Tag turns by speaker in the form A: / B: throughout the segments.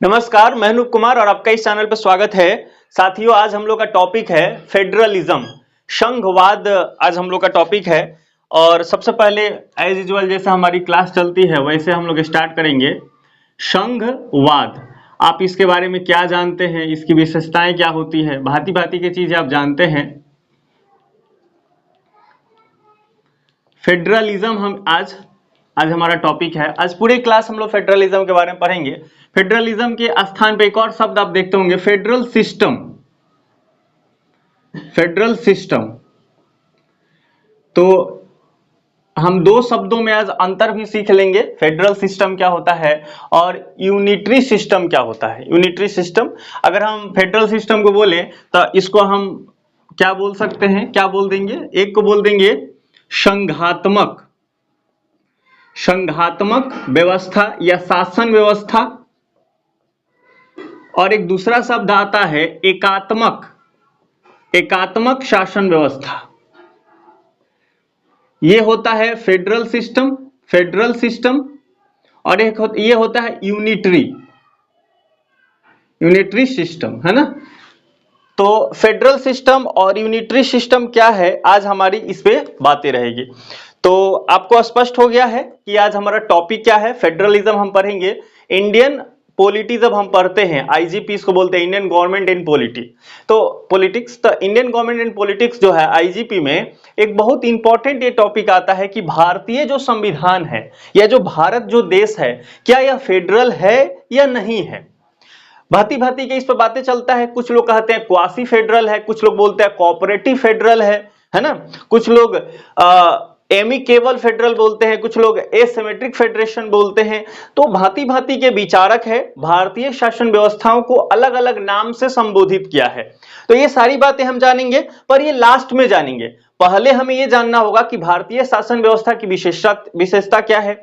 A: नमस्कार, मैं अनूप कुमार और आपका इस चैनल पर स्वागत है। साथियों, आज हम लोग का टॉपिक है फेडरलिज्म, संघवाद। आज हम लोग का टॉपिक है और सबसे पहले एज यूजुअल जैसे हमारी क्लास चलती है वैसे हम लोग स्टार्ट करेंगे। संघवाद, आप इसके बारे में क्या जानते हैं, इसकी विशेषताएं क्या होती है, भांति भांति की चीजें आप जानते हैं। फेडरलिज्म हम आज हमारा टॉपिक है। आज पूरे क्लास हम लोग फेडरलिज्म के बारे में पढ़ेंगे। फेडरलिज्म के स्थान पे एक और शब्द आप देखते होंगे, फेडरल सिस्टम। फेडरल सिस्टम, तो हम दो शब्दों में आज अंतर भी सीख लेंगे, फेडरल सिस्टम क्या होता है और यूनिटरी सिस्टम क्या होता है। यूनिटरी सिस्टम, अगर हम फेडरल सिस्टम को बोले तो इसको हम क्या बोल सकते हैं, क्या बोल देंगे? एक को बोल देंगे संघात्मक व्यवस्था या शासन व्यवस्था, और एक दूसरा शब्द आता है एकात्मक शासन व्यवस्था। ये होता है फेडरल सिस्टम और एक ये होता है यूनिटरी सिस्टम, है ना। तो फेडरल सिस्टम और यूनिटरी सिस्टम क्या है, आज हमारी इस पे बातें रहेगी। तो आपको स्पष्ट हो गया है कि आज हमारा टॉपिक क्या है। फेडरलिज्म हम पढ़ेंगे। इंडियन पॉलिटी जब हम पढ़ते हैं, आईजीपी इसको बोलते हैं, इंडियन गवर्नमेंट इन पॉलिटिक्स। तो इंडियन गवर्नमेंट इन पॉलिटिक्स जो है आईजीपी में एक बहुत इंपॉर्टेंट ये टॉपिक आता है कि भारतीय जो संविधान है या जो भारत जो देश है, क्या यह फेडरल है या नहीं है। भांति भांति के इस पर बातें चलता है। कुछ लोग कहते हैं क्वासी फेडरल है, कुछ लोग बोलते हैं कोऑपरेटिव फेडरल है ना। कुछ लोग एमिकेबल फेडरल बोलते हैं, कुछ लोग एसिमेट्रिक फेडरेशन बोलते हैं। तो भांति भांति के विचारक है, भारतीय शासन व्यवस्थाओं को अलग अलग नाम से संबोधित किया है। तो ये सारी बातें हम जानेंगे, पर ये लास्ट में जानेंगे। पहले हमें ये जानना होगा कि भारतीय शासन व्यवस्था की विशेषता क्या है।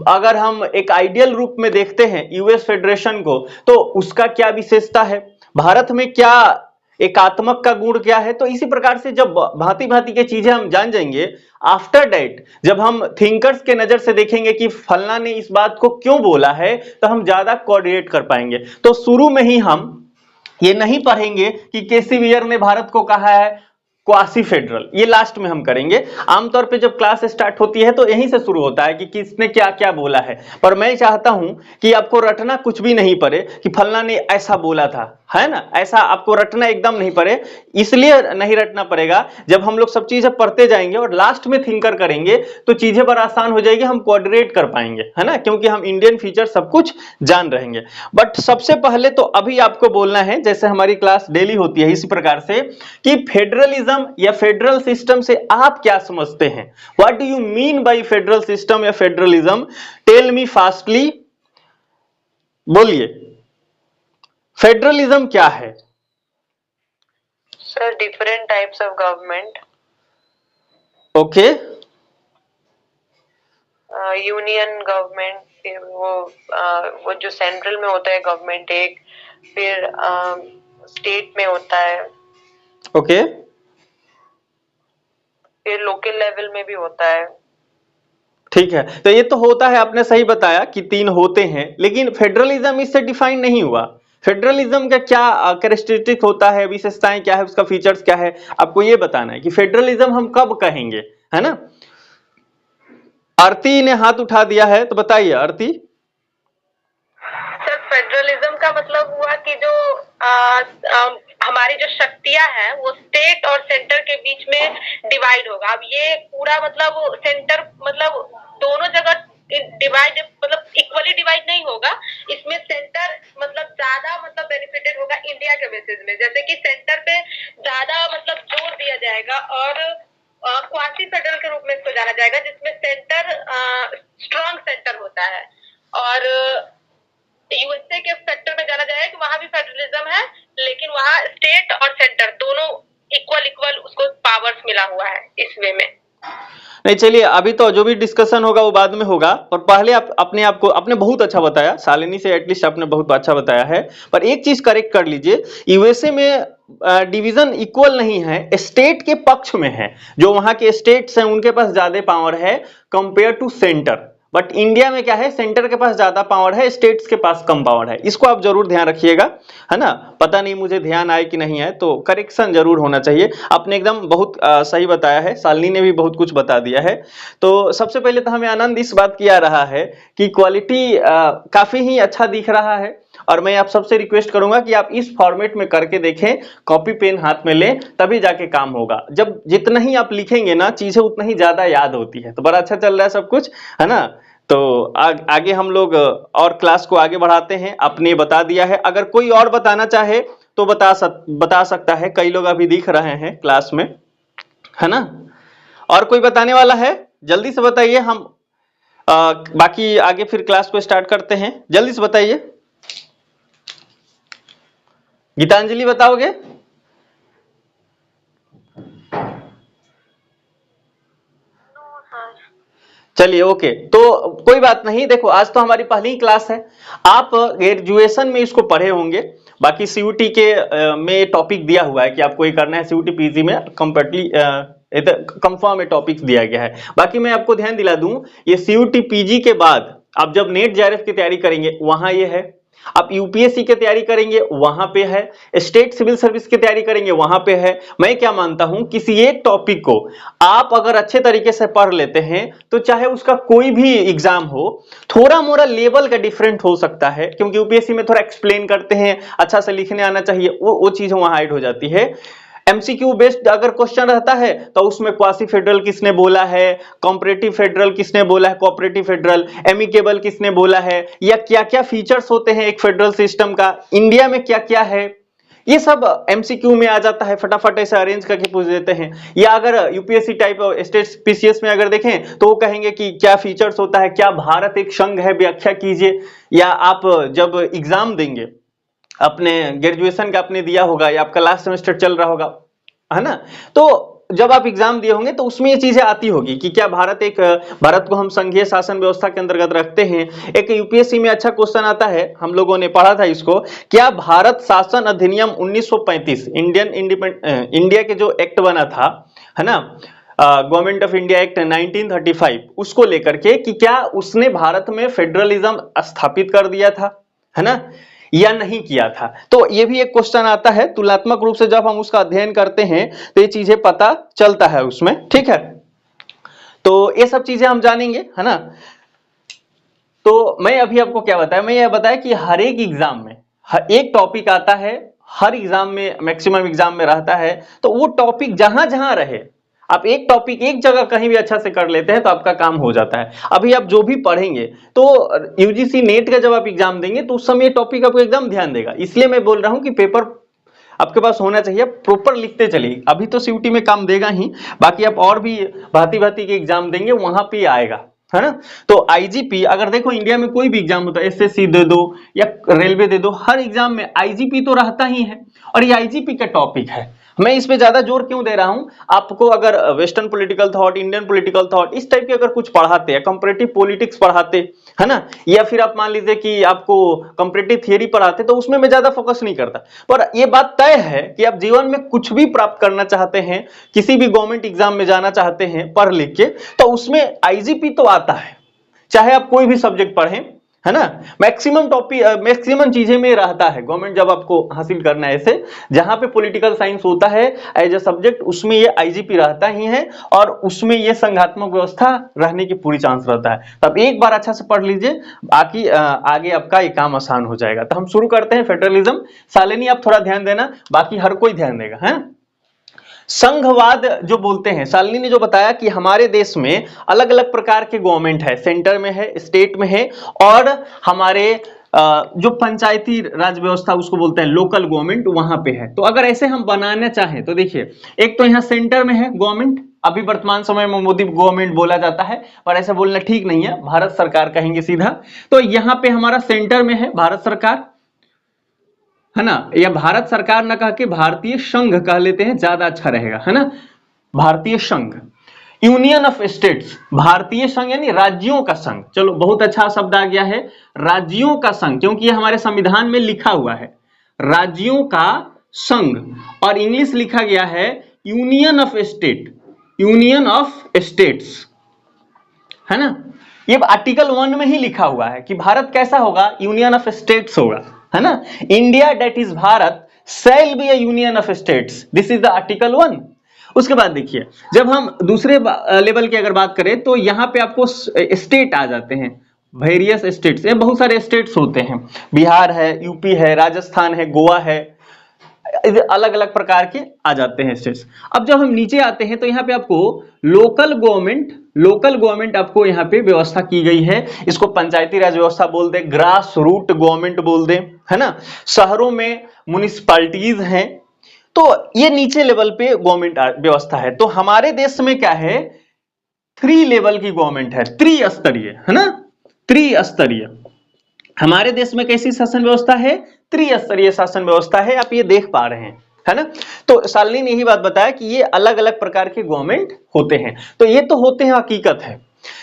A: अगर हम एक आइडियल रूप में देखते हैं यूएस फेडरेशन को, तो उसका क्या विशेषता है, भारत में क्या एकात्मक का गुण क्या है। तो इसी प्रकार से जब भांति भांति की चीजें हम जान जाएंगे, आफ्टर दैट जब हम थिंकर्स के नजर से देखेंगे कि फलना ने इस बात को क्यों बोला है, तो हम ज्यादा कोऑर्डिनेट कर पाएंगे। तो शुरू में ही हम ये नहीं पढ़ेंगे कि केसी वियर ने भारत को कहा है क्वासी फेडरल, ये लास्ट में हम करेंगे। आमतौर पे जब क्लास स्टार्ट होती है तो यहीं से शुरू होता है कि किसने क्या क्या बोला है। पर मैं चाहता हूं कि आपको रटना कुछ भी नहीं पड़े कि फलना ने ऐसा बोला था, है ना। ऐसा आपको रटना एकदम नहीं पड़े। इसलिए नहीं रटना पड़ेगा, जब हम लोग सब चीजें पढ़ते जाएंगे और लास्ट में थिंकर करेंगे तो चीजें पर आसान हो जाएगी, हम कोऑर्डिनेट कर पाएंगे, है ना, क्योंकि हम इंडियन फीचर सब कुछ जान रहेंगे। बट सबसे पहले तो अभी आपको बोलना है, जैसे हमारी क्लास डेली होती है इसी प्रकार से, कि फेडरलिज्म या फेडरल सिस्टम से आप क्या समझते हैं। What do you mean by federal system या फेडरलिज्म? टेल मी फास्टली, बोलिए, फेडरलिज्म क्या है?
B: Sir, different types of government.
A: Okay,
B: union government, फिर वो जो सेंट्रल में होता है गवर्नमेंट एक, फिर स्टेट में होता है,
A: ओके,
B: फिर लोकल लेवल में भी होता है।
A: ठीक है। तो ये तो होता है, आपने सही बताया कि तीन होते हैं, लेकिन फेडरलिज्म इससे डिफाइन नहीं हुआ। फेडरलिज्म का क्या कैरेक्टरिस्टिक होता है, विशेषताएं क्या है, उसका फीचर्स क्या है, आपको ये बताना है कि फेडरलिज्म हम कब कहेंगे, है ना। आरती ने हाथ उठा दिया है, तो बताइए आरती।
B: सर, फेडरलिज्म का मतलब हुआ कि जो हमारी जो शक्तियां हैं वो स्टेट और सेंटर के बीच में डिवाइड होगा। अब ये पूरा मतलब सेंटर मतलब दोनों जगह डिवाइड मतलब इक्वली डिवाइड नहीं होगा। इसमें सेंटर मतलब ज्यादा मतलब बेनिफिटेड होगा इंडिया के बेसिस में, जैसे कि सेंटर पे ज्यादा मतलब जोर दिया जाएगा और क्वासी फेडरल के रूप में इसको जाना जाएगा, जिसमें सेंटर स्ट्रॉन्ग सेंटर होता है। और यूएसए के सेक्टर में जाना जाएगा कि वहां भी फेडरलिज्म है, लेकिन वहां स्टेट और सेंटर दोनों इक्वल उसको पावर्स मिला हुआ है इस वे में।
A: नहीं, चलिए अभी तो जो भी डिस्कशन होगा वो बाद में होगा, और पहले आप अपने आप को, आपने बहुत अच्छा बताया, शालिनी से एटलीस्ट आपने बहुत अच्छा बताया है। पर एक चीज करेक्ट कर लीजिए, यूएसए में डिवीजन इक्वल नहीं है, स्टेट के पक्ष में है। जो वहां के स्टेट्स हैं उनके पास ज्यादा पावर है compare to centre. But India में क्या है, सेंटर के पास ज्यादा पावर है, स्टेट्स के पास कम पावर है। इसको आप जरूर ध्यान रखिएगा, है ना। पता नहीं मुझे ध्यान आए कि नहीं आए, तो करेक्शन जरूर होना चाहिए। आपने एकदम बहुत सही बताया है, शालिनी ने भी बहुत कुछ बता दिया है। तो सबसे पहले तो हमें आनंद इस बात की आ रहा है कि क्वालिटी काफी ही अच्छा दिख रहा है, और मैं आप सबसे रिक्वेस्ट करूंगा कि आप इस फॉर्मेट में करके देखें, कॉपी पेन हाथ में लें, तभी जाके काम होगा। जब जितना ही आप लिखेंगे ना, चीजें उतना ही ज्यादा याद होती है। तो बड़ा अच्छा चल रहा है सब कुछ, है ना। तो आगे हम लोग और क्लास को आगे बढ़ाते हैं। आपने बता दिया है, अगर कोई और बताना चाहे तो बता सकता है। कई लोग अभी दिख रहे हैं क्लास में, है ना। और कोई बताने वाला है, जल्दी से बताइए। हम बाकी आगे फिर क्लास को स्टार्ट करते हैं, जल्दी से बताइए। गीतांजलि बताओगे? चलिए ओके, तो कोई बात नहीं। देखो आज तो हमारी पहली क्लास है, आप ग्रेजुएशन में इसको पढ़े होंगे। बाकी सीयूटी के में टॉपिक दिया हुआ है कि आपको ये करना है, सीयूटी पीजी में कंप्लीटली कंफर्म में टॉपिक दिया गया है। बाकी मैं आपको ध्यान दिला दूं, ये सीयूटी पीजी के बाद आप जब नेट जेआरएफ की तैयारी करेंगे वहां ये है, आप यूपीएससी की तैयारी करेंगे वहां पे है, स्टेट सिविल सर्विस की तैयारी करेंगे वहां पे है। मैं क्या मानता हूं, किसी एक टॉपिक को आप अगर अच्छे तरीके से पढ़ लेते हैं तो चाहे उसका कोई भी एग्जाम हो, थोड़ा मोड़ा लेवल का डिफरेंट हो सकता है, क्योंकि यूपीएससी में थोड़ा एक्सप्लेन करते हैं, अच्छा से लिखने आना चाहिए, वो चीज वहां हाइड हो जाती है। एमसीक्यू बेस्ड अगर क्वेश्चन रहता है तो उसमें क्वासी फेडरल किसने बोला है, कॉम्परेटिव फेडरल किसने बोला है, कोऑपरेटिव फेडरल, एमिकेबल किसने बोला है, या क्या क्या फीचर्स होते हैं एक फेडरल सिस्टम का, इंडिया में क्या क्या है, ये सब एमसीक्यू में आ जाता है। फटाफट ऐसे अरेंज करके पूछ देते हैं। या अगर यूपीएससी टाइप स्टेट पीसीएस में अगर देखें तो वो कहेंगे कि क्या फीचर्स होता है, क्या भारत एक संघ है, व्याख्या कीजिए। या आप जब एग्जाम देंगे अपने ग्रेजुएशन का, आपने दिया होगा या आपका लास्ट सेमेस्टर चल रहा होगा, है ना, तो जब आप एग्जाम दिए होंगे तो उसमें ये चीजें आती होगी कि क्या भारत को हम संघीय शासन व्यवस्था के अंतर्गत रखते हैं। एक यूपीएससी में अच्छा क्वेश्चन आता है, हम लोगों ने पढ़ा था इसको, क्या भारत शासन अधिनियम 1935 इंडिया के जो एक्ट बना था, है ना, गवर्नमेंट ऑफ इंडिया एक्ट 1935, उसको लेकर के कि क्या उसने भारत में फेडरलिज्म स्थापित कर दिया था, है ना, या नहीं किया था। तो ये भी एक क्वेश्चन आता है, तुलनात्मक रूप से जब हम उसका अध्ययन करते हैं तो ये चीजें पता चलता है उसमें, ठीक है। तो ये सब चीजें हम जानेंगे, है ना। तो मैं अभी आपको क्या बताया, मैं ये बताया कि हर एक एग्जाम में एक टॉपिक आता है, हर एग्जाम में, मैक्सिमम एग्जाम में रहता है, तो वो टॉपिक जहां जहां रहे, आप एक टॉपिक एक जगह कहीं भी अच्छा से कर लेते हैं तो आपका काम हो जाता है। अभी आप जो भी पढ़ेंगे तो यूजीसी नेट का जब आप एग्जाम देंगे तो उस समय टॉपिक आपको एकदम ध्यान देगा। इसलिए मैं बोल रहा हूं कि पेपर आपके पास होना चाहिए, प्रॉपर लिखते चलिए। अभी तो सीयूटी में काम देगा ही, बाकी आप और भी भांति भांति के एग्जाम देंगे वहां पे आएगा, है ना। तो आईजीपी, अगर देखो इंडिया में कोई भी एग्जाम होता है, एसएससी दे दो या रेलवे दे दो, हर एग्जाम में आईजीपी तो रहता ही है, और ये आईजीपी का टॉपिक है। मैं इस पे ज्यादा जोर क्यों दे रहा हूं, आपको अगर western political thought, Indian political thought, इस टाइप के अगर कुछ पढ़ाते हैं, कंपैरेटिव पॉलिटिक्स पढ़ाते, है ना, या फिर आप मान लीजिए कि आपको कंपैरेटिव थियरी पढ़ाते, तो उसमें मैं ज्यादा फोकस नहीं करता। पर यह बात तय है कि आप जीवन में कुछ भी प्राप्त करना चाहते हैं, किसी भी गवर्नमेंट एग्जाम में जाना चाहते हैं पढ़ लिख के, तो उसमें आईजीपी तो आता है, चाहे आप कोई भी सब्जेक्ट पढ़ें, है ना। मैक्सिमम टॉपिक, मैक्सिमम चीजें में रहता है गवर्नमेंट जब आपको हासिल करना है। ऐसे जहां पे पॉलिटिकल साइंस होता है एज ए सब्जेक्ट, उसमें ये आईजीपी रहता ही है, और उसमें ये संघात्मक व्यवस्था रहने की पूरी चांस रहता है। तो आप एक बार अच्छा से पढ़ लीजिए, बाकी आगे आपका ये काम आसान हो जाएगा। तो हम शुरू करते हैं फेडरलिज्म। शालिनी आप थोड़ा ध्यान देना, बाकी हर कोई ध्यान देगा, है। संघवाद जो बोलते हैं, शालिनी ने जो बताया कि हमारे देश में अलग अलग प्रकार के गवर्नमेंट है, सेंटर में है, स्टेट में है, और हमारे जो पंचायती राज व्यवस्था उसको बोलते हैं लोकल गवर्नमेंट, वहां पे है। तो अगर ऐसे हम बनाना चाहें तो देखिए, एक तो यहां सेंटर में है गवर्नमेंट, अभी वर्तमान समय में मोदी गवर्नमेंट बोला जाता है, पर ऐसा बोलना ठीक नहीं है, भारत सरकार कहेंगे सीधा। तो यहां पे हमारा सेंटर में है भारत सरकार, है ना, या भारत सरकार ना कह के भारतीय संघ कह लेते हैं, ज्यादा अच्छा रहेगा, है ना, भारतीय संघ। यूनियन ऑफ स्टेट्स, भारतीय संघ यानी राज्यों का संघ, चलो बहुत अच्छा शब्द आ गया है, राज्यों का संघ, क्योंकि ये हमारे संविधान में लिखा हुआ है राज्यों का संघ, और इंग्लिश लिखा गया है union of state, union of states, है ना। ये आर्टिकल 1 में ही लिखा हुआ है कि भारत कैसा होगा, यूनियन ऑफ स्टेट्स होगा, है ना। India that is Bharat shall be a union of states, this is the article 1। उसके बाद देखिए, जब हम दूसरे लेवल की अगर बात करें तो यहां पे आपको स्टेट आ जाते हैं, वेरियस स्टेट्स, ये बहुत सारे स्टेट्स होते हैं, बिहार है, यूपी है, राजस्थान है, गोवा है, अलग अलग प्रकार के आ जाते हैं स्टेट्स। अब जब हम नीचे आते हैं तो यहाँ पे आपको लोकल गवर्नमेंट आपको यहाँ पे व्यवस्था की गई है, इसको पंचायती राज व्यवस्था बोल दे, ग्रास रूट गवर्नमेंट बोल दे, है ना। शहरों में म्युनिसिपैलिटीज हैं, तो ये नीचे लेवल पे गवर्नमेंट व्यवस्था है। तो हमारे देश में क्या है, 3 लेवल की गवर्नमेंट है, त्रिस्तरीय, है ना, त्रिस्तरीय। हमारे देश में कैसी शासन व्यवस्था है, त्रिस्तरीय शासन व्यवस्था है, आप ये देख पा रहे हैं, है ना। तो शालिनी ने यही बात बताया कि ये अलग अलग प्रकार के गवर्नमेंट होते हैं, तो ये तो होते हैं, हकीकत है।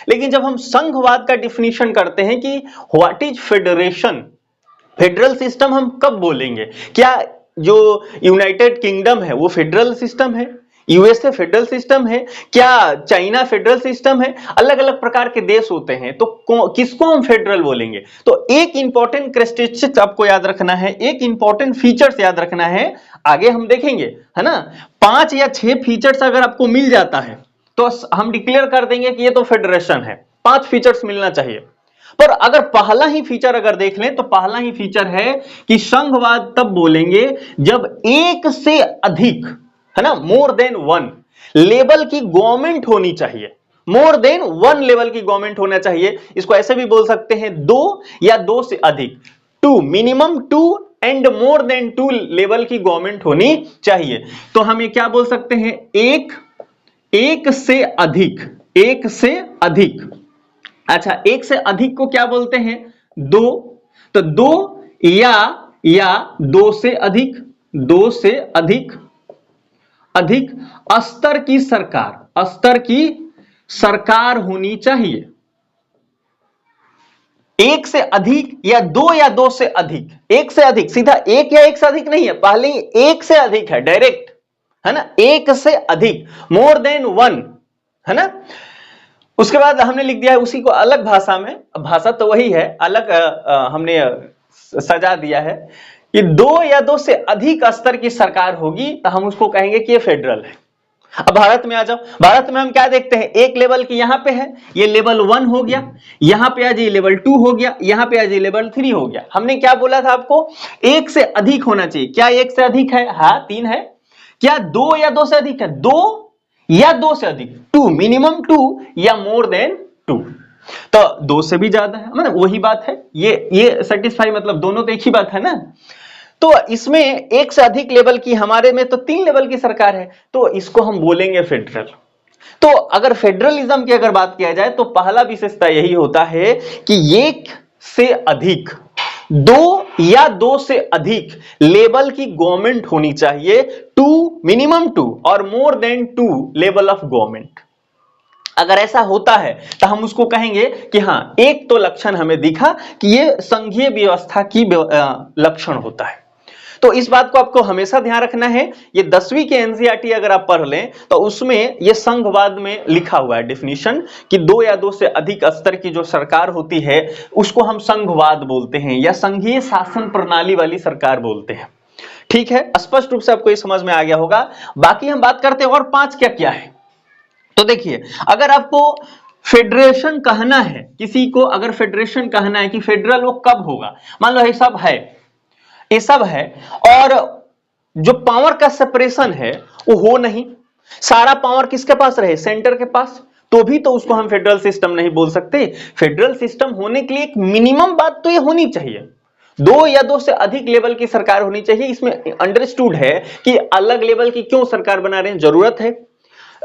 A: लेकिन जब हम संघवाद का डिफिनीशन करते हैं कि what is federation, federal system हम कब बोलेंगे, क्या जो यूनाइटेड किंगडम है वो फेडरल सिस्टम है, यूएसए फेडरल सिस्टम है, क्या चाइना फेडरल सिस्टम है, अलग अलग प्रकार के देश होते हैं, तो किसको हम फेडरल बोलेंगे। तो एक इंपॉर्टेंट कैरेक्टरिस्टिक्स आपको याद रखना है, एक इंपॉर्टेंट फीचर्स याद रखना है, आगे हम देखेंगे, है ना। 5 या 6 फीचर्स अगर आपको मिल जाता है तो हम डिक्लेयर कर देंगे कि ये तो फेडरेशन है, 5 फीचर्स मिलना चाहिए। पर अगर पहला ही फीचर अगर देख लें तो पहला ही फीचर है कि संघवाद तब बोलेंगे जब एक से अधिक, है ना, मोर देन 1 लेवल की गवर्नमेंट होनी चाहिए, मोर देन 1 लेवल की गवर्नमेंट होना चाहिए। इसको ऐसे भी बोल सकते हैं 2 या 2 से अधिक, 2 minimum 2 and more than 2 level की गवर्नमेंट होनी चाहिए। तो हम ये क्या बोल सकते हैं, एक से अधिक, एक से अधिक। अच्छा, एक से अधिक को क्या बोलते हैं, 2, तो 2 या 2 से अधिक, 2 से अधिक स्तर की सरकार, स्तर की सरकार होनी चाहिए। एक से अधिक या 2 से अधिक, एक से अधिक, सीधा एक या एक से अधिक नहीं है, पहले ही एक से अधिक है डायरेक्ट, है ना, एक से अधिक, मोर देन 1, है ना। उसके बाद हमने लिख दिया है उसी को अलग भाषा में, भाषा तो वही है, अलग हमने सजा दिया है कि 2 या 2 से अधिक स्तर की सरकार होगी तो हम उसको कहेंगे कि ये फेडरल है। अब भारत में आ जाओ, भारत में हम क्या देखते हैं, एक लेवल की यहां पे है, ये लेवल 1 हो गया, यहां पे आज ये लेवल 2 हो गया, यहां पे आज ये लेवल 3 हो गया। हमने क्या बोला था आपको, एक से अधिक होना चाहिए, क्या एक से अधिक है, हाँ 3 है, क्या 2 या 2 से अधिक है, 2 या 2 से अधिक, 2 मिनिमम 2 या मोर देन 2, तो 2 से भी ज्यादा है, मतलब वही बात है, ये सेटिस्फाई, मतलब दोनों तो एक ही बात है ना। तो इसमें एक से अधिक लेवल की, हमारे में तो 3 लेवल की सरकार है, तो इसको हम बोलेंगे फेडरल। तो अगर फेडरलिज्म की अगर बात किया जाए तो पहला विशेषता यही होता है कि एक से अधिक, 2 या 2 से अधिक लेवल की गवर्नमेंट होनी चाहिए, 2 मिनिमम 2 और more than 2 level of government. अगर ऐसा होता है तो हम उसको कहेंगे कि हाँ, एक तो लक्षण हमें दिखा कि ये संघीय व्यवस्था की लक्षण होता है। तो इस बात को आपको हमेशा ध्यान रखना है। ये 10वीं के एनसीईआरटी अगर आप पढ़ लें तो उसमें ये संघवाद में लिखा हुआ है डिफिनीशन कि 2 या 2 से अधिक स्तर की जो सरकार होती है उसको हम संघवाद बोलते हैं या संघीय शासन प्रणाली वाली सरकार बोलते हैं। ठीक है, स्पष्ट रूप से आपको ये समझ में आ गया होगा। बाकी हम बात करते हैं और 5 क्या क्या है। तो देखिए, अगर आपको फेडरेशन कहना है, किसी को अगर फेडरेशन कहना है कि फेडरल वो कब होगा, मान लो ये सब है और जो पावर का सेपरेशन है वो हो नहीं, सारा पावर किसके पास रहे, सेंटर के पास, तो भी तो उसको हम फेडरल सिस्टम नहीं बोल सकते। फेडरल सिस्टम होने के लिए एक मिनिमम बात तो ये होनी चाहिए, 2 या 2 से अधिक लेवल की सरकार होनी चाहिए। इसमें अंडरस्टूड है कि अलग लेवल की क्यों सरकार बना रहे हैं, जरूरत है,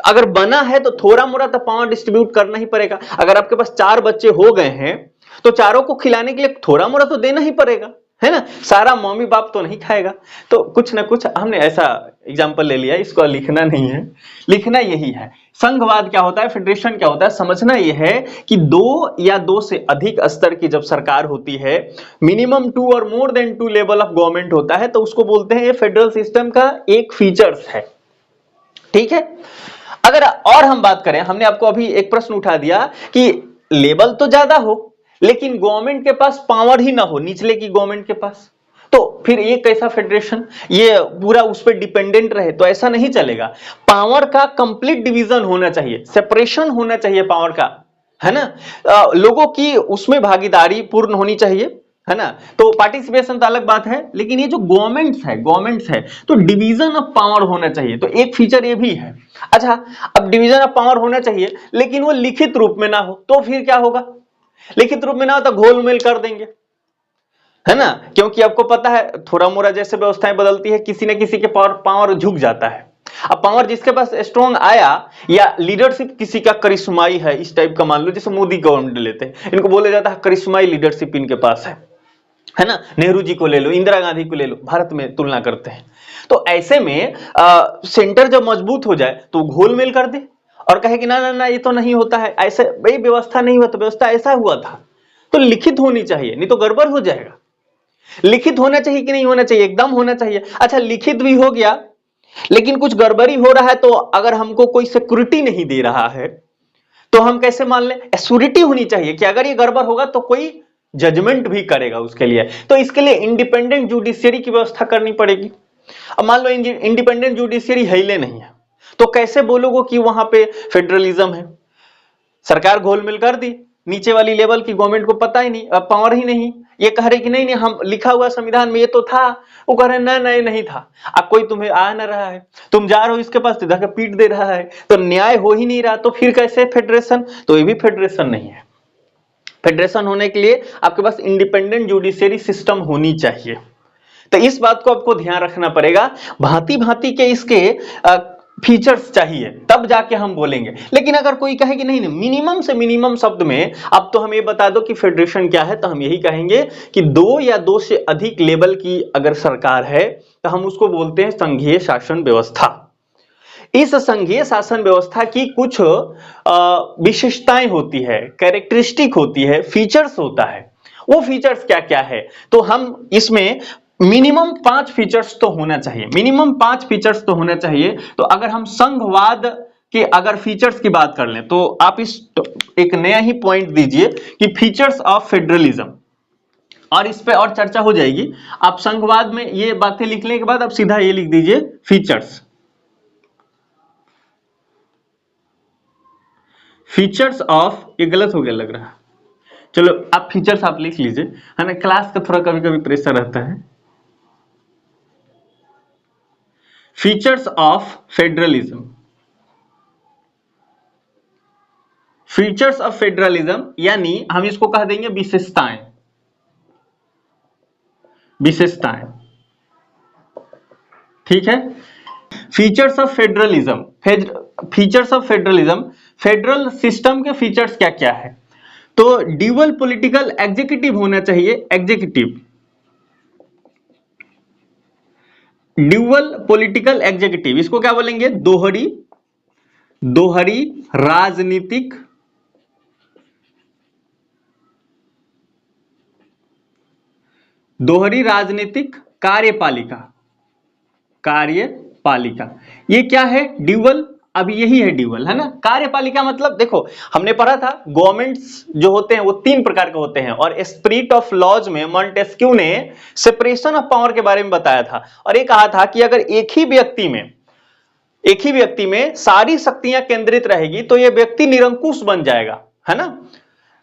A: अगर बना है तो थोड़ा मोड़ा तो पावर डिस्ट्रीब्यूट करना ही पड़ेगा। अगर आपके पास 4 बच्चे हो गए हैं तो चारों को खिलाने के लिए थोड़ा मोड़ा तो देना ही पड़ेगा, है ना, सारा मम्मी बाप तो नहीं खाएगा। तो कुछ ना कुछ हमने ऐसा एग्जांपल ले लिया, इसको लिखना नहीं है, लिखना यही है। संघवाद क्या होता है, फेडरेशन क्या होता है, समझना यह है कि 2 या 2 से अधिक स्तर की जब सरकार होती है, मिनिमम 2 और more than 2 level of government होता है, तो उसको बोलते हैं ये फेडरल सिस्टम का एक फीचर्स है। ठीक है, अगर और हम बात करें, हमने आपको अभी एक प्रश्न उठा दिया कि लेवल तो ज्यादा हो लेकिन गवर्नमेंट के पास पावर ही ना हो, निचले की गवर्नमेंट के पास, तो फिर ये कैसा फेडरेशन, ये पूरा उस पर डिपेंडेंट रहे तो ऐसा नहीं चलेगा। पावर का कंप्लीट डिवीजन होना चाहिए, सेपरेशन होना चाहिए पावर का, है ना। लोगों की उसमें भागीदारी पूर्ण होनी चाहिए, है ना। तो पार्टिसिपेशन तो अलग बात है, लेकिन ये जो गवर्नमेंट्स है तो डिवीजन ऑफ पावर होना चाहिए, तो एक फीचर ये भी है। अच्छा, अब डिवीजन ऑफ पावर होना चाहिए लेकिन वो लिखित रूप में ना हो, तो फिर क्या होगा, लिखित रूप में ना हो तो घोल-मेल कर देंगे, है ना। क्योंकि आपको पता है थोड़ा मोड़ा जैसे व्यवस्थाएं बदलती है, किसी न किसी के पावर झुक जाता है। अब पावर जिसके पास स्ट्रॉन्ग आया या लीडरशिप किसी का करिश्माई है, इस टाइप का मान लो, जैसे मोदी गवर्नमेंट लेते हैं, इनको बोला जाता है करिश्माई लीडरशिप इनके पास है ना। नेहरू जी को ले लो, इंदिरा गांधी को ले लो, भारत में तुलना करते हैं। तो ऐसे में सेंटर जब मजबूत हो जाए तो घोल मेल कर दे और कहे कि ना ना ना ये तो नहीं होता है, ऐसे भाई व्यवस्था नहीं हुआ तो व्यवस्था ऐसा हुआ था, तो लिखित होनी चाहिए, नहीं तो गड़बड़ हो जाएगा। लिखित होना चाहिए कि नहीं होना चाहिए, एकदम होना चाहिए। अच्छा, लिखित भी हो गया लेकिन कुछ गड़बड़ी हो रहा है, तो अगर हमको कोई सिक्योरिटी नहीं दे रहा है तो हम कैसे मान लें, एश्योरिटी होनी चाहिए कि अगर ये गड़बड़ होगा तो कोई जजमेंट भी करेगा उसके लिए, तो इसके लिए इंडिपेंडेंट जुडिशियरी की व्यवस्था करनी पड़ेगी। अब मान लो इंडिपेंडेंट जुडिशियरी है ही नहीं है, तो कैसे बोलोगे कि वहां पे फेडरलिज्म है। सरकार घोलमेल कर दी, नीचे वाली लेवल की गवर्नमेंट को पता ही नहीं, अब पावर ही नहीं, ये कह रहे कि नहीं नहीं हम लिखा हुआ संविधान में ये तो था, वो कह रहे ना नहीं नहीं था। अब कोई तुम्हें आ ना रहा है, तुम जा रहे हो इसके पास, धक्का पीट दे रहा है, तो न्याय हो ही नहीं रहा, तो फिर कैसे फेडरेशन, तो ये भी फेडरेशन नहीं है। फेडरेशन होने के लिए आपके पास इंडिपेंडेंट जुडिशियरी सिस्टम होनी चाहिए, तो इस बात को आपको ध्यान रखना पड़ेगा। भांति भांति के इसके फीचर्स चाहिए, तब जाके हम बोलेंगे। लेकिन अगर कोई कहे कि नहीं नहीं मिनिमम से मिनिमम शब्द में अब तो हम ये बता दो कि फेडरेशन क्या है, तो हम यही कहेंगे कि 2 या 2 से अधिक लेवल की अगर सरकार है तो हम उसको बोलते हैं संघीय शासन व्यवस्था। इस संघीय शासन व्यवस्था की कुछ विशेषताएं होती है, कैरेक्टरिस्टिक होती है, फीचर्स होता है। वो फीचर्स क्या क्या है, तो हम इसमें मिनिमम 5 फीचर्स तो होना चाहिए, मिनिमम 5 फीचर्स तो होना चाहिए। तो अगर हम संघवाद के अगर फीचर्स की बात कर लें तो आप इस एक नया ही पॉइंट दीजिए कि फीचर्स ऑफ फेडरलिज्म, और इस पे और चर्चा हो जाएगी। आप संघवाद में ये बातें लिखने के बाद आप सीधा ये लिख दीजिए फीचर्स, फीचर्स ऑफ, ये गलत हो गया लग रहा है, चलो आप फीचर्स आप लिख लीजिए, है ना, क्लास का थोड़ा कभी कभी प्रेशर रहता है। Features of federalism, features of federalism यानी हम इसको कह देंगे विशेषताएं, विशेषताएं, ठीक है। Features of federalism, features of federalism, federal system के फीचर्स क्या क्या है, तो ड्यूअल पॉलिटिकल एग्जीक्यूटिव होना चाहिए, एग्जीक्यूटिव, ड्यूअल पॉलिटिकल एग्जीक्यूटिव, इसको क्या बोलेंगे, दोहरी दोहरी राजनीतिक दोहरी राजनीतिक कार्यपालिका, कार्यपालिका, ये क्या है ड्यूअल, अब यही है ड्यूअल, है ना। कार्यपालिका मतलब देखो हमने पढ़ा था गवर्नमेंट्स जो होते हैं वो 3 प्रकार के होते हैं, और स्पिरिट ऑफ लॉज में मॉन्टेस्क्यू ने सेपरेशन ऑफ पावर के बारे में बताया था, और ये कहा था कि अगर एक ही व्यक्ति में सारी शक्तियां केंद्रित रहेगी तो ये व्यक्ति निरंकुश बन जाएगा, है ना,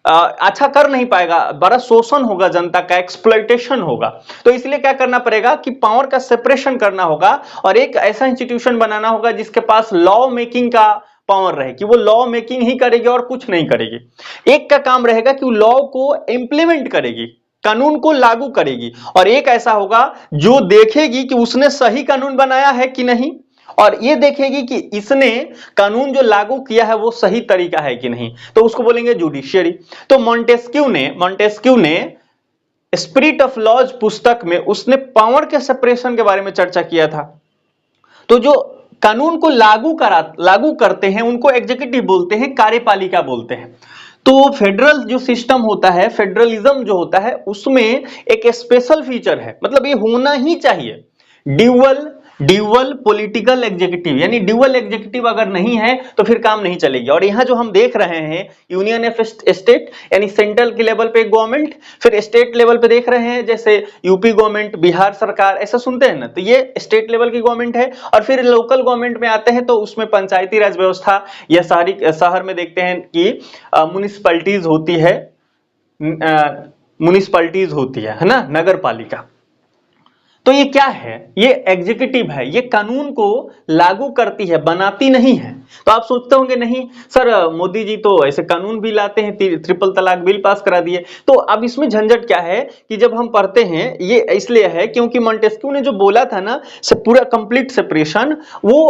A: अच्छा कर नहीं पाएगा, बड़ा शोषण होगा, जनता का एक्सप्लॉइटेशन होगा। तो इसलिए क्या करना पड़ेगा कि पावर का सेपरेशन करना होगा और एक ऐसा इंस्टीट्यूशन बनाना होगा जिसके पास लॉ मेकिंग का पावर रहे, कि वो लॉ मेकिंग ही करेगी और कुछ नहीं करेगी। एक का काम रहेगा कि वो लॉ को इंप्लीमेंट करेगी, कानून को लागू करेगी, और एक ऐसा होगा जो देखेगी कि उसने सही कानून बनाया है कि नहीं, और ये देखेगी कि इसने कानून जो लागू किया है वो सही तरीका है कि नहीं, तो उसको बोलेंगे जुडिशियरी। तो मॉन्टेस्क्यू ने स्पिरिट ऑफ लॉज पुस्तक में उसने पावर के सेपरेशन के बारे में चर्चा किया था। तो जो कानून को लागू करते हैं उनको एग्जीक्यूटिव बोलते हैं, कार्यपालिका बोलते हैं। तो फेडरल जो सिस्टम होता है, फेडरलिज्म जो होता है, उसमें एक स्पेशल फीचर है, मतलब ये होना ही चाहिए, ड्यूअल ड्यूअल पॉलिटिकल एग्जीक्यूटिव, यानी ड्यूअल एग्जीक्यूटिव अगर नहीं है तो फिर काम नहीं चलेगी। और यहाँ जो हम देख रहे हैं यूनियन ऑफ स्टेट, यानी सेंट्रल के लेवल पे गवर्नमेंट, फिर स्टेट लेवल पे देख रहे हैं जैसे यूपी गवर्नमेंट, बिहार सरकार, ऐसा सुनते हैं ना, तो ये स्टेट लेवल की गवर्नमेंट है। और फिर लोकल गवर्नमेंट में आते हैं तो उसमें पंचायती राज व्यवस्था, या शहर में देखते हैं कि म्युनिसिपैलिटीज होती है, म्युनिसिपैलिटीज होती है ना, नगर पालिका। तो ये क्या है, ये एग्जीक्यूटिव है, ये कानून को लागू करती है, बनाती नहीं है। तो आप सोचते होंगे नहीं सर मोदी जी तो ऐसे कानून भी लाते हैं, ट्रिपल तलाक बिल पास करा दिए। तो अब इसमें झंझट क्या है कि जब हम पढ़ते हैं, ये इसलिए है क्योंकि मॉन्टेस्क्यू ने जो बोला था ना, पूरा कंप्लीट सेपरेशन, वो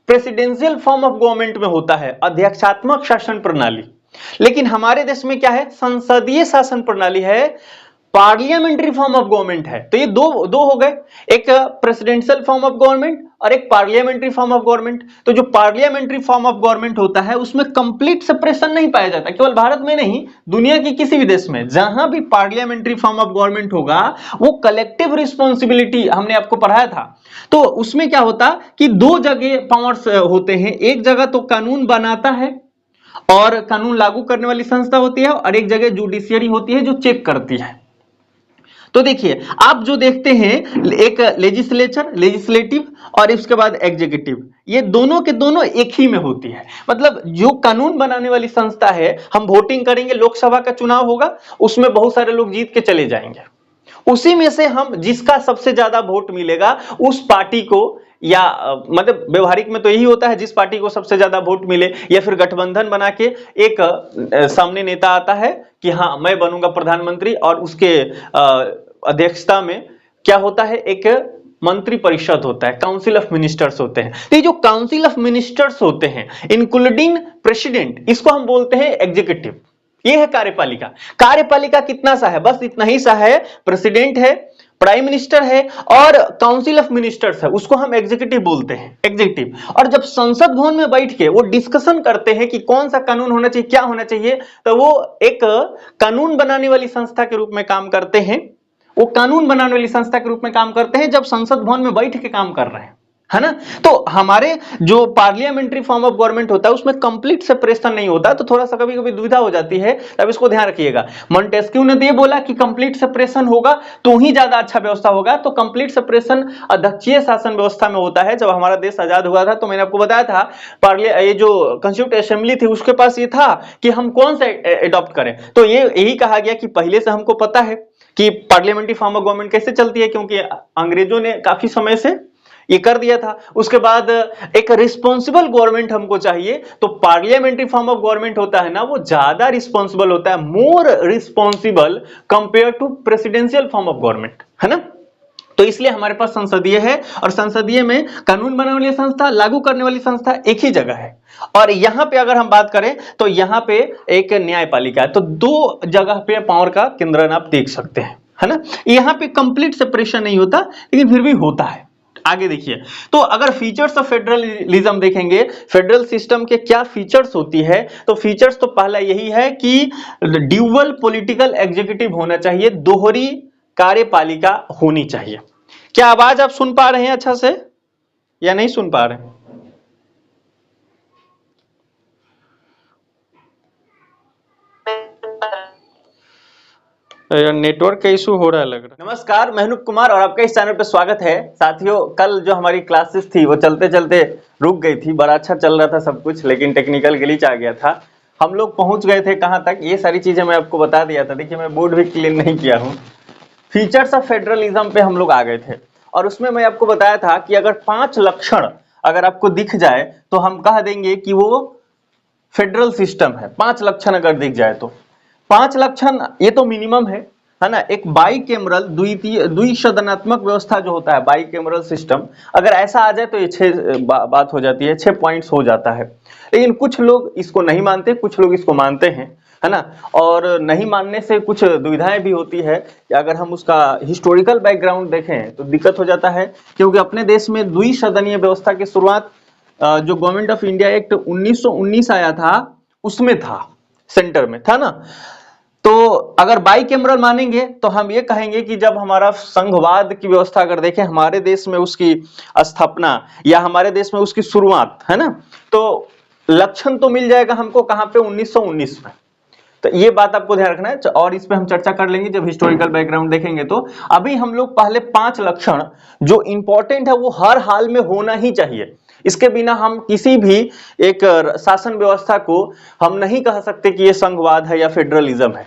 A: प्रेसिडेंशियल फॉर्म ऑफ गवर्नमेंट में होता है, अध्यक्षात्मक शासन प्रणाली। लेकिन हमारे देश में क्या है, संसदीय शासन प्रणाली है, पार्लियामेंट्री फॉर्म ऑफ गवर्नमेंट है। तो ये दो हो गए, एक प्रेसिडेंशियल फॉर्म ऑफ गवर्नमेंट और एक पार्लियामेंट्री फॉर्म ऑफ गवर्नमेंट। तो जो पार्लियामेंट्री फॉर्म ऑफ गवर्नमेंट होता है उसमें कंप्लीट सेपरेशन नहीं पाया जाता, केवल भारत में नहीं, दुनिया के किसी भी देश में जहां भी पार्लियामेंट्री फॉर्म ऑफ गवर्नमेंट होगा वो कलेक्टिव रिस्पॉन्सिबिलिटी, हमने आपको पढ़ाया था। तो उसमें क्या होता कि दो जगह पावर्स होते हैं, एक जगह तो कानून बनाता है और कानून लागू करने वाली संस्था होती है, और एक जगह जुडिशियरी होती है जो चेक करती है। तो देखिए आप जो देखते हैं, एक लेजिस्लेटिव और इसके बाद एग्जीक्यूटिव, ये दोनों के दोनों एक ही में होती है। मतलब जो कानून बनाने वाली संस्था है, हम वोटिंग करेंगे, लोकसभा का चुनाव होगा, उसमें बहुत सारे लोग जीत के चले जाएंगे, उसी में से हम जिसका सबसे ज्यादा वोट मिलेगा उस पार्टी को, या मतलब व्यवहारिक में तो यही होता है, जिस पार्टी को सबसे ज्यादा वोट मिले, या फिर गठबंधन बना के एक सामने नेता आता है कि हाँ मैं बनूंगा प्रधानमंत्री, और उसके अध्यक्षता में क्या होता है, एक मंत्री परिषद होता है, काउंसिल ऑफ मिनिस्टर्स होते हैं। तो ये जो काउंसिल ऑफ मिनिस्टर्स होते हैं इंक्लूडिंग प्रेसिडेंट, इसको हम बोलते हैं एग्जीक्यूटिव। ये है कार्यपालिका। कार्यपालिका कितना सा है, बस इतना ही सा है, प्रेसिडेंट है, प्राइम मिनिस्टर है और काउंसिल ऑफ मिनिस्टर्स है, उसको हम एग्जीक्यूटिव बोलते हैं, एग्जीक्यूटिव। और जब संसद भवन में बैठ के वो डिस्कशन करते हैं कि कौन सा कानून होना चाहिए, क्या होना चाहिए, तो वो एक कानून बनाने वाली संस्था के रूप में काम करते हैं। वो कानून बनाने वाली संस्था के रूप में काम करते हैं जब संसद भवन में बैठ के काम कर रहे हैं, है ना। तो हमारे जो पार्लियामेंट्री फॉर्म ऑफ गवर्नमेंट होता है उसमें कंप्लीट सेपरेशन नहीं होता, तो थोड़ा सा कभी कभी दुविधा हो जाती है, तब इसको ध्यान रखिएगा। मॉन्टेस्क्यू ने तो ये बोला कि कंप्लीट सेपरेशन होगा तो ही ज्यादा अच्छा व्यवस्था होगा। तो कंप्लीट सेपरेशन अध्यक्षीय शासन व्यवस्था में होता है। जब हमारा देश आजाद हुआ था तो मैंने आपको बताया था, ये जो कॉन्स्टिट्यूएंट असेंबली थी उसके पास ये था कि हम कौन सा एडॉप्ट करें। तो ये यही कहा गया कि पहले से हमको पता है कि पार्लियामेंट्री फॉर्म ऑफ गवर्नमेंट कैसे चलती है, क्योंकि अंग्रेजों ने काफी समय से ये कर दिया था। उसके बाद एक रिस्पॉन्सिबल गवर्नमेंट हमको चाहिए, तो पार्लियामेंट्री फॉर्म ऑफ गवर्नमेंट होता है ना, वो ज्यादा रिस्पॉन्सिबल होता है, more responsible compare to presidential form of government, है ना। तो इसलिए हमारे पास संसदीय है, और संसदीय में कानून बनाने वाली संस्था, लागू करने वाली संस्था एक ही जगह है। और यहां पे अगर हम बात करें तो यहां पे एक न्यायपालिका है। तो दो जगह पे पावर का केंद्र आप देख सकते हैं, है ना। यहां पे कंप्लीट सेपरेशन नहीं होता, लेकिन फिर भी होता है। आगे देखिए, तो अगर फीचर्स ऑफ फेडरलिज्म देखेंगे, फेडरल सिस्टम के क्या फीचर्स होती है, तो फीचर्स तो पहला यही है कि ड्यूअल पॉलिटिकल एग्जीक्यूटिव होना चाहिए, दोहरी कार्यपालिका होनी चाहिए। क्या आवाज आप सुन पा रहे हैं अच्छा से या नहीं सुन पा रहे हैं? नेटवर्क का इशू हो रहा है लग रहा है। नमस्कार, मैं अनूप कुमार और आपका इस चैनल पे स्वागत है। साथियों, कल जो हमारी क्लासेस थी वो चलते चलते रुक गई थी। बड़ा अच्छा चल रहा था सब कुछ, लेकिन टेक्निकल ग्लिच आ गया था। हम लोग पहुंच गए थे कहां तक, ये सारी चीजें मैं आपको बता दिया था। देखिए, मैं बोर्ड भी क्लीन नहीं किया हूं। फीचर्स ऑफ फेडरलिज्म पे हम लोग आ गए थे, और उसमें मैं आपको बताया था कि अगर 5 लक्षण अगर आपको दिख जाए तो हम कह देंगे कि वो फेडरल सिस्टम है। 5 लक्षण अगर दिख जाए तो 5 लक्षण ये तो मिनिमम है ना। एक बाइकैमरल द्विसदनात्मक व्यवस्था जो होता है, बाइकैमरल सिस्टम, अगर ऐसा आ जाए तो ये 6 बात हो जाती है, 6 पॉइंट्स हो जाता है। लेकिन कुछ लोग इसको नहीं मानते, कुछ लोग इसको मानते हैं, है ना। और नहीं मानने से कुछ दुविधाएं भी होती है कि अगर हम उसका हिस्टोरिकल बैकग्राउंड देखें तो दिक्कत हो जाता है, क्योंकि अपने देश में द्विसदनीय व्यवस्था की शुरुआत जो गवर्नमेंट ऑफ इंडिया एक्ट 1919 आया था उसमें था, सेंटर में था ना। तो अगर बाइकैमरल मानेंगे तो हम ये कहेंगे कि जब हमारा संघवाद की व्यवस्था अगर देखें हमारे देश में उसकी स्थापना या हमारे देश में उसकी शुरुआत है ना, तो लक्षण तो मिल जाएगा हमको कहां पे 1919 में। तो ये बात आपको ध्यान रखना है और इस पे हम चर्चा कर लेंगे जब हिस्टोरिकल बैकग्राउंड देखेंगे। तो अभी हम लोग पहले 5 लक्षण जो इंपॉर्टेंट है वो हर हाल में होना ही चाहिए, इसके बिना हम किसी भी एक शासन व्यवस्था को हम नहीं कह सकते कि ये संघवाद है या फेडरलिज्म है।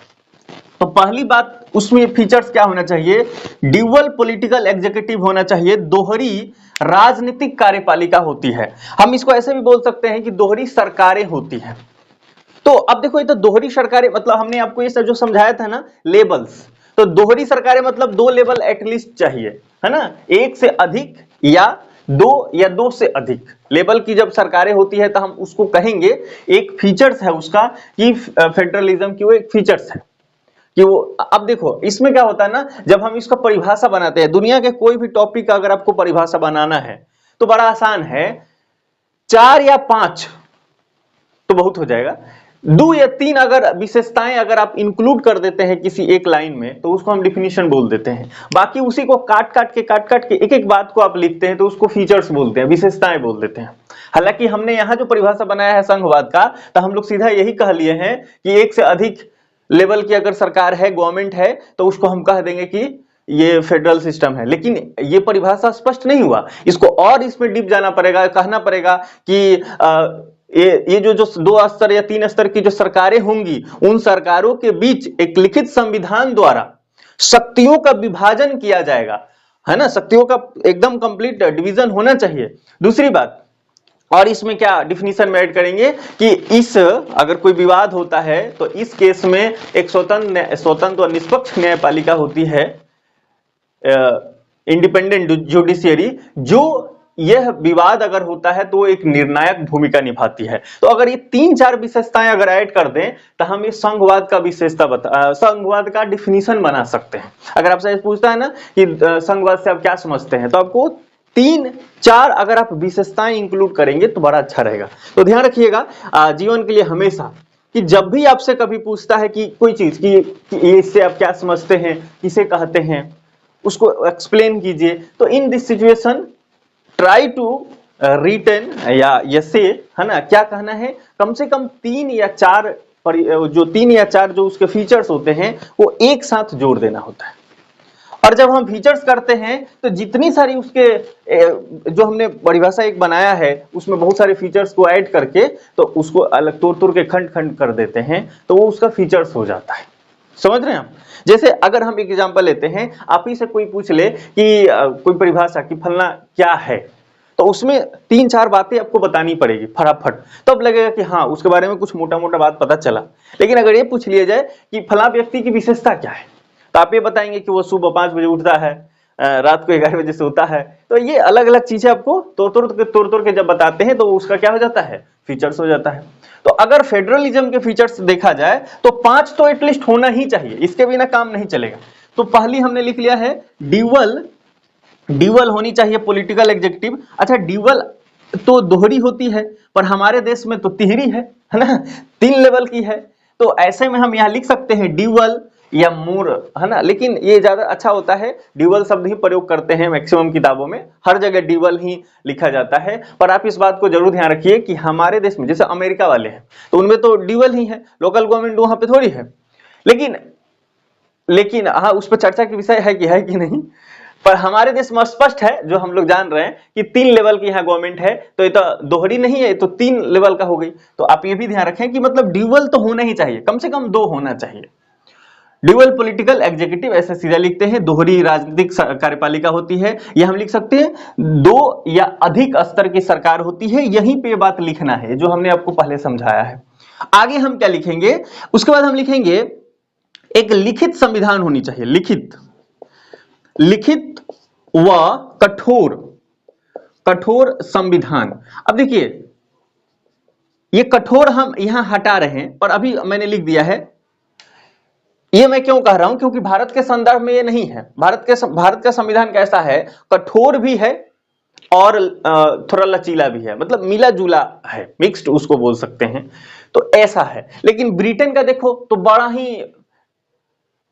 A: तो पहली बात उसमें फीचर्स क्या होना चाहिए, ड्यूअल पॉलिटिकल एग्जीक्यूटिव होना चाहिए, दोहरी राजनीतिक कार्यपालिका होती है। हम इसको ऐसे भी बोल सकते हैं कि दोहरी सरकारें होती हैं। तो अब देखो ये तो दोहरी सरकारें मतलब हमने आपको ये जो समझाया था ना लेबल्स, तो दोहरी सरकारें मतलब 2 लेवल एटलीस्ट चाहिए, है ना, एक से अधिक या 2 या 2 से अधिक लेवल की जब सरकारें होती है तो हम उसको कहेंगे, एक फीचर्स है उसका कि फेडरलिज्म की वो एक फीचर्स है कि वो। अब देखो इसमें क्या होता है ना, जब हम इसका परिभाषा बनाते हैं, दुनिया के कोई भी टॉपिक का अगर आपको परिभाषा बनाना है तो बड़ा आसान है, 4 या 5 तो बहुत हो जाएगा, 2 या 3 अगर विशेषताएं अगर आप इंक्लूड कर देते हैं किसी एक लाइन में तो उसको हम डिफिनीशन बोल देते हैं। बाकी उसी को काट काट के एक एक बात को आप लिखते हैं तो उसको फीचर्स बोलते हैं, विशेषताएं बोल देते हैं। हालांकि हमने यहां जो परिभाषा बनाया है संघवाद का, तो हम लोग सीधा यही कह लिए हैं कि एक से अधिक लेवल की अगर सरकार है, गवर्नमेंट है, तो उसको हम कह देंगे कि ये फेडरल सिस्टम है। लेकिन ये परिभाषा स्पष्ट नहीं हुआ, इसको और इसमें डीप जाना पड़ेगा, कहना पड़ेगा कि ये जो 2 स्तर या 3 स्तर की जो सरकारें होंगी, उन सरकारों के बीच एक लिखित संविधान द्वारा शक्तियों का विभाजन किया जाएगा, है ना, शक्तियों का एकदम कंप्लीट डिवीजन होना चाहिए। दूसरी बात, और इसमें क्या डिफिनीशन में ऐड करेंगे कि इस अगर कोई विवाद होता है तो इस केस में एक स्वतंत्र और निष्पक्ष न्यायपालिका होती है, इंडिपेंडेंट जुडिशियरी, जो यह विवाद अगर होता है तो एक निर्णायक भूमिका निभाती है। तो अगर ये 3-4 विशेषताएं अगर ऐड कर दें तो हम इस संघवाद का विशेषता संघवाद का डिफिनीशन बना सकते हैं। अगर आपसे पूछता है ना कि संघवाद से आप क्या समझते हैं, तो आपको 3-4 अगर आप विशेषताएं इंक्लूड करेंगे तो बड़ा अच्छा रहेगा। तो ध्यान रखिएगा जीवन के लिए हमेशा कि जब भी आपसे कभी पूछता है कि कोई चीज कि इससे आप क्या समझते हैं, किसे कहते हैं, उसको एक्सप्लेन कीजिए। तो in this situation try to written या यसे, है ना, क्या कहना है, कम से कम 3 या 4 जो उसके फीचर्स होते हैं वो एक साथ जोड़ देना होता है। और जब हम फीचर्स करते हैं तो जितनी सारी उसके जो हमने परिभाषा एक बनाया है उसमें बहुत सारे फीचर्स को ऐड करके तो उसको अलग तोड़ के खंड खंड कर देते हैं, तो वो उसका फीचर्स हो जाता है। समझ रहे हैं आप? जैसे अगर हम एक एग्जांपल लेते हैं, आप ही से कोई पूछ ले कि कोई परिभाषा कि फलना क्या है, तो उसमें 3-4 बातें आपको बतानी पड़ेगी फटाफट, तब लगेगा कि हाँ उसके बारे में कुछ मोटा मोटा बात पता चला। लेकिन अगर ये पूछ लिया जाए कि फला व्यक्ति की विशेषता क्या है, तो आप ये बताएंगे कि वो सुबह 5 बजे उठता है, रात को 11 बजे सोता है। तो ये अलग अलग चीजें आपको तोड़ के जब बताते हैं तो उसका क्या हो जाता है, फीचर्स हो जाता है। तो अगर फेडरलिज्म के फीचर्स देखा जाए तो 5 तो एटलीस्ट होना ही चाहिए, इसके बिना काम नहीं चलेगा। तो पहली हमने लिख लिया है ड्यूअल होनी चाहिए पॉलिटिकल एग्जीक्यूटिव। अच्छा, ड्यूअल तो दोहरी होती है पर हमारे देश में तो तिहरी है ना, 3 लेवल की है। तो ऐसे में हम यहाँ लिख सकते हैं ड्यूअल या मोर, है ना, लेकिन ये ज्यादा अच्छा होता है, ड्यूअल शब्द ही प्रयोग करते हैं मैक्सिमम किताबों में, हर जगह ड्यूअल ही लिखा जाता है। पर आप इस बात को जरूर ध्यान रखिए कि हमारे देश में जैसे अमेरिका वाले हैं तो उनमें तो ड्यूअल ही है, लोकल गवर्नमेंट वहां पे थोड़ी है। लेकिन हाँ, उस पर चर्चा की विषय है कि नहीं, पर हमारे देश में स्पष्ट है, जो हम लोग जान रहे हैं कि 3 लेवल की यहाँ गवर्नमेंट है, तो ये तो दोहरी नहीं है, तो 3 लेवल का हो गई। तो आप ये भी ध्यान रखें कि मतलब ड्यूअल तो होना ही चाहिए, कम से कम 2 होना चाहिए। ड्यूअल पॉलिटिकल एग्जीक्यूटिव ऐसे सीधा लिखते हैं, दोहरी राजनीतिक कार्यपालिका होती है। यह हम लिख सकते हैं 2 या अधिक स्तर की सरकार होती है। यहीं पे बात लिखना है जो हमने आपको पहले समझाया है। आगे हम क्या लिखेंगे, उसके बाद हम लिखेंगे एक लिखित संविधान होनी चाहिए, लिखित व कठोर संविधान। अब देखिए ये कठोर हम यहां हटा रहे हैं, पर अभी मैंने लिख दिया है। ये मैं क्यों कह रहा हूं, क्योंकि भारत के संदर्भ में ये नहीं है। भारत का संविधान कैसा है, कठोर भी है और थोड़ा लचीला भी है, मतलब मिला जुला है, मिक्स्ड उसको बोल सकते हैं। तो ऐसा है। लेकिन ब्रिटेन का देखो तो बड़ा ही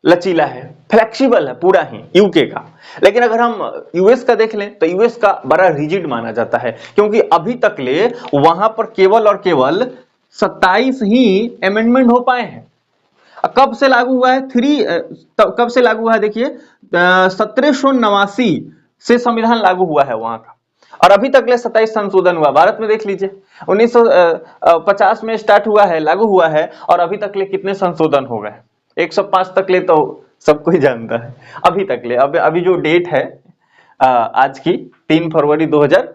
A: लचीला है, फ्लेक्सिबल है पूरा ही यूके का। लेकिन अगर हम यूएस का देख लें तो यूएस का बड़ा रिजिड माना जाता है, क्योंकि अभी तक ले वहां पर केवल और केवल 27 ही अमेंडमेंट हो पाए हैं। कब से लागू हुआ है? कब से लागू हुआ है? देखिए 1789 से संविधान लागू हुआ है वहां का, और अभी तक ले 27 संशोधन हुआ। भारत में देख लीजिए 1950 में स्टार्ट हुआ है, लागू हुआ है, और अभी तक ले कितने संशोधन हो गए? 105 तक ले तो सबको ही जानता है। अभी तक ले अभी जो डेट है आज की 3 फरवरी 2000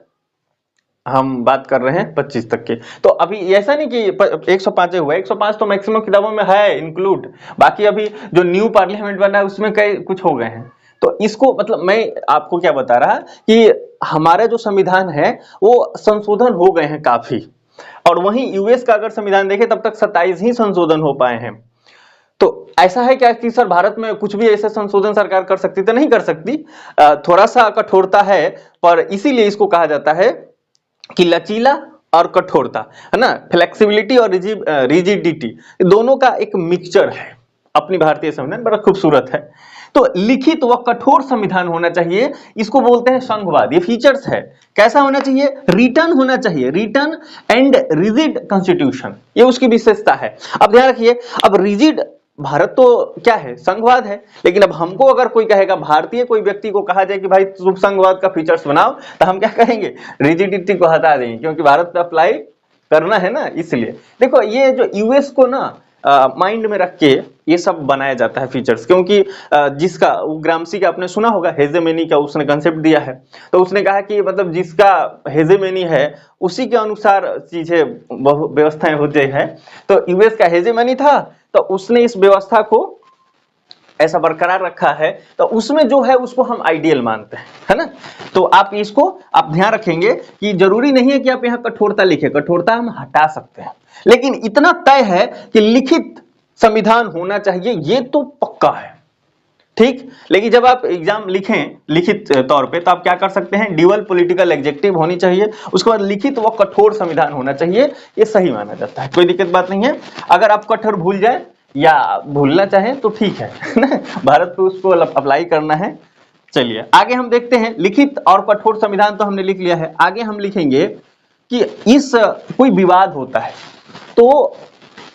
A: हम बात कर रहे हैं 25 तक के, तो अभी ऐसा नहीं कि 105 हुआ है, 105 तो मैक्सिमम किताबों में है इंक्लूड, बाकी अभी जो न्यू पार्लियामेंट बना है उसमें कई कुछ हो गए हैं। तो इसको मतलब मैं आपको क्या बता रहा कि हमारा जो संविधान है वो संशोधन हो गए हैं काफी, और वहीं यूएस का अगर संविधान देखें तब तक 27 ही संशोधन हो पाए हैं। तो ऐसा है क्या कि सर भारत में कुछ भी ऐसे संशोधन सरकार कर सकती? तो नहीं कर सकती, थोड़ा सा कठोरता है, पर इसीलिए इसको कहा जाता है कि लचीला और कठोरता, है ना, फ्लेक्सिबिलिटी और रिजिडिटी, दोनों का एक मिक्सचर है अपनी भारतीय संविधान, बड़ा खूबसूरत है। तो लिखित व कठोर संविधान होना चाहिए, इसको बोलते हैं संघवाद। ये फीचर्स है। कैसा होना चाहिए? रिटर्न होना चाहिए, रिटर्न एंड रिजिड कॉन्स्टिट्यूशन, ये उसकी विशेषता है। अब ध्यान रखिए, अब रिजिड भारत तो क्या है? संघवाद है, लेकिन अब हमको अगर कोई कहेगा, भारतीय कोई व्यक्ति को कहा जाए कि भाई तुम संघवाद का फीचर्स बनाओ, तो हम क्या कहेंगे? रिजिडिटी को हटा देंगे, क्योंकि भारत पे अप्लाई करना है ना, इसलिए। देखो ये जो यूएस को ना माइंड में रख के ये सब बनाया जाता है फीचर्स, क्योंकि जिसका ग्रामसी का आपने सुना होगा, हेजेमेनी का उसने कंसेप्ट दिया है। तो उसने कहा कि मतलब जिसका हेजेमेनी है उसी के अनुसार चीजें व्यवस्थाएं होती है। तो यूएस का हेजेमेनी था, तो उसने इस व्यवस्था को ऐसा बरकरार रखा है, तो उसमें जो है उसको हम आइडियल मानते हैं, है ना। तो आप इसको आप ध्यान रखेंगे कि जरूरी नहीं है कि आप यहाँ कठोरता लिखें, कठोरता हम हटा सकते हैं, लेकिन इतना तय है कि लिखित संविधान होना चाहिए, ये तो पक्का है, ठीक। लेकिन जब आप एग्जाम लिखें लिखित तौर पे, तो आप क्या कर सकते हैं? ड्यूअल पॉलिटिकल एग्जेक्टिव होनी चाहिए, उसके बाद लिखित व कठोर संविधान होना चाहिए, ये सही माना जाता है, कोई दिक्कत बात नहीं है। अगर आप कठोर भूल जाए या भूलना चाहें तो ठीक है ना, भारत पे उसको अप्लाई करना है। चलिए आगे हम देखते हैं। लिखित और कठोर संविधान तो हमने लिख लिया है, आगे हम लिखेंगे कि इस कोई विवाद होता है तो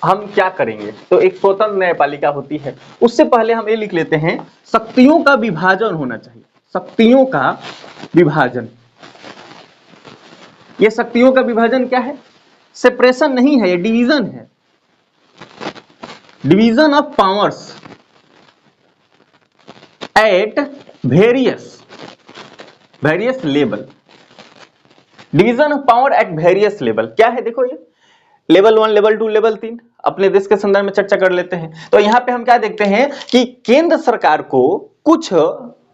A: हम क्या करेंगे। तो एक स्वतंत्र न्यायपालिका होती है, उससे पहले हम ये लिख लेते हैं, शक्तियों का विभाजन होना चाहिए, शक्तियों का विभाजन। ये शक्तियों का विभाजन क्या है? सेपरेशन नहीं है, ये डिवीजन है, division of powers at various level, division of power at various level. क्या है? देखो ये लेवल 1, लेवल 2, लेवल 3 अपने देश के संदर्भ में चर्चा कर लेते हैं। तो यहां पे हम क्या देखते हैं कि केंद्र सरकार को कुछ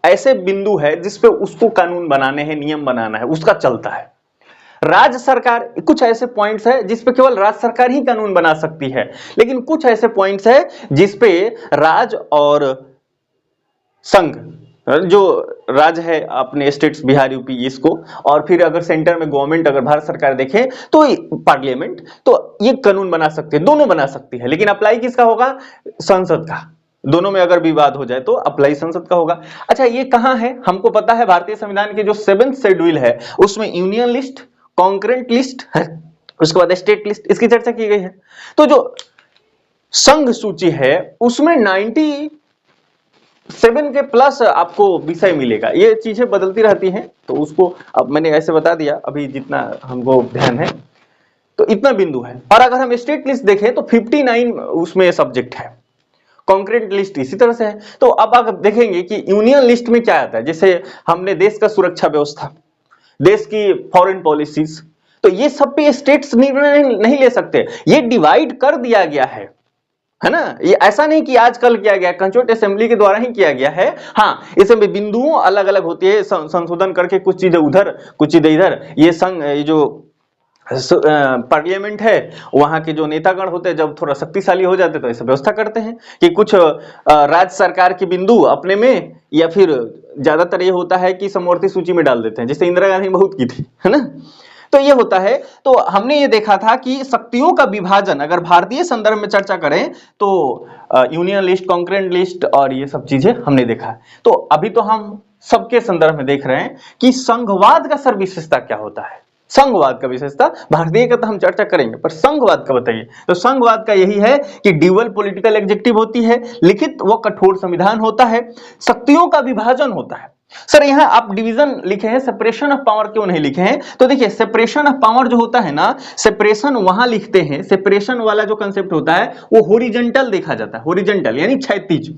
A: ऐसे बिंदु है जिसपे उसको कानून बनाने हैं, नियम बनाना है, उसका चलता है। राज्य सरकार कुछ ऐसे पॉइंट्स है जिसपे केवल राज्य सरकार ही कानून बना सकती है, लेकिन कुछ ऐसे पॉइंट्स है जिसपे राज्य और संघ, जो राज्य है अपने स्टेट्स बिहार, यूपी, इसको, और फिर अगर सेंटर में गवर्नमेंट, अगर भारत सरकार देखे तो पार्लियामेंट, तो ये कानून बना सकते हैं, दोनों बना सकती है, लेकिन अप्लाई किसका होगा? संसद का। दोनों में अगर विवाद हो जाए तो अप्लाई संसद का होगा। अच्छा ये कहां है? हमको पता है भारतीय संविधान के जो 7th शेड्यूल है उसमें यूनियन लिस्ट, कॉन्करेंट लिस्ट है, उसके बाद स्टेट लिस्ट, इसकी चर्चा की गई है। तो जो संघ सूची है उसमें 97 के प्लस आपको विषय मिलेगा। ये चीजें बदलती रहती हैं, तो उसको अब मैंने ऐसे बता दिया अभी जितना हमको ध्यान है, तो इतना बिंदु है। और अगर हम स्टेट लिस्ट देखें तो 59 उसमें सब्जेक्ट है, कॉन्क्रीट लिस्ट इसी तरह से है। तो अब आप देखेंगे कि यूनियन लिस्ट में क्या आता है, जैसे हमने देश का सुरक्षा व्यवस्था, देश की फॉरेन पॉलिसीज, तो ये सब पे स्टेट्स निर्णय नहीं ले सकते, ये डिवाइड कर दिया गया है ना। ये ऐसा नहीं कि आजकल किया गया, कंस्टिट्यूएंट असेंबली के द्वारा ही किया गया है। हाँ, इसमें बिंदुओं अलग अलग होती है, संशोधन करके कुछ चीजें उधर कुछ चीजें इधर। ये संघ, ये जो पार्लियामेंट है, वहां के जो नेतागण होते हैं जब थोड़ा शक्तिशाली हो जाते तो ऐसा व्यवस्था करते हैं कि कुछ राज्य सरकार के बिंदु अपने में, या फिर ज्यादातर ये होता है कि समवर्ती सूची में डाल देते हैं, जैसे इंदिरा गांधी बहुत की थी, है ना। तो ये होता है। तो हमने ये देखा था कि शक्तियों का विभाजन अगर भारतीय संदर्भ में चर्चा करें तो यूनियन लिस्ट, कॉन्करेंट लिस्ट और ये सब चीजें हमने देखा है। तो अभी तो हम सबके संदर्भ में देख रहे हैं कि संघवाद का सर विशेषता क्या होता है। संघवाद का विशेषता, भारतीय का तो हम चर्चा करेंगे, पर संघवाद का बताइए। तो संघवाद का यही है कि ड्यूअल पॉलिटिकल एग्जेक्टिव होती है, लिखित व कठोर संविधान होता है, शक्तियों का विभाजन होता है। सर यहाँ आप डिवीजन लिखे हैं, सेपरेशन ऑफ पावर क्यों नहीं लिखे हैं? तो देखिए सेपरेशन ऑफ पावर जो होता है ना, सेपरेशन वहां लिखते हैं, सेपरेशन वाला जो कंसेप्ट होता है वो हॉरिजॉन्टल देखा जाता है, हॉरिजॉन्टल यानी क्षैतिज,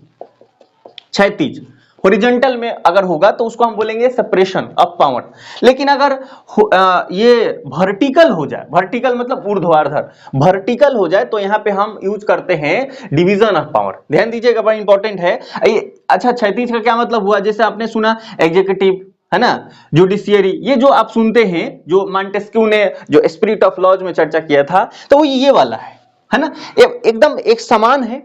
A: क्षैतिज हॉरिजॉन्टल में अगर होगा तो उसको हम बोलेंगे सेपरेशन ऑफ पावर। लेकिन अगर ये वर्टिकल हो जाए, वर्टिकल मतलब ऊर्ध्वाधर, वर्टिकल हो जाए तो यहाँ पे हम यूज करते हैं डिवीजन ऑफ पावर। ध्यान दीजिएगा, बड़ा इंपॉर्टेंट है। अच्छा, क्षैतिज का क्या मतलब हुआ? जैसे आपने सुना एग्जीक्यूटिव, है ना, जुडिशियरी, ये जो आप सुनते हैं, जो मॉन्टेस्क्यू ने जो स्पिरिट ऑफ लॉज में चर्चा किया था, तो वो ये वाला है ना, एकदम एक समान है,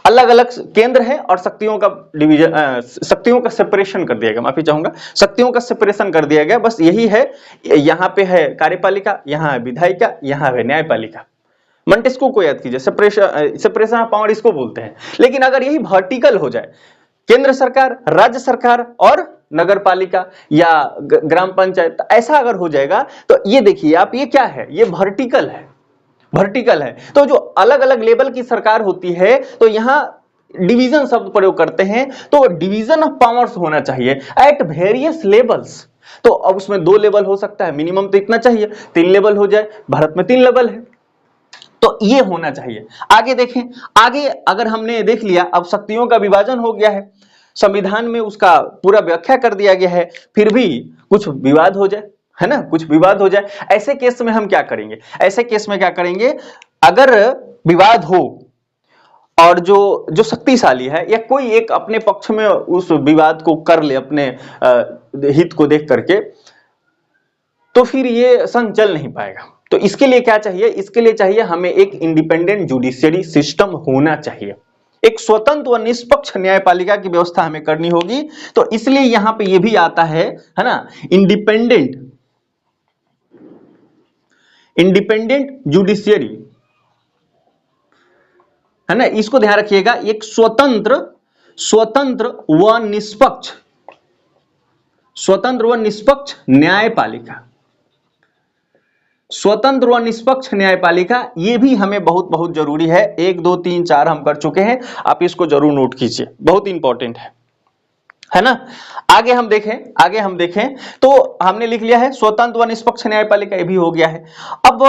A: अलग अलग केंद्र है और शक्तियों का डिवीजन, शक्तियों का सेपरेशन कर दिया गया, माफी चाहूंगा, शक्तियों का सेपरेशन कर दिया गया। बस यही है, यहाँ पे है कार्यपालिका, यहाँ है विधायिका, यहाँ है न्यायपालिका। मॉन्टेस्क्यू को याद कीजिए, सेपरेशन ऑफ पावर इसको बोलते हैं। लेकिन अगर यही वर्टिकल हो जाए, केंद्र सरकार, राज्य सरकार और नगर पालिका या ग्राम पंचायत, ऐसा अगर हो जाएगा तो ये देखिए आप, ये क्या है? ये वर्टिकल है, वर्टिकल है। तो जो अलग अलग लेवल की सरकार होती है तो यहां डिवीजन शब्द प्रयोग करते हैं, तो डिवीजन ऑफ पावर्स होना चाहिए एट वेरियस लेवल्स। तो अब उसमें 2 लेवल हो सकता है, मिनिमम तो इतना चाहिए, 3 लेवल हो जाए, भारत में 3 लेवल है, तो ये होना चाहिए। आगे देखें, आगे अगर हमने देख लिया, अब शक्तियों का विभाजन हो गया है, संविधान में उसका पूरा व्याख्या कर दिया गया है, फिर भी कुछ विवाद हो जाए, है ना, कुछ विवाद हो जाए, ऐसे केस में हम क्या करेंगे? ऐसे केस में क्या करेंगे? अगर विवाद हो और जो शक्तिशाली है या कोई एक अपने पक्ष में उस विवाद को कर ले अपने हित को देख करके, तो फिर ये संघ चल नहीं पाएगा। तो इसके लिए क्या चाहिए? इसके लिए चाहिए हमें एक इंडिपेंडेंट जुडिशियरी सिस्टम होना चाहिए, एक स्वतंत्र व निष्पक्ष न्यायपालिका की व्यवस्था हमें करनी होगी। तो इसलिए यहां पे ये भी आता है ना, इंडिपेंडेंट जुडिशियरी, है ना, इसको ध्यान रखिएगा, एक स्वतंत्र व निष्पक्ष न्यायपालिका, स्वतंत्र व निष्पक्ष न्यायपालिका, ये भी हमें बहुत बहुत जरूरी है। 1 2 3 4 हम कर चुके हैं, आप इसको जरूर नोट कीजिए, बहुत इंपॉर्टेंट है ना। आगे हम देखें तो हमने लिख लिया है स्वतंत्र व निष्पक्ष न्यायपालिका, ये भी हो गया है। अब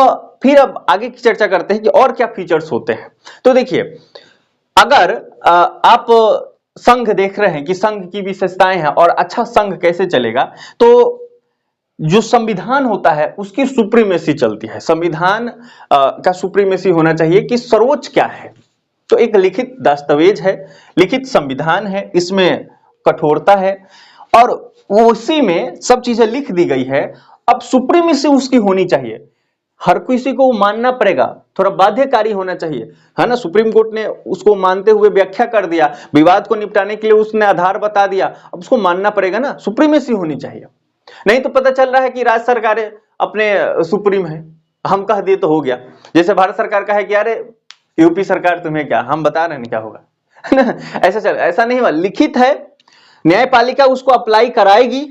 A: आगे की चर्चा करते हैं कि और क्या फीचर्स होते हैं। तो देखिए, अगर आप संघ देख रहे हैं कि संघ की विशेषताएं हैं और अच्छा संघ कैसे चलेगा, तो जो संविधान होता है उसकी सुप्रीमेसी चलती है। संविधान का सुप्रीमेसी होना चाहिए कि सर्वोच्च क्या है, तो एक लिखित दस्तावेज है, लिखित संविधान है, इसमें कठोरता है और उसी में सब चीजें लिख दी गई है। अब सुप्रीमेसी उसकी होनी चाहिए, हर किसी को मानना पड़ेगा, थोड़ा बाध्यकारी होना चाहिए, है ना। सुप्रीम कोर्ट ने उसको मानते हुए व्याख्या कर दिया, विवाद को निपटाने के लिए उसने आधार बता दिया, अब उसको मानना पड़ेगा ना, सुप्रीमेसी होनी चाहिए। नहीं तो पता चल रहा है कि राज्य सरकारें अपने सुप्रीम है, हम कह दिए तो हो गया। जैसे भारत सरकार का है कि अरे यूपी सरकार तुम्हें क्या, हम बता रहे हैं क्या होगा, है ना, ऐसा नहीं हुआ। लिखित है, न्यायपालिका उसको अप्लाई कराएगी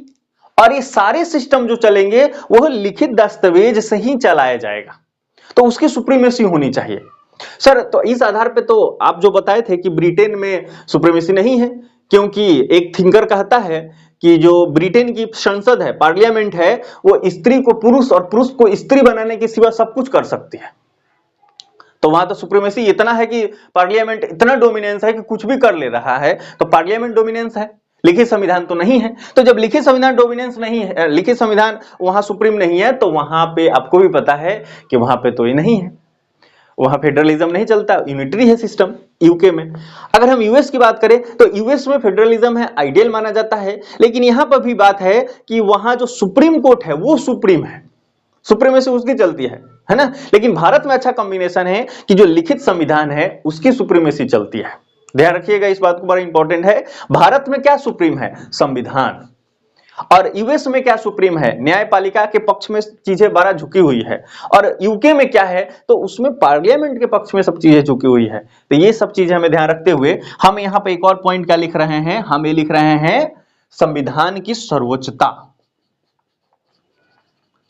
A: और ये सारे सिस्टम जो चलेंगे वो लिखित दस्तावेज से ही चलाया जाएगा, तो उसकी सुप्रीमेसी होनी चाहिए। सर तो इस आधार पे तो आप जो बताए थे कि ब्रिटेन में सुप्रीमेसी नहीं है, क्योंकि एक थिंकर कहता है कि जो ब्रिटेन की संसद है, पार्लियामेंट है, वो स्त्री को पुरुष और पुरुष को स्त्री बनाने के सिवा सब कुछ कर सकती है। तो वहां तो सुप्रीमेसी इतना है कि पार्लियामेंट इतना डोमिनेंस है कि कुछ भी कर ले रहा है, तो पार्लियामेंट डोमिनेंस है, लिखित संविधान तो नहीं है। तो जब लिखित संविधान डोमिनेंस नहीं है, लिखित संविधान वहां सुप्रीम नहीं है, तो वहां पे आपको भी पता है कि वहां पे तो ये नहीं है, वहां फेडरलिज्म नहीं चलता, यूनिटरी है सिस्टम यूके में। अगर हम यूएस की बात करें तो यूएस में फेडरलिज्म है, आइडियल माना जाता है, लेकिन यहां पर भी बात है कि वहां जो सुप्रीम कोर्ट है वो सुप्रीम है, सुप्रीमेसी उसकी चलती है ना। लेकिन भारत में अच्छा कॉम्बिनेशन है कि जो लिखित संविधान है उसकी सुप्रीमेसी चलती है। ध्यान रखिएगा इस बात को, बड़ा इंपॉर्टेंट है। भारत में क्या सुप्रीम है? संविधान। और यूएस में क्या सुप्रीम है, न्यायपालिका के पक्ष में चीजें बड़ा झुकी हुई है, और यूके में क्या है, तो उसमें पार्लियामेंट के पक्ष में सब चीजें झुकी हुई है। तो ये सब चीजें हमें ध्यान रखते हुए हम यहाँ पे एक और पॉइंट क्या लिख रहे हैं, हम ये लिख रहे हैं संविधान की सर्वोच्चता,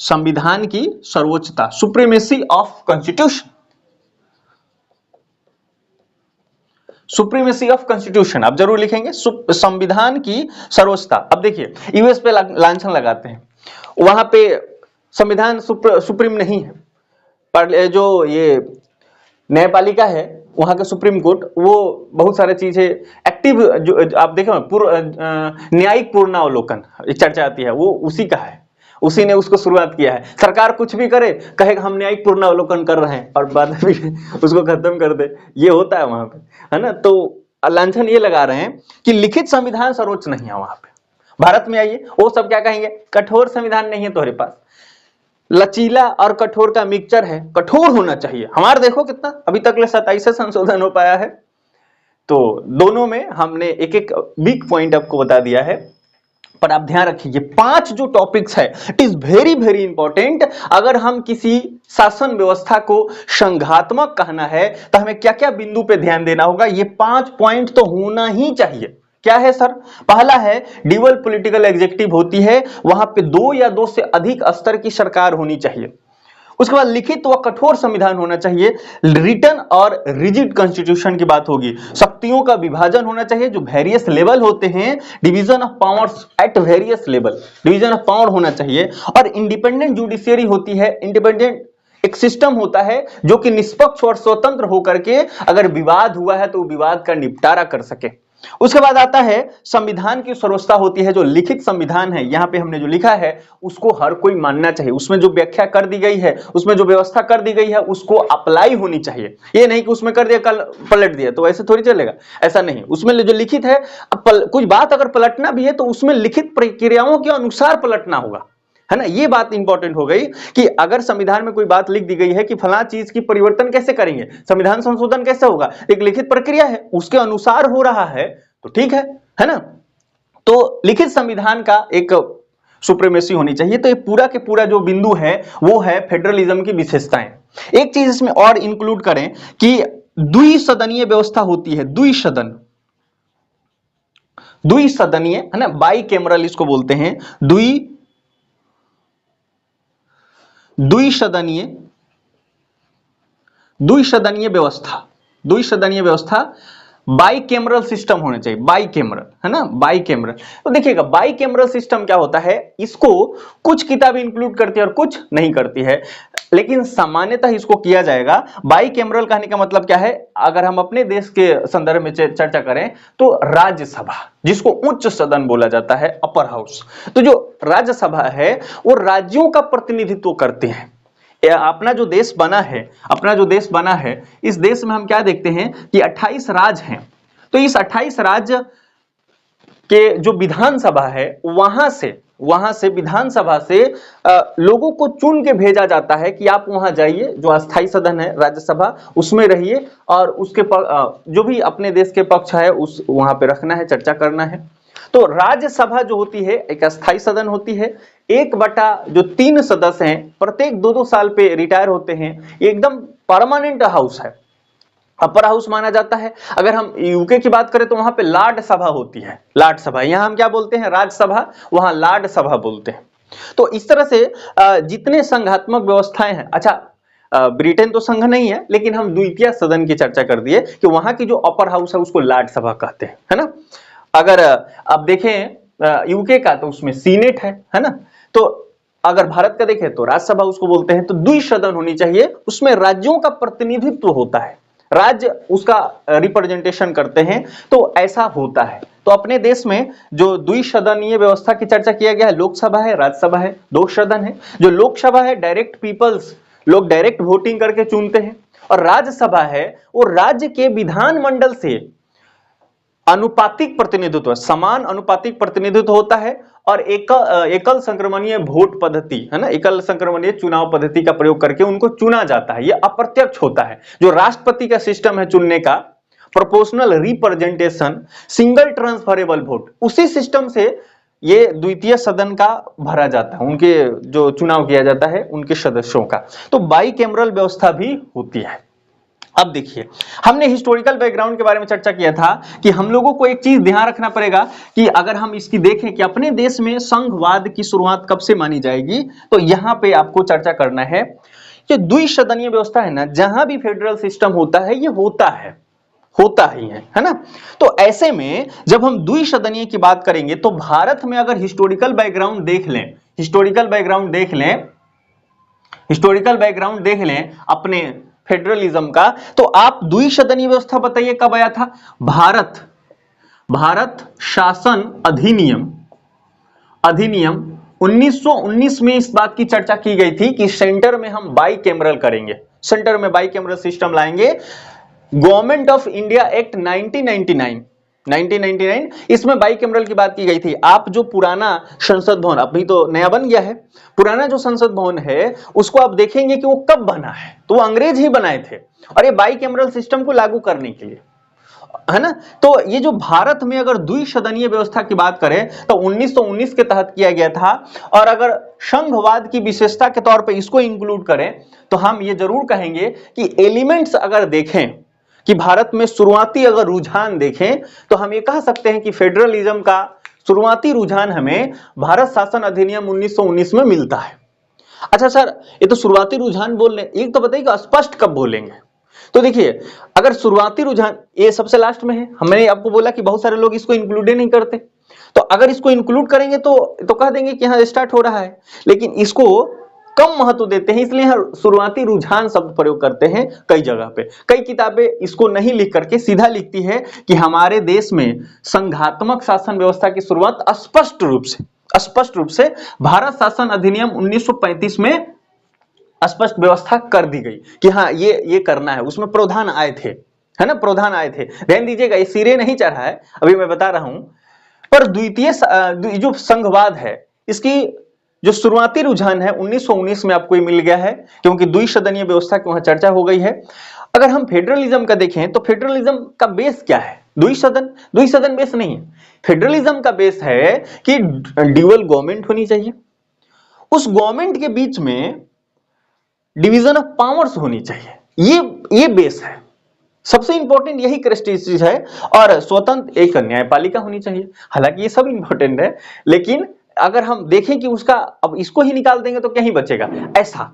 A: संविधान की सर्वोच्चता, supremacy of constitution, supremacy of constitution आप जरूर लिखेंगे, संविधान की सर्वोच्चता। अब देखिए यूएस पे लांछन लगाते हैं, वहां पे संविधान सुप्रीम नहीं है, पर जो ये न्यायपालिका है वहां का सुप्रीम कोर्ट, वो बहुत सारी चीजें एक्टिव, जो आप देखें न्यायिक पूर्णावलोकन एक चर्चा आती है, वो उसी का है, उसी ने उसको शुरुआत किया है। सरकार कुछ भी करे, कहेगा हम न्यायिक पूर्णावलोकन कर रहे हैं और बाद में उसको खत्म कर दे, ये होता है वहां पे, है ना। तो लांछन ये लगा रहे हैं कि लिखित संविधान सर्वोच्च नहीं है वहां पे। भारत में आइए, वो सब क्या कहेंगे, कठोर संविधान नहीं है तुम्हारे पास, लचीला और कठोर का मिक्सचर है, कठोर होना चाहिए। हमारे देखो कितना अभी तक 27 संशोधन हो पाया है। तो दोनों में हमने एक एक वीक पॉइंट आपको बता दिया है, पर आप ध्यान रखिए 5 जो टॉपिक्स है, it is very very important. अगर हम किसी शासन व्यवस्था को संघात्मक कहना है तो हमें क्या क्या बिंदु पे ध्यान देना होगा, ये 5 पॉइंट तो होना ही चाहिए। क्या है सर, पहला है ड्यूअल पॉलिटिकल एग्जीक्यूटिव होती है, वहां पे 2 या 2 से अधिक स्तर की सरकार होनी चाहिए। उसके बाद लिखित व कठोर संविधान होना चाहिए, रिटन और रिजिड कॉन्स्टिट्यूशन की बात होगी, शक्तियों का विभाजन होना चाहिए, जो वेरियस लेवल होते हैं, division of powers at various level, division of power होना चाहिए, और इंडिपेंडेंट जुडिशियरी होती है, इंडिपेंडेंट एक सिस्टम होता है जो कि निष्पक्ष और स्वतंत्र होकर के अगर विवाद हुआ है तो विवाद का निपटारा कर सके। उसके बाद आता है संविधान की सर्वोच्चता होती है, जो लिखित संविधान है, यहां पे हमने जो लिखा है उसको हर कोई मानना चाहिए, उसमें जो व्याख्या कर दी गई है, उसमें जो व्यवस्था कर दी गई है उसको अप्लाई होनी चाहिए। ये नहीं कि उसमें कर दिया कल पलट दिया, तो ऐसे थोड़ी चलेगा, ऐसा नहीं। उसमें जो लिखित है, कुछ बात अगर पलटना भी है तो उसमें लिखित प्रक्रियाओं के अनुसार पलटना होगा, है ना। ये बात इंपॉर्टेंट हो गई कि अगर संविधान में कोई बात लिख दी गई है कि फला चीज की परिवर्तन कैसे करेंगे, संविधान संशोधन कैसे होगा, एक लिखित प्रक्रिया है, उसके अनुसार हो रहा है तो ठीक है ना। तो लिखित संविधान का एक सुप्रीमेसी होनी चाहिए। तो ये पूरा के पूरा जो बिंदु है वो है फेडरलिज्म की विशेषताएं। एक चीज इसमें और इंक्लूड करें कि द्विसदनीय व्यवस्था होती है, द्विसदनीय है ना, बाई कैमरल इसको बोलते हैं, द्विसदनीय व्यवस्था, बाई कैमरल सिस्टम होना चाहिए, बाई कैमरल, है ना, बाई कैमरल। तो देखिएगा बाई कैमरल सिस्टम क्या होता है, इसको कुछ किताबें इंक्लूड करती है और कुछ नहीं करती है, लेकिन सामान्यतः इसको किया जाएगा। बाई कैमरल कहने का मतलब क्या है, अगर हम अपने देश के संदर्भ में चर्चा करें तो राज्यसभा, जिसको उच्च सदन बोला जाता है, अपर हाउस, तो जो राज्यसभा है वो राज्यों का प्रतिनिधित्व करते हैं। अपना जो देश बना है, इस देश में हम क्या देखते हैं कि 28 राज्य हैं। तो इस 28 राज्य के जो विधानसभा है, वहां से विधानसभा से लोगों को चुन के भेजा जाता है कि आप वहां जाइए, जो अस्थायी सदन है राज्यसभा, उसमें रहिए और उसके जो भी अपने देश के पक्ष है उस वहां पे रखना है, चर्चा करना है। तो राज्यसभा जो होती है एक अस्थायी सदन होती है, 1/3 सदस्य हैं, प्रत्येक 2-2 साल पे रिटायर होते हैं, एकदम परमानेंट हाउस है, अपर हाउस माना जाता है। अगर हम यूके की बात करें तो वहां पे लॉर्ड सभा होती है, लॉर्ड सभा, यहां हम क्या बोलते हैं, राज्यसभा, वहां लॉर्ड सभा बोलते हैं। तो इस तरह से जितने संघात्मक व्यवस्थाएं हैं, अच्छा ब्रिटेन तो संघ नहीं है, लेकिन हम द्वितीय सदन की चर्चा कर दिए कि वहां की जो अपर हाउस है उसको लॉर्ड सभा कहते हैं, है ना। अगर आप देखें यूके का तो उसमें सीनेट है ना। तो अगर भारत का देखें तो राज्यसभा उसको बोलते हैं। तो द्विसदन होनी चाहिए, उसमें राज्यों का प्रतिनिधित्व होता है, राज्य उसका रिप्रेजेंटेशन करते हैं, तो ऐसा होता है। तो अपने देश में जो द्विसदनीय व्यवस्था की चर्चा किया गया है, लोकसभा है, राज्यसभा है, 2 सदन है। जो लोकसभा है डायरेक्ट पीपल्स, लोग डायरेक्ट वोटिंग करके चुनते हैं, और राज्यसभा है वो राज्य के विधानमंडल से अनुपातिक प्रतिनिधित्व, समान अनुपातिक प्रतिनिधित्व होता है, और एकल संक्रमणीय वोट पद्धति, है ना, एकल संक्रमणीय चुनाव पद्धति का प्रयोग करके उनको चुना जाता है। यह अप्रत्यक्ष होता है। जो राष्ट्रपति का सिस्टम है चुनने का, proportional representation, single transferable vote, उसी सिस्टम से ये द्वितीय सदन का भरा जाता है, उनके जो चुनाव किया जाता है उनके सदस्यों का। तो बाईकैमरल व्यवस्था भी होती है। अब देखिए, हमने हिस्टोरिकल बैकग्राउंड के बारे में चर्चा किया था कि हम लोगों को एक चीज ध्यान रखना पड़ेगा कि अगर हम इसकी देखें कि अपने देश में संघवाद की शुरुआत कब से मानी जाएगी, तो यहां पे आपको चर्चा करना है कि द्विसदनीय व्यवस्था है ना, जहां भी फेडरल सिस्टम होता है, ये होता ही है ना। तो ऐसे में जब हम द्विसदनीय की बात करेंगे तो भारत में अगर हिस्टोरिकल बैकग्राउंड देख लें अपने फेडरलिज्म का, तो आप द्विसदनीय व्यवस्था बताइए कब आया था। भारत शासन अधिनियम 1919 में इस बात की चर्चा की गई थी कि सेंटर में हम बाईकैमरल करेंगे, सेंटर में बाईकैमरल सिस्टम लाएंगे। गवर्नमेंट ऑफ इंडिया एक्ट 1999 इसमें बाईकैमरल की बात की गई थी। आप जो पुराना संसद भवन, अभी तो नया बन गया है, पुराना जो संसद भवन है उसको आप देखेंगे कि वो कब बना है, तो वो अंग्रेज ही बनाए थे, और ये बाईकैमरल सिस्टम को लागू करने के लिए, है ना। तो ये जो भारत में अगर द्विसदनीय व्यवस्था की बात करें तो 1919 के तहत किया गया था। और अगर संघवाद की विशेषता के तौर पे इसको इंक्लूड करें तो हम ये जरूर कहेंगे कि एलिमेंट्स अगर देखें कि भारत में शुरुआती अगर रुझान देखें तो हम ये कह सकते हैं कि फेडरलिज्म का शुरुआती रुझान हमें भारत शासन अधिनियम 1919 में मिलता है। अच्छा सर, ये तो शुरुआती रुझान बोल रहे हैं, एक तो बताइए स्पष्ट कब बोलेंगे। तो देखिए, अगर शुरुआती रुझान ये सबसे लास्ट में है, हमने आपको बोला कि बहुत सारे लोग इसको इंक्लूड नहीं करते, तो अगर इसको इंक्लूड करेंगे तो कह देंगे कि हाँ स्टार्ट हो रहा है, लेकिन इसको कम महत्व देते हैं, इसलिए शुरुआती रुझान शब्द प्रयोग करते हैं कई जगह पे। कई किताबें इसको नहीं लिख करके सीधा लिखती है कि हमारे देश में संघात्मक शासन व्यवस्था की शुरुआत स्पष्ट रूप से भारत शासन अधिनियम 1935 में स्पष्ट व्यवस्था कर दी गई कि हाँ ये करना है। उसमें प्रावधान आए थे, है ना, प्रावधान आए थे, ध्यान दीजिएगा, ये सिरे नहीं चढ़ा है, अभी मैं बता रहा हूं। पर द्वितीय जो संघवाद है, इसकी जो शुरुआती रुझान है 1919 में आपको मिल गया है, क्योंकि द्विसदनीय व्यवस्था की वहां चर्चा हो गई है। अगर हम फेडरलिज्म का देखें तो फेडरलिज्म का बेस क्या है? द्विसदन बेस नहीं है। फेडरलिज्म का बेस है कि ड्यूअल गवर्नमेंट होनी चाहिए, उस गवर्नमेंट के बीच में डिवीजन ऑफ पावर्स होनी चाहिए, ये बेस है। सबसे इंपॉर्टेंट यही क्रेस्टिज है, और स्वतंत्र एक न्यायपालिका होनी चाहिए। हालांकि ये सब इंपॉर्टेंट है, लेकिन अगर हम देखें कि उसका अब इसको ही निकाल देंगे तो क्या ही बचेगा ऐसा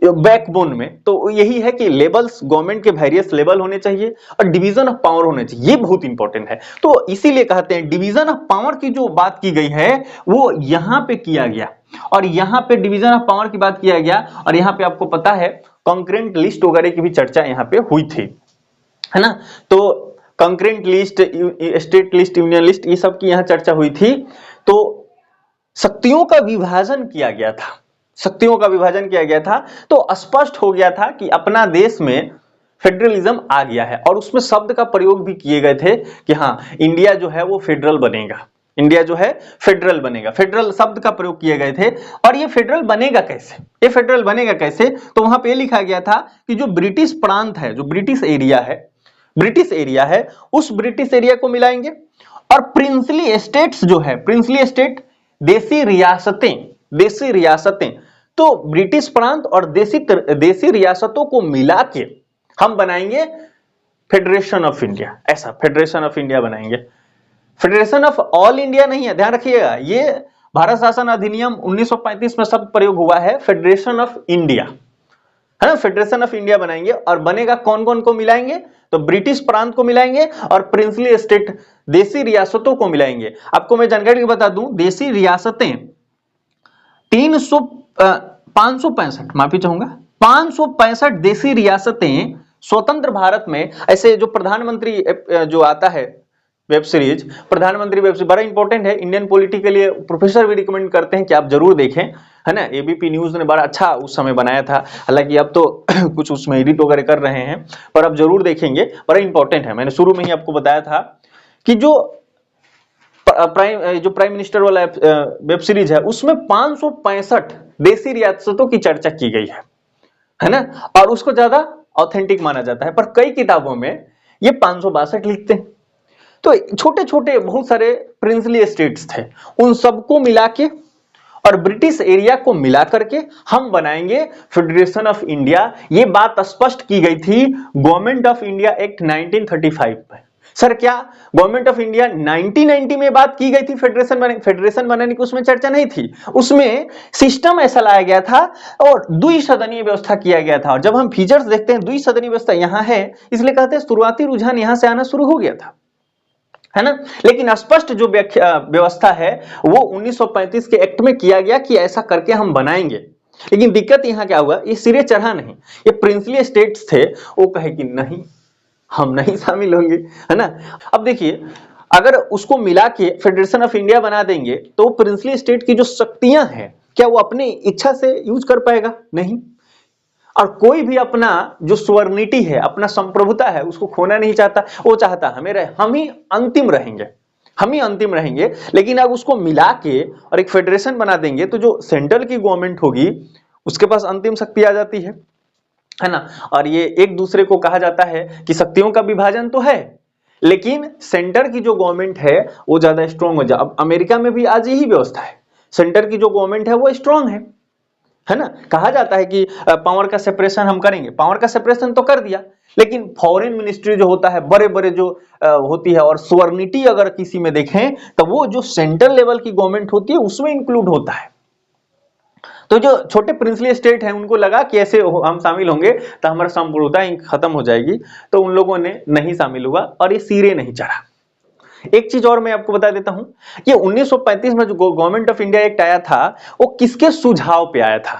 A: बैकबोन में, तो यही है कि लेवल्स, गवर्नमेंट के वेरियस लेवल होने चाहिए और डिवीजन ऑफ पावर होने चाहिए, ये बहुत इंपॉर्टेंट है। तो इसीलिए कहते हैं डिवीजन ऑफ पावर की जो बात की गई है वो यहां पे किया गया, और यहां पे डिवीजन ऑफ पावर की बात किया गया, और यहां पे आपको पता है कॉन्करेंट लिस्ट वगैरह की भी चर्चा यहां पे हुई थी, है ना। तो concurrent list, state list, union list, ये सब की यहां चर्चा हुई थी। तो शक्तियों का विभाजन किया गया था, तो स्पष्ट हो गया था कि अपना देश में फेडरलिज्म आ गया है, और उसमें शब्द का प्रयोग भी किए गए थे कि हाँ इंडिया जो है वो फेडरल बनेगा, फेडरल शब्द का प्रयोग किए गए थे। और ये फेडरल बनेगा कैसे, तो वहां पे लिखा गया था कि जो ब्रिटिश प्रांत है, जो ब्रिटिश एरिया है, उस ब्रिटिश एरिया को मिलाएंगे, और प्रिंसली स्टेट्स जो है, प्रिंसली स्टेट देसी रियासतें, तो ब्रिटिश प्रांत और देसी रियासतों को मिला के हम बनाएंगे फेडरेशन ऑफ इंडिया। ऐसा फेडरेशन ऑफ इंडिया बनाएंगे, फेडरेशन ऑफ ऑल इंडिया नहीं है, ध्यान रखिएगा। ये भारत शासन अधिनियम 1935 में शब्द प्रयोग हुआ है, फेडरेशन ऑफ इंडिया, है ना, फेडरेशन ऑफ इंडिया बनाएंगे। और बनेगा कौन कौन को मिलाएंगे, तो ब्रिटिश प्रांत को मिलाएंगे और प्रिंसली स्टेट देसी रियासतों को मिलाएंगे। आपको मैं जानकारी बता दूं, देसी रियासतें 565 देसी रियासतें स्वतंत्र भारत में। ऐसे जो प्रधानमंत्री जो आता है वेब सीरीज, प्रधानमंत्री वेब सीरीज बड़ा इंपॉर्टेंट है, इंडियन पॉलिटी के लिए प्रोफेसर भी रिकमेंड करते हैं कि आप जरूर देखें, है ना। एबीपी न्यूज ने बड़ा अच्छा उस समय बनाया था, हालांकि अब तो कुछ उसमें एडिट वगैरह कर रहे हैं, पर आप जरूर देखेंगे, बड़ा इंपॉर्टेंट है। मैंने शुरू में ही आपको बताया था कि जो प्राइम मिनिस्टर वाला वेब सीरीज है उसमें 565 देसी रियासतों की चर्चा की गई है ना, और उसको ज्यादा ऑथेंटिक माना जाता है, पर कई किताबों में ये 562 लिखते हैं। तो छोटे छोटे बहुत सारे प्रिंसली स्टेट्स थे, उन सबको मिला के और ब्रिटिश एरिया को मिला करके हम बनाएंगे फेडरेशन ऑफ इंडिया। ये बात स्पष्ट की गई थी गवर्नमेंट ऑफ इंडिया एक्ट 1935 में। सर क्या गवर्नमेंट ऑफ इंडिया 1990 में बात की गई थी फेडरेशन बनाने की? उसमें चर्चा नहीं थी, उसमें सिस्टम ऐसा लाया गया था और द्विसदनीय व्यवस्था किया गया था। और जब हम फीचर्स देखते हैं द्विसदनीय व्यवस्था यहां है, इसलिए कहते हैं शुरुआती रुझान यहां से आना शुरू हो गया था, है ना। लेकिन स्पष्ट जो व्यवस्था है वो 1935 के एक्ट में किया गया कि ऐसा करके हम बनाएंगे। लेकिन दिक्कत यहां क्या हुआ, ये सिरे चढ़ा नहीं, ये प्रिंसली स्टेट्स थे, वो कहे कि नहीं हम नहीं शामिल होंगे, है ना। अब देखिए अगर उसको मिला के फेडरेशन ऑफ इंडिया बना देंगे तो प्रिंसली स्टेट की जो शक्तियां हैं क्या वो अपनी इच्छा से यूज कर पाएगा? नहीं। और कोई भी अपना जो स्वर्ण है, अपना संप्रभुता है, उसको खोना नहीं चाहता, वो चाहता हम ही अंतिम रहेंगे, हम ही अंतिम रहेंगे। लेकिन अब उसको मिला के और एक फेडरेशन बना देंगे तो जो सेंट्रल की गवर्नमेंट होगी उसके पास अंतिम शक्ति आ जाती है ना। और ये एक दूसरे को कहा जाता है कि शक्तियों का विभाजन तो है, लेकिन सेंटर की जो गवर्नमेंट है वो ज्यादा स्ट्रांग हो जाए। अब अमेरिका में भी आज यही व्यवस्था है, सेंटर की जो गवर्नमेंट है वो स्ट्रांग है ना। कहा जाता है कि पावर का सेपरेशन हम करेंगे, पावर का सेपरेशन तो कर दिया, लेकिन फॉरेन मिनिस्ट्री जो होता है, बड़े बड़े जो होती है, और सोवर्निटी अगर किसी में देखें तो वो जो सेंट्रल लेवल की गवर्नमेंट होती है उसमें इंक्लूड होता है। तो जो छोटे प्रिंसली स्टेट हैं उनको लगा कि ऐसे हम शामिल होंगे तो हमारा संप्रभुता खत्म हो जाएगी, तो उन लोगों ने नहीं शामिल हुआ और ये सिरे नहीं चढ़ा। एक चीज और मैं आपको बता देता हूं, ये 1935 में जो गवर्नमेंट ऑफ इंडिया एक्ट आया था वो किसके सुझाव पे आया था?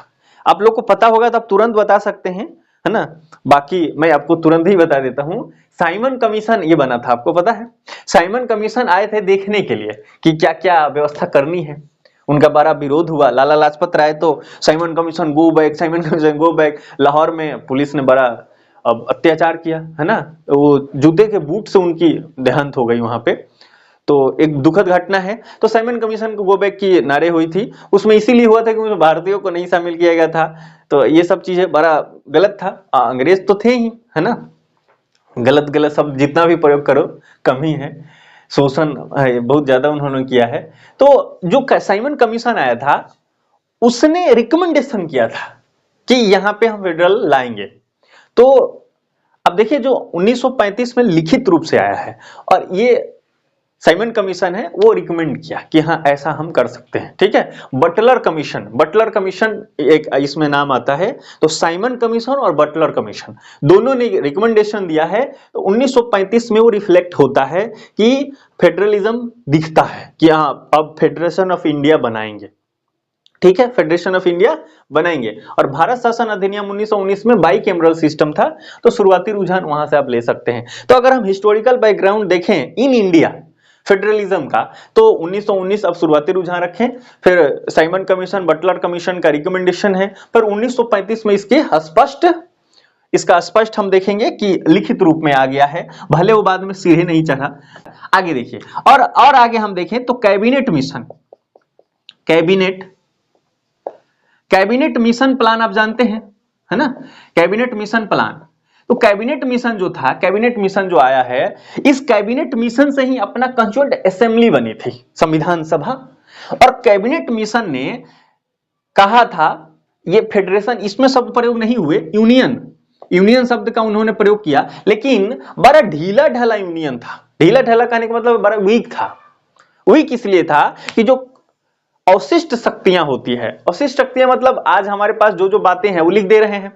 A: आप लोग को पता होगा तो आप तुरंत बता सकते हैं, है ना। बाकी मैं आपको तुरंत ही बता देता हूं, साइमन कमीशन ये बना था, आपको पता है। साइमन कमीशन आए थे देखने के लिए कि क्या क्या व्यवस्था करनी है, उनका बड़ा विरोध हुआ। लाला लाजपत राय तो Simon commission go back, Simon commission go back. Lahore में पुलिस ने बड़ा अत्याचार किया, है ना। वो जूते के बूट से उनकी देहांत हो गई वहां पे, तो एक दुखद घटना है। तो साइमन कमीशन को गो बैक की नारे हुई थी, उसमें इसीलिए हुआ था कि भारतीयों को नहीं शामिल किया गया था। तो ये सब चीजें बड़ा गलत था। अंग्रेज तो थे ही, है ना। गलत गलत शब्द जितना भी प्रयोग करो कम ही है, शोषण बहुत ज्यादा उन्होंने किया है। तो जो साइमन कमीशन आया था उसने रिकमेंडेशन किया था कि यहाँ पे हम फेडरल लाएंगे। तो अब देखिए जो 1935 में लिखित रूप से आया है और ये साइमन कमीशन है वो रिकमेंड किया कि हाँ ऐसा हम कर सकते हैं, ठीक है। बटलर कमीशन एक इसमें नाम आता है। तो साइमन कमीशन और बटलर कमीशन दोनों ने रिकमेंडेशन दिया है। तो 1935 में वो रिफ्लेक्ट होता है कि फेडरलिज्म दिखता है कि हाँ अब फेडरेशन ऑफ इंडिया बनाएंगे, ठीक है, फेडरेशन ऑफ इंडिया बनाएंगे। और भारत शासन अधिनियम 1919 में बाई कैमरल सिस्टम था, तो शुरुआती रुझान वहां से आप ले सकते हैं। तो अगर हम हिस्टोरिकल बैकग्राउंड देखें इन इंडिया फेडरलिज्म का, तो 1919 अब शुरुआती रुझान रखें, फिर साइमन कमीशन बटलर कमीशन का रिकमेंडेशन है, पर 1935 में इसका स्पष्ट हम देखेंगे कि लिखित रूप में आ गया है, भले वो बाद में सीधे नहीं चढ़ा। आगे देखिए और आगे हम देखें तो कैबिनेट मिशन प्लान आप जानते हैं, है ना। कैबिनेट मिशन प्लान, तो कैबिनेट मिशन जो था, कैबिनेट मिशन जो आया है, इस कैबिनेट मिशन से ही अपना कंस्टिट्यूएंट असेंबली बनी थी, संविधान सभा। और कैबिनेट मिशन ने कहा था ये फेडरेशन, इसमें शब्द प्रयोग नहीं हुए, यूनियन शब्द का उन्होंने प्रयोग किया, लेकिन बड़ा ढीला ढाला यूनियन था। ढीला ढाला कहने का मतलब बड़ा वीक था। वीक इसलिए था कि जो अवशिष्ट शक्तियां होती है, अवशिष्ट शक्तियां मतलब आज हमारे पास जो जो बातें हैं वो लिख दे रहे हैं,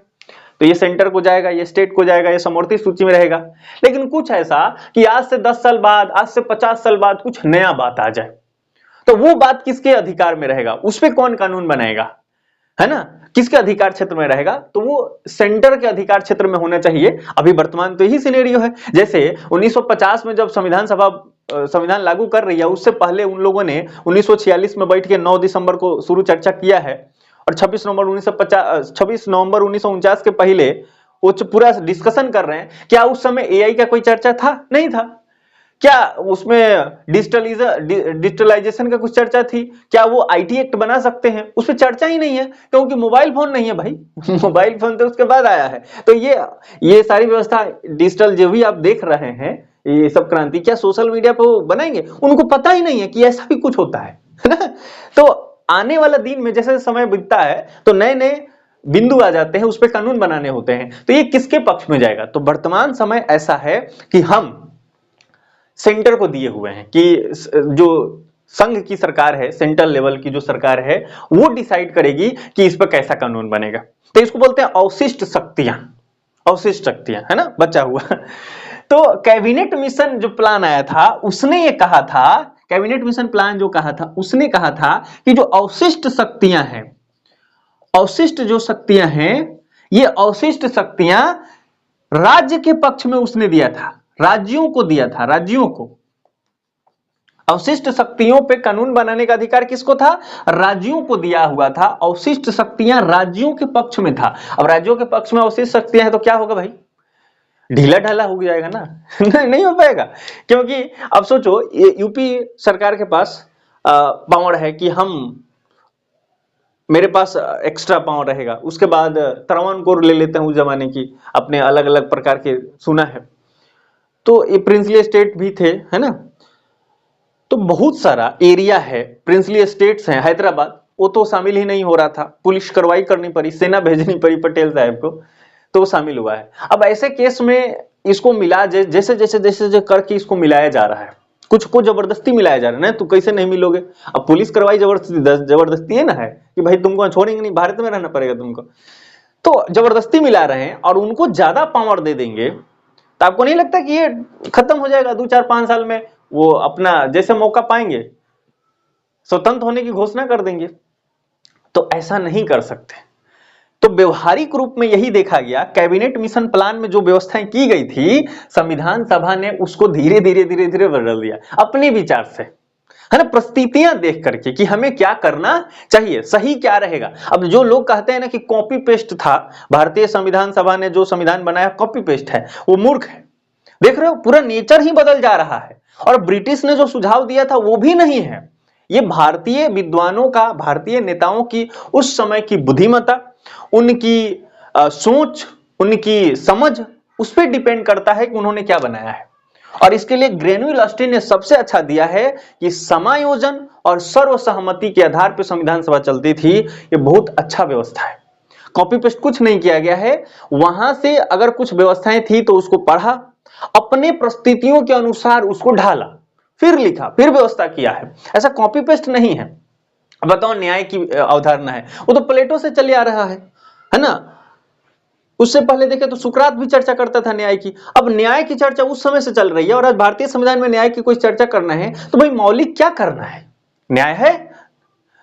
A: तो ये सेंटर को जाएगा, ये स्टेट को जाएगा, ये समवर्ती सूची में रहेगा। लेकिन कुछ ऐसा कि आज से 10 साल बाद, आज से 50 साल बाद कुछ नया बात आ जाए, तो वो बात किसके अधिकार में रहेगा, उस पर कौन कानून बनाएगा, है ना। किसके अधिकार क्षेत्र में रहेगा, तो वो सेंटर के अधिकार क्षेत्र में होना चाहिए। अभी वर्तमान तो यही सिनेरियो है। जैसे 1950 में जब संविधान लागू कर रही है, उससे पहले उन लोगों ने 1946 में बैठ के 9 दिसंबर को शुरू चर्चा किया है, और 26 नवंबर 1949 के पहले वो पूरा डिस्कशन कर रहे हैं। क्या उस समय एआई का कोई चर्चा था? नहीं था। क्या उसमें डिजिटलाइजेशन का कुछ चर्चा थी? क्या वो आईटी एक्ट बना सकते हैं? उस पर चर्चा ही नहीं है, क्योंकि मोबाइल फोन नहीं है भाई। मोबाइल फोन तो उसके बाद आया है। तो ये सारी व्यवस्था डिजिटल जो भी आप देख रहे हैं, ये सब क्रांति क्या सोशल मीडिया पे वो बनाएंगे? उनको पता ही नहीं है कि ऐसा भी कुछ होता है ना? तो आने वाला दिन में जैसे समय बीतता है तो नए नए बिंदु आ जाते हैं, उस पर कानून बनाने होते हैं, तो ये किसके पक्ष में जाएगा? तो वर्तमान समय ऐसा है कि हम सेंटर को दिए हुए हैं कि जो संघ की सरकार है, सेंट्रल लेवल की जो सरकार है, वो डिसाइड करेगी कि इस पर कैसा कानून बनेगा। तो इसको बोलते हैं अवशिष्ट शक्तियां, अवशिष्ट शक्तियां, है ना, बचा हुआ। तो कैबिनेट मिशन जो प्लान आया था उसने ये कहा था, कैबिनेट मिशन प्लान जो कहा था उसने कहा था कि जो अवशिष्ट शक्तियां हैं, अवशिष्ट जो शक्तियां हैं, ये अवशिष्ट शक्तियां राज्य के पक्ष में उसने दिया था, राज्यों को दिया था, राज्यों को। अवशिष्ट शक्तियों पे कानून बनाने का अधिकार किसको था? राज्यों को दिया हुआ था। अवशिष्ट शक्तियां राज्यों के पक्ष में था। अब राज्यों के पक्ष में अवशिष्ट शक्तियां हैं तो क्या होगा भाई? ढीला ढाला हो जाएगा ना। नहीं हो पाएगा, क्योंकि अब सोचो यूपी सरकार के पास पावर है कि हम, मेरे पास एक्स्ट्रा पावर रहेगा, उसके बाद त्रावणकोर ले लेते हैं उस जमाने की, अपने अलग अलग प्रकार के सुना है, तो ये प्रिंसली स्टेट भी थे, है ना? तो बहुत सारा एरिया है, प्रिंसली स्टेट्स हैं, हैदराबाद वो तो शामिल ही नहीं हो रहा था, पुलिस कार्रवाई करनी पड़ी, सेना भेजनी पड़ी पटेल साहब को, तो शामिल हुआ है। अब ऐसे केस में इसको मिला जैसे जैसे जैसे करके इसको मिलाया जा रहा है, कुछ को जबरदस्ती मिलाया जा रहा है ना, तो कैसे नहीं मिलोगे? अब पुलिस कार्रवाई जबरदस्ती है ना, है कि भाई तुमको छोड़ेंगे नहीं, भारत में रहना पड़ेगा तुमको, तो जबरदस्ती मिला रहे हैं और उनको ज्यादा पावर दे देंगे, तो आपको नहीं लगता कि ये खत्म हो जाएगा 2-4-5 साल में? वो अपना जैसे मौका पाएंगे स्वतंत्र होने की घोषणा कर देंगे। तो ऐसा नहीं कर सकते। तो व्यवहारिक रूप में यही देखा गया, कैबिनेट मिशन प्लान में जो व्यवस्थाएं की गई थी, संविधान सभा ने उसको धीरे धीरे धीरे धीरे बदल दिया अपने विचार से, है ना, परिस्थितियां देख करके कि हमें क्या करना चाहिए, सही क्या रहेगा। अब जो लोग कहते हैं ना कि कॉपी पेस्ट था, भारतीय संविधान सभा ने जो संविधान बनाया कॉपी पेस्ट है, वो मूर्ख है। देख रहे हो, पूरा नेचर ही बदल जा रहा है। और ब्रिटिश ने जो सुझाव दिया था वो भी नहीं है, ये भारतीय विद्वानों का, भारतीय नेताओं की उस समय की बुद्धिमत्ता, उनकी सोच, उनकी समझ, उस पर डिपेंड करता है कि उन्होंने क्या बनाया है। और इसके लिए ग्रेनुअल ऑस्टिन ने सबसे अच्छा दिया है कि समायोजन और सर्वसहमति के आधार पर संविधान सभा चलती थी। ये बहुत अच्छा व्यवस्था है, कॉपी पेस्ट कुछ नहीं किया गया है। वहां से अगर कुछ व्यवस्थाएं थी तो उसको पढ़ा, अपने परिस्थितियों के अनुसार उसको ढाला, फिर लिखा, फिर व्यवस्था किया है। ऐसा कॉपी पेस्ट नहीं है। बताओ, न्याय की अवधारणा है, वो तो प्लेटो से चले आ रहा है ना? उससे पहले देखे तो सुकरात भी चर्चा करता था न्याय की। अब न्याय की चर्चा उस समय से चल रही है, और आज भारतीय संविधान में न्याय की कोई चर्चा करना है तो भाई मौलिक क्या करना है? न्याय है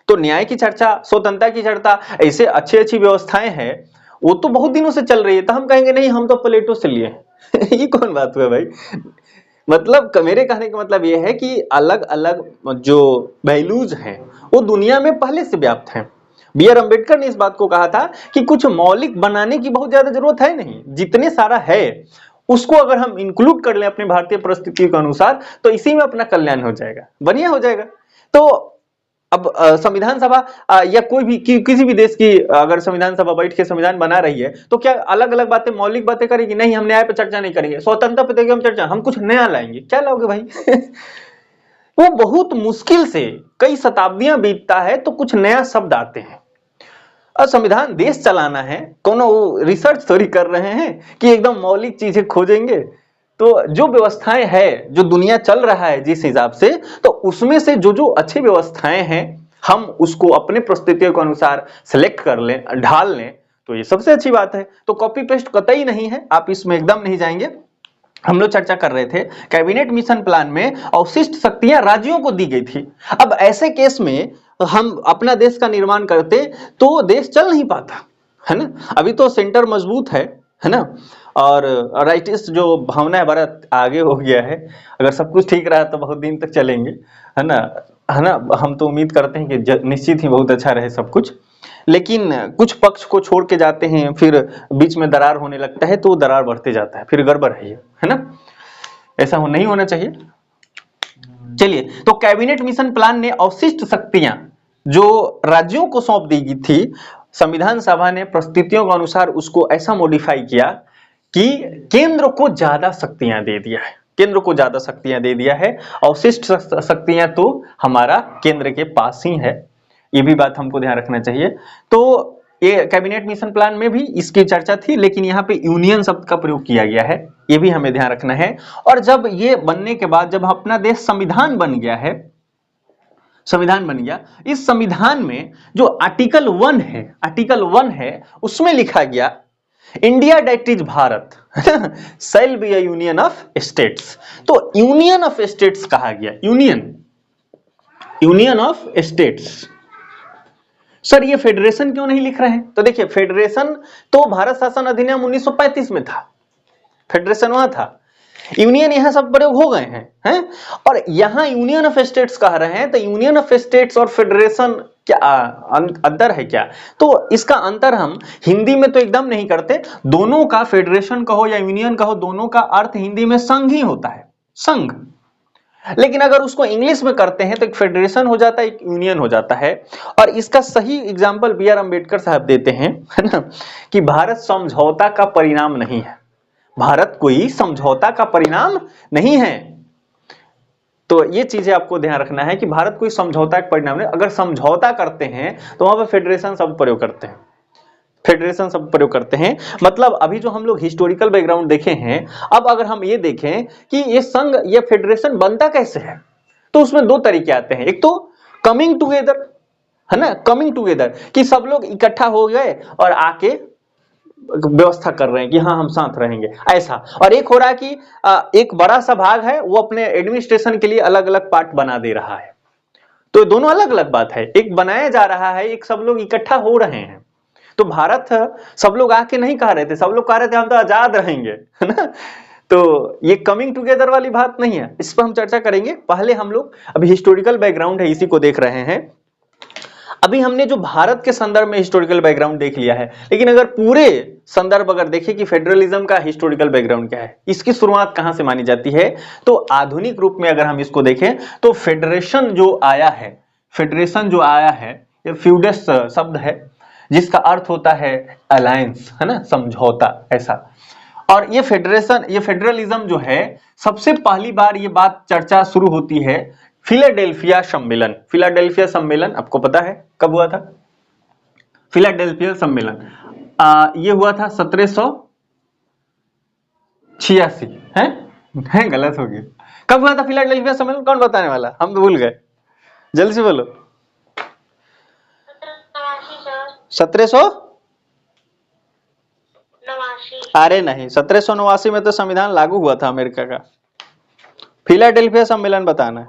A: तो न्याय की चर्चा, स्वतंत्रता की चर्चा, ऐसे अच्छी अच्छी व्यवस्थाएं हैं, वो तो बहुत दिनों से चल रही है। तो हम कहेंगे नहीं, हम तो प्लेटो से लिए। ये कौन बात हुआ भाई? मतलब मेरे कहने का मतलब यह है कि अलग अलग जो वैल्यूज हैं वो दुनिया में पहले से व्याप्त हैं। बी आर अम्बेडकर ने इस बात को कहा था कि कुछ मौलिक बनाने की बहुत ज्यादा जरूरत है नहीं, जितने सारा है उसको अगर हम इंक्लूड कर लें अपने भारतीय परिस्थिति के अनुसार तो इसी में अपना कल्याण हो जाएगा, बढ़िया हो जाएगा। तो अब संविधान सभा या कोई भी किसी भी देश की अगर संविधान सभा बैठ के संविधान बना रही है तो क्या अलग अलग बातें, मौलिक बातें करेगी? नहीं, हम न्याय पे चर्चा नहीं करेंगे, स्वतंत्रता पे देंगे हम चर्चा, हम कुछ नया लाएंगे। क्या लाओगे भाई? वो बहुत मुश्किल से कई शताब्दियां बीतता है तो कुछ नया शब्द आते हैं। और संविधान देश चलाना है, कोनो रिसर्च थोड़ी कर रहे हैं कि एकदम मौलिक चीजें खोजेंगे। तो जो व्यवस्थाएं हैं, जो दुनिया चल रहा है जिस हिसाब से, तो उसमें से जो जो अच्छी व्यवस्थाएं हैं हम उसको अपने परिस्थितियों के अनुसार सिलेक्ट कर लें, ढाल लें, तो ये सबसे अच्छी बात है। तो कॉपी पेस्ट कतई नहीं है, आप इसमें एकदम नहीं जाएंगे। हम लोग चर्चा कर रहे थे कैबिनेट मिशन प्लान में अवशिष्ट शक्तियां राज्यों को दी गई थी। अब ऐसे केस में हम अपना देश का निर्माण करते तो देश चल नहीं पाता, है ना? अभी तो सेंटर मजबूत है ना? और राइटिस्ट जो भावना है बड़ा आगे हो गया है। अगर सब कुछ ठीक रहा तो बहुत दिन तक चलेंगे, है ना? हम तो उम्मीद करते हैं कि निश्चित ही बहुत अच्छा रहे सब कुछ, लेकिन कुछ पक्ष को छोड़ के जाते हैं, फिर बीच में दरार होने लगता है, तो वो दरार बढ़ते जाता है, फिर गड़बड़ है ना? ऐसा नहीं होना चाहिए। चलिए, तो कैबिनेट मिशन प्लान ने अवशिष्ट शक्तियां जो राज्यों को सौंप दी गई थी, संविधान सभा ने परिस्थितियों के अनुसार उसको ऐसा मॉडिफाई किया कि केंद्र को ज्यादा शक्तियां दे दिया है। केंद्र को ज्यादा शक्तियां दे दिया है, अवशिष्ट शक्तियां तो हमारा केंद्र के पास ही है, ये भी बात हमको ध्यान रखना चाहिए। तो ये कैबिनेट मिशन प्लान में भी इसकी चर्चा थी, लेकिन यहाँ पे यूनियन शब्द का प्रयोग किया गया है, ये भी हमें ध्यान रखना है। और जब ये बनने के बाद जब अपना देश संविधान बन गया है, संविधान बन गया, इस संविधान में जो आर्टिकल 1 है उसमें लिखा गया India that is Bharat shall be a union of states. तो यूनियन ऑफ स्टेट्स कहा गया, यूनियन ऑफ स्टेट्स। सर ये फेडरेशन क्यों नहीं लिख रहे हैं? तो देखिए फेडरेशन तो भारत शासन अधिनियम 1935 में था, फेडरेशन वहां था, यूनियन यहां सब प्रयोग हो गए हैं और यहां यूनियन ऑफ स्टेट्स कह रहे हैं। तो यूनियन ऑफ स्टेट्स और फेडरेशन क्या अंतर है क्या? तो इसका अंतर हम हिंदी में तो एकदम नहीं करते, दोनों का फेडरेशन कहो या यूनियन कहो, दोनों का अर्थ हिंदी में संघ ही होता है, संघ। लेकिन अगर उसको इंग्लिश में करते हैं तो एक फेडरेशन हो जाता है, एक यूनियन हो जाता है। और इसका सही एग्जाम्पल बी आर अम्बेडकर साहब देते हैं, है ना, कि भारत समझौता का परिणाम नहीं है, भारत कोई समझौता का परिणाम नहीं है। तो ये चीजें आपको ध्यान रखना है कि भारत कोई समझौता का परिणाम नहीं। अगर समझौता करते हैं तो वहां पर फेडरेशन शब्द प्रयोग करते हैं, फेडरेशन शब्द प्रयोग करते हैं। मतलब अभी जो हम लोग हिस्टोरिकल बैकग्राउंड देखे हैं, अब अगर हम ये देखें कि ये संघ, ये फेडरेशन बनता कैसे है, तो उसमें दो तरीके आते हैं। एक तो कमिंग टुगेदर, है ना, कमिंग टुगेदर कि सब लोग इकट्ठा हो गए और आके व्यवस्था कर रहे हैं कि हाँ हम साथ रहेंगे, ऐसा। और एक हो रहा है कि एक बड़ा सा भाग है वो अपने एडमिनिस्ट्रेशन के लिए अलग अलग पार्ट बना दे रहा है। तो दोनों अलग अलग बात है, एक बनाया जा रहा है, एक सब लोग इकट्ठा हो रहे हैं। तो भारत सब लोग आके नहीं कह रहे थे, सब लोग कह रहे थे हम तो आजाद रहेंगे, है ना। तो ये कमिंग टुगेदर वाली बात नहीं है, इस पर हम चर्चा करेंगे। पहले हम लोग अभी हिस्टोरिकल बैकग्राउंड है इसी को देख रहे हैं। अभी हमने जो भारत के संदर्भ में हिस्टोरिकल बैकग्राउंड देख लिया है, लेकिन अगर पूरे संदर्भ अगर देखें कि फेडरलिज्म का हिस्टोरिकल बैकग्राउंड क्या है, इसकी शुरुआत कहां से मानी जाती है, तो आधुनिक रूप में अगर हम इसको देखें तो फेडरेशन जो आया है, फेडरेशन जो आया है ये फ्यूडस शब्द है जिसका अर्थ होता है अलायंस, है ना, समझौता, ऐसा। और ये फेडरेशन, ये फेडरलिज्म जो है, सबसे पहली बार ये बात चर्चा शुरू होती है फिलाडेल्फिया सम्मेलन। फिलाडेल्फिया सम्मेलन आपको पता है कब हुआ था? फिलाडेल्फिया सम्मेलन ये हुआ था 1786 है गलत हो गया। कब हुआ था फिलाडेल्फिया सम्मेलन? कौन बताने वाला? हम तो भूल गए, जल्दी से बोलो। 1789? अरे नहीं, 1789 में तो संविधान लागू हुआ था अमेरिका का। फिलाडेल्फिया सम्मेलन बताना है।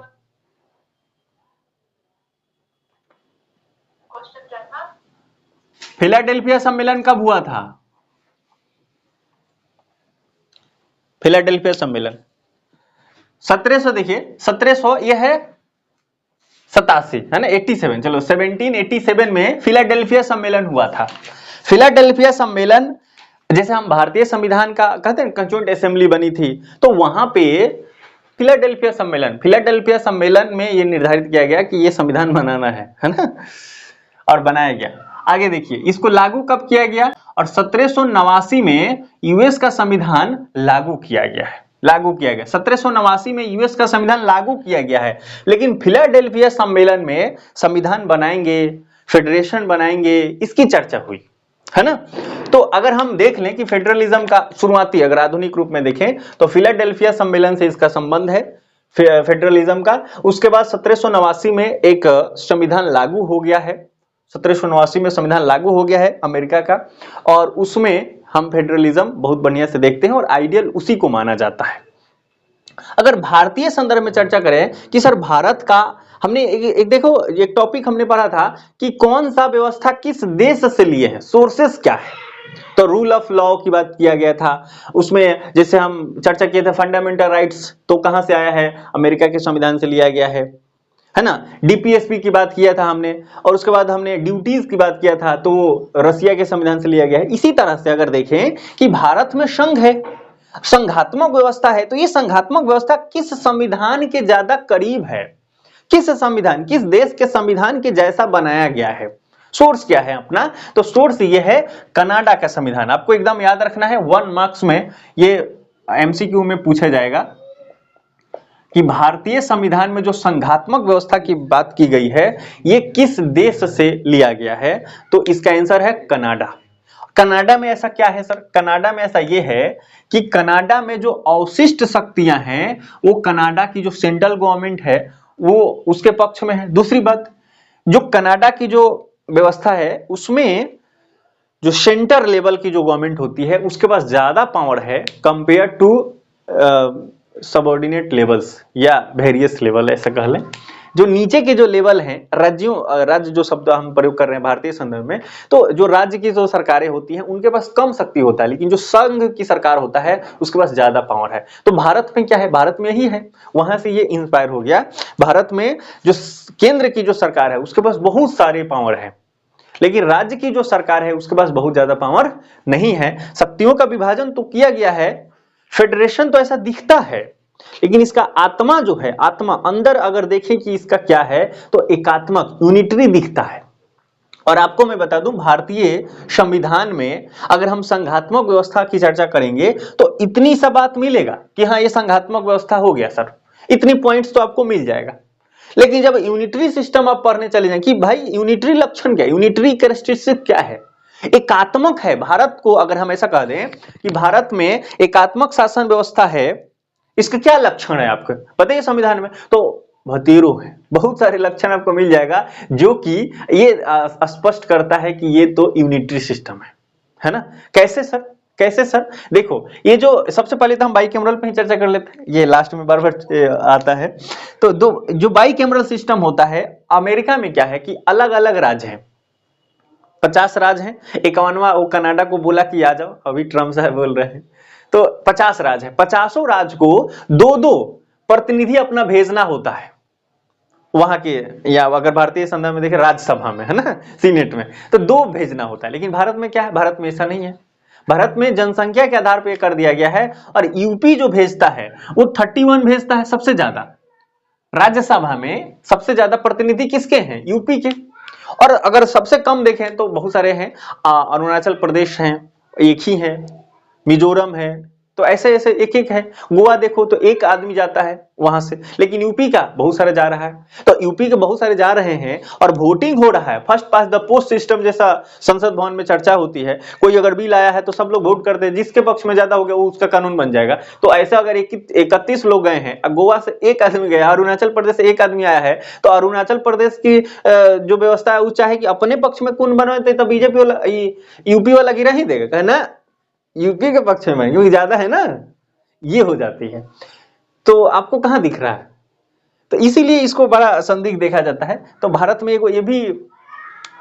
A: फिलाडेल्फिया सम्मेलन कब हुआ था? फिलाडेल्फिया सम्मेलन 1700, देखिए 1700 यह है 87, है ना, 87, चलो 1787 में फिलाडेल्फिया सम्मेलन हुआ था। फिलाडेल्फिया सम्मेलन जैसे हम भारतीय संविधान का कहते हैं कंस्टिट्यूएंट असेंबली बनी थी, तो वहां पे फिलाडेल्फिया सम्मेलन में ये निर्धारित किया गया कि ये संविधान बनाना है ना, और बनाया गया। आगे देखिए इसको लागू कब किया गया, और 1789 में यूएस का संविधान लागू किया गया है, लागू किया गया 1789 में यूएस का संविधान लागू किया गया है। लेकिन फिलाडेल्फिया सम्मेलन में संविधान बनाएंगे, फेडरेशन बनाएंगे, इसकी चर्चा हुई, है ना। तो अगर हम देख लें कि फेडरलिज्म का शुरुआती अगर आधुनिक रूप में देखें तो फिलाडेल्फिया सम्मेलन से इसका संबंध है फेडरलिज्म का। उसके बाद 1789 में एक संविधान लागू हो गया है, 1789 में संविधान लागू हो गया है अमेरिका का, और उसमें हम फेडरलिज्म बहुत बढ़िया से देखते हैं और आइडियल उसी को माना जाता है। अगर भारतीय संदर्भ में चर्चा करें कि सर भारत का, हमने एक देखो एक टॉपिक हमने पढ़ा था कि कौन सा व्यवस्था किस देश से लिए हैं, सोर्सेस क्या है, तो रूल ऑफ लॉ की बात किया गया था। उसमें जैसे हम चर्चा किए थे फंडामेंटल राइट्स, तो कहां से आया है? अमेरिका के संविधान से लिया गया है ना। डीपीएसपी की बात किया था हमने, और उसके बाद हमने ड्यूटीज की बात किया था, तो रसिया के संविधान से लिया गया है। इसी तरह से अगर देखें कि भारत में संघ है, संघात्मक व्यवस्था है, तो ये संघात्मक व्यवस्था किस संविधान के ज्यादा करीब है, किस संविधान, किस देश के संविधान के जैसा बनाया गया है, सोर्स क्या है अपना? तो सोर्स ये है कनाडा का संविधान। आपको एकदम याद रखना है, 1 मार्क्स में ये एमसीक्यू में पूछा जाएगा, कि भारतीय संविधान में जो संघात्मक व्यवस्था की बात की गई है ये किस देश से लिया गया है, तो इसका आंसर है कनाडा। कनाडा में ऐसा क्या है सर? कनाडा में ऐसा ये है कि कनाडा में जो अवशिष्ट शक्तियां हैं वो कनाडा की जो सेंट्रल गवर्नमेंट है वो उसके पक्ष में है। दूसरी बात, जो कनाडा की जो व्यवस्था है उसमें जो सेंटर लेवल की जो गवर्नमेंट होती है उसके पास ज्यादा पावर है कंपेयर टू सबऑर्डिनेट लेवल्स या वेरियस लेवल, ऐसा कह लें। जो नीचे के जो लेवल हैं राज्य जो शब्द हम प्रयोग कर रहे हैं भारतीय संदर्भ में, तो जो राज्य की जो सरकारें होती हैं उनके पास कम शक्ति होता है, लेकिन जो संघ की सरकार होता है उसके पास ज्यादा पावर है। तो भारत में क्या है? भारत में ही है, वहां से ये इंस्पायर हो गया। भारत में जो केंद्र की जो सरकार है उसके पास बहुत सारे पावर है, लेकिन राज्य की जो सरकार है उसके पास बहुत ज्यादा पावर नहीं है। शक्तियों का विभाजन तो किया गया है, फेडरेशन तो ऐसा दिखता है, लेकिन इसका आत्मा जो है, आत्मा अंदर अगर देखें कि इसका क्या है तो एकात्मक यूनिटरी दिखता है। और आपको मैं बता दूं भारतीय संविधान में अगर हम संघात्मक व्यवस्था की चर्चा करेंगे तो इतनी सा बात मिलेगा कि हाँ ये संघात्मक व्यवस्था हो गया सर, इतनी पॉइंट्स तो आपको मिल जाएगा। लेकिन जब यूनिटरी सिस्टम आप पढ़ने चले जाएं कि भाई यूनिटरी लक्षण क्या है, यूनिटरी कैरेक्टरिस्टिक क्या है, एकात्मक है। भारत को अगर हम ऐसा कह दें कि भारत में एकात्मक शासन व्यवस्था है, इसके क्या लक्षण है आपको पता है संविधान में? तो भतीरों है, बहुत सारे लक्षण आपको मिल जाएगा जो कि ये स्पष्ट करता है कि ये तो यूनिटरी सिस्टम है ना। कैसे सर? कैसे सर? देखो ये जो सबसे पहले तो हम बाइकैमरल पे ही चर्चा कर लेते हैं, ये लास्ट में बार बार आता है। तो जो बाइकैमरल सिस्टम होता है अमेरिका में क्या है कि अलग अलग राज्य हैं, 50 राज्य हैं, 51वां वो कनाडा को बोला कि आ जाओ, अभी ट्रम्प साहब बोल रहे हैं, तो 50 राज्य हैं, 50 राज्य को दो दो प्रतिनिधि अपना भेजना होता है वहां के, या अगर भारतीय संदर्भ में देखें राज्यसभा में, है ना, सीनेट में, तो 2 भेजना होता है। लेकिन भारत में क्या है? भारत में ऐसा नहीं है। भारत में जनसंख्या के आधार पर कर दिया गया है, और यूपी जो भेजता है वो 31 भेजता है सबसे ज्यादा। राज्यसभा में सबसे ज्यादा प्रतिनिधि किसके हैं? यूपी के। और अगर सबसे कम देखें तो बहुत सारे हैं, अरुणाचल प्रदेश हैं, एक ही है, मिजोरम है, तो ऐसे ऐसे एक एक है। गोवा देखो तो 1 आदमी जाता है वहां से, लेकिन यूपी का बहुत सारे जा रहा है। तो यूपी के बहुत सारे जा रहे हैं और वोटिंग हो रहा है, first pass the post system जैसा संसद भवन में चर्चा होती है। कोई अगर बिल आया है तो सब लोग वोट करते हैं, जिसके पक्ष में ज्यादा हो गया वो उसका कानून बन जाएगा। तो ऐसा अगर 31 लोग गए हैं, गोवा से 1 आदमी गया, अरुणाचल प्रदेश से 1 आदमी आया है, तो अरुणाचल प्रदेश की जो व्यवस्था है वो चाहे कि अपने पक्ष में कौन बनवाते, तो बीजेपी वाला यूपी वाला गिरा ही देगा, कहना यूपी के पक्ष में क्योंकि ज्यादा है ना, ये हो जाती है। तो आपको कहां दिख रहा है? तो इसीलिए इसको बड़ा संदिग्ध देखा जाता है। तो भारत में ये भी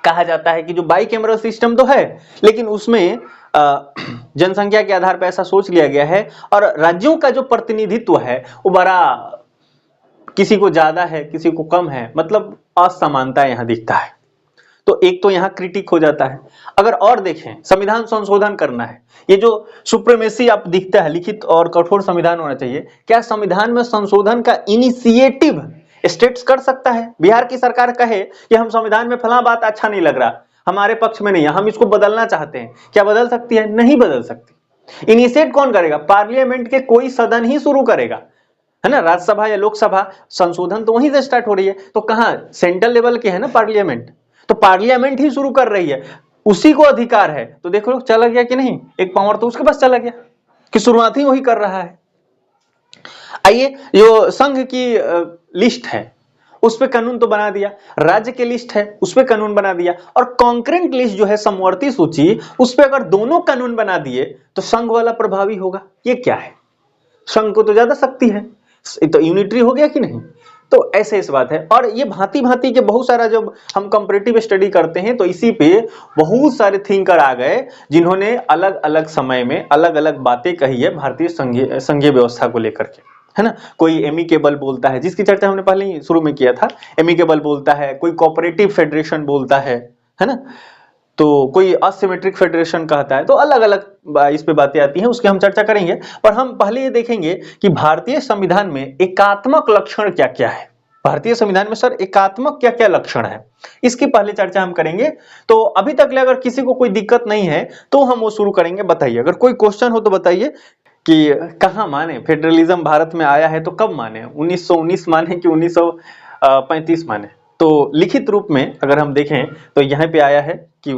A: कहा जाता है कि जो बाइकैमरल सिस्टम तो है, लेकिन उसमें जनसंख्या के आधार पर ऐसा सोच लिया गया है, और राज्यों का जो प्रतिनिधित्व है वो बड़ा, किसी को ज्यादा है किसी को कम है, मतलब असमानता यहां दिखता है। तो एक तो यहां क्रिटिक हो जाता है। अगर और देखें, संविधान संशोधन करना है, ये जो सुप्रीमेसी आप दिखता है, लिखित और कठोर संविधान होना चाहिए, क्या संविधान में संशोधन का इनिशिएटिव स्टेट्स कर सकता है? बिहार की सरकार कहे कि हम संविधान में फला बात अच्छा नहीं लग रहा, हमारे पक्ष में नहीं है, हम इसको बदलना चाहते हैं, क्या बदल सकती है? नहीं बदल सकती। इनिशिएट कौन करेगा? पार्लियामेंट के कोई सदन ही शुरू करेगा, है ना, राज्यसभा या लोकसभा। संशोधन तो वहीं से स्टार्ट हो रही है, तो कहां? सेंट्रल लेवल के है ना पार्लियामेंट, तो पार्लियामेंट ही शुरू कर रही है, उसी को अधिकार है। तो देखो चला गया कि नहीं, एक पावर तो उसके पास चला गया कि शुरुआत ही वही कर रहा है। आइए, जो संघ की लिस्ट है उस पे कानून तो बना दिया, राज्य की लिस्ट है उस पे कानून बना दिया, और कॉन्करेंट लिस्ट जो है समवर्ती सूची, उस पे अगर दोनों कानून बना दिए तो संघ वाला प्रभावी होगा। ये क्या है? संघ को तो ज्यादा शक्ति है, तो यूनिटरी हो गया कि नहीं? तो ऐसे इस बात है। और ये भांति भांति के बहुत सारा, जब हम कंपैरेटिव स्टडी करते हैं तो इसी पे बहुत सारे थिंकर आ गए जिन्होंने अलग अलग समय में अलग अलग बातें कही है भारतीय संघीय व्यवस्था को लेकर के, है ना। कोई एमिकेबल बोलता है, जिसकी चर्चा हमने पहले ही शुरू में किया था, एमिकेबल बोलता है, कोई कोऑपरेटिव फेडरेशन बोलता है ना, तो कोई असिमेट्रिक फेडरेशन कहता है। तो अलग अलग इस पे बातें आती हैं, उसकी हम चर्चा करेंगे। पर हम पहले ये देखेंगे कि भारतीय संविधान में एकात्मक लक्षण क्या क्या है। भारतीय संविधान में सर एकात्मक क्या क्या लक्षण है, इसकी पहले चर्चा हम करेंगे। तो अभी तक अगर किसी को कोई दिक्कत नहीं है तो हम वो शुरू करेंगे। बताइए, अगर कोई क्वेश्चन हो तो बताइए, कि कहाँ माने फेडरलिज्म भारत में आया है तो कब माने, 1919 माने कि 1935 माने। तो लिखित रूप में अगर हम देखें तो यहाँ पे आया है कि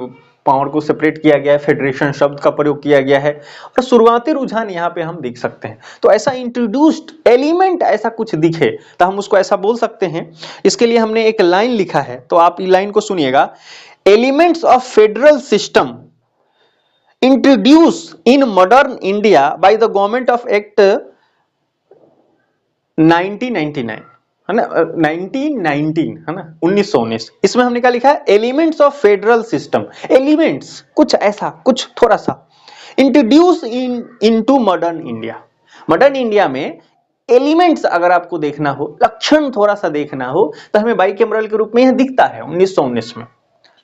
A: पावर को सेपरेट किया गया है, फेडरेशन शब्द का प्रयोग किया गया है और शुरुआती रुझान यहाँ पे हम देख सकते हैं। तो ऐसा इंट्रोड्यूस्ड एलिमेंट ऐसा कुछ दिखे तो हम उसको ऐसा बोल सकते हैं। इसके लिए हमने एक लाइन लिखा है, तो आप ये लाइन को सुनिएगा। Elements of federal system introduced in modern India by the government of Act 1999 है ना, 1919 है ना, 1919। इसमें हमने क्या लिखा है, elements of federal system. Elements कुछ ऐसा, कुछ थोड़ा सा introduce into modern India. Modern India में एलिमेंट्स अगर आपको देखना हो, लक्षण थोड़ा सा देखना हो तो हमें बाइकैमरल के रूप में यह दिखता है 1919 में।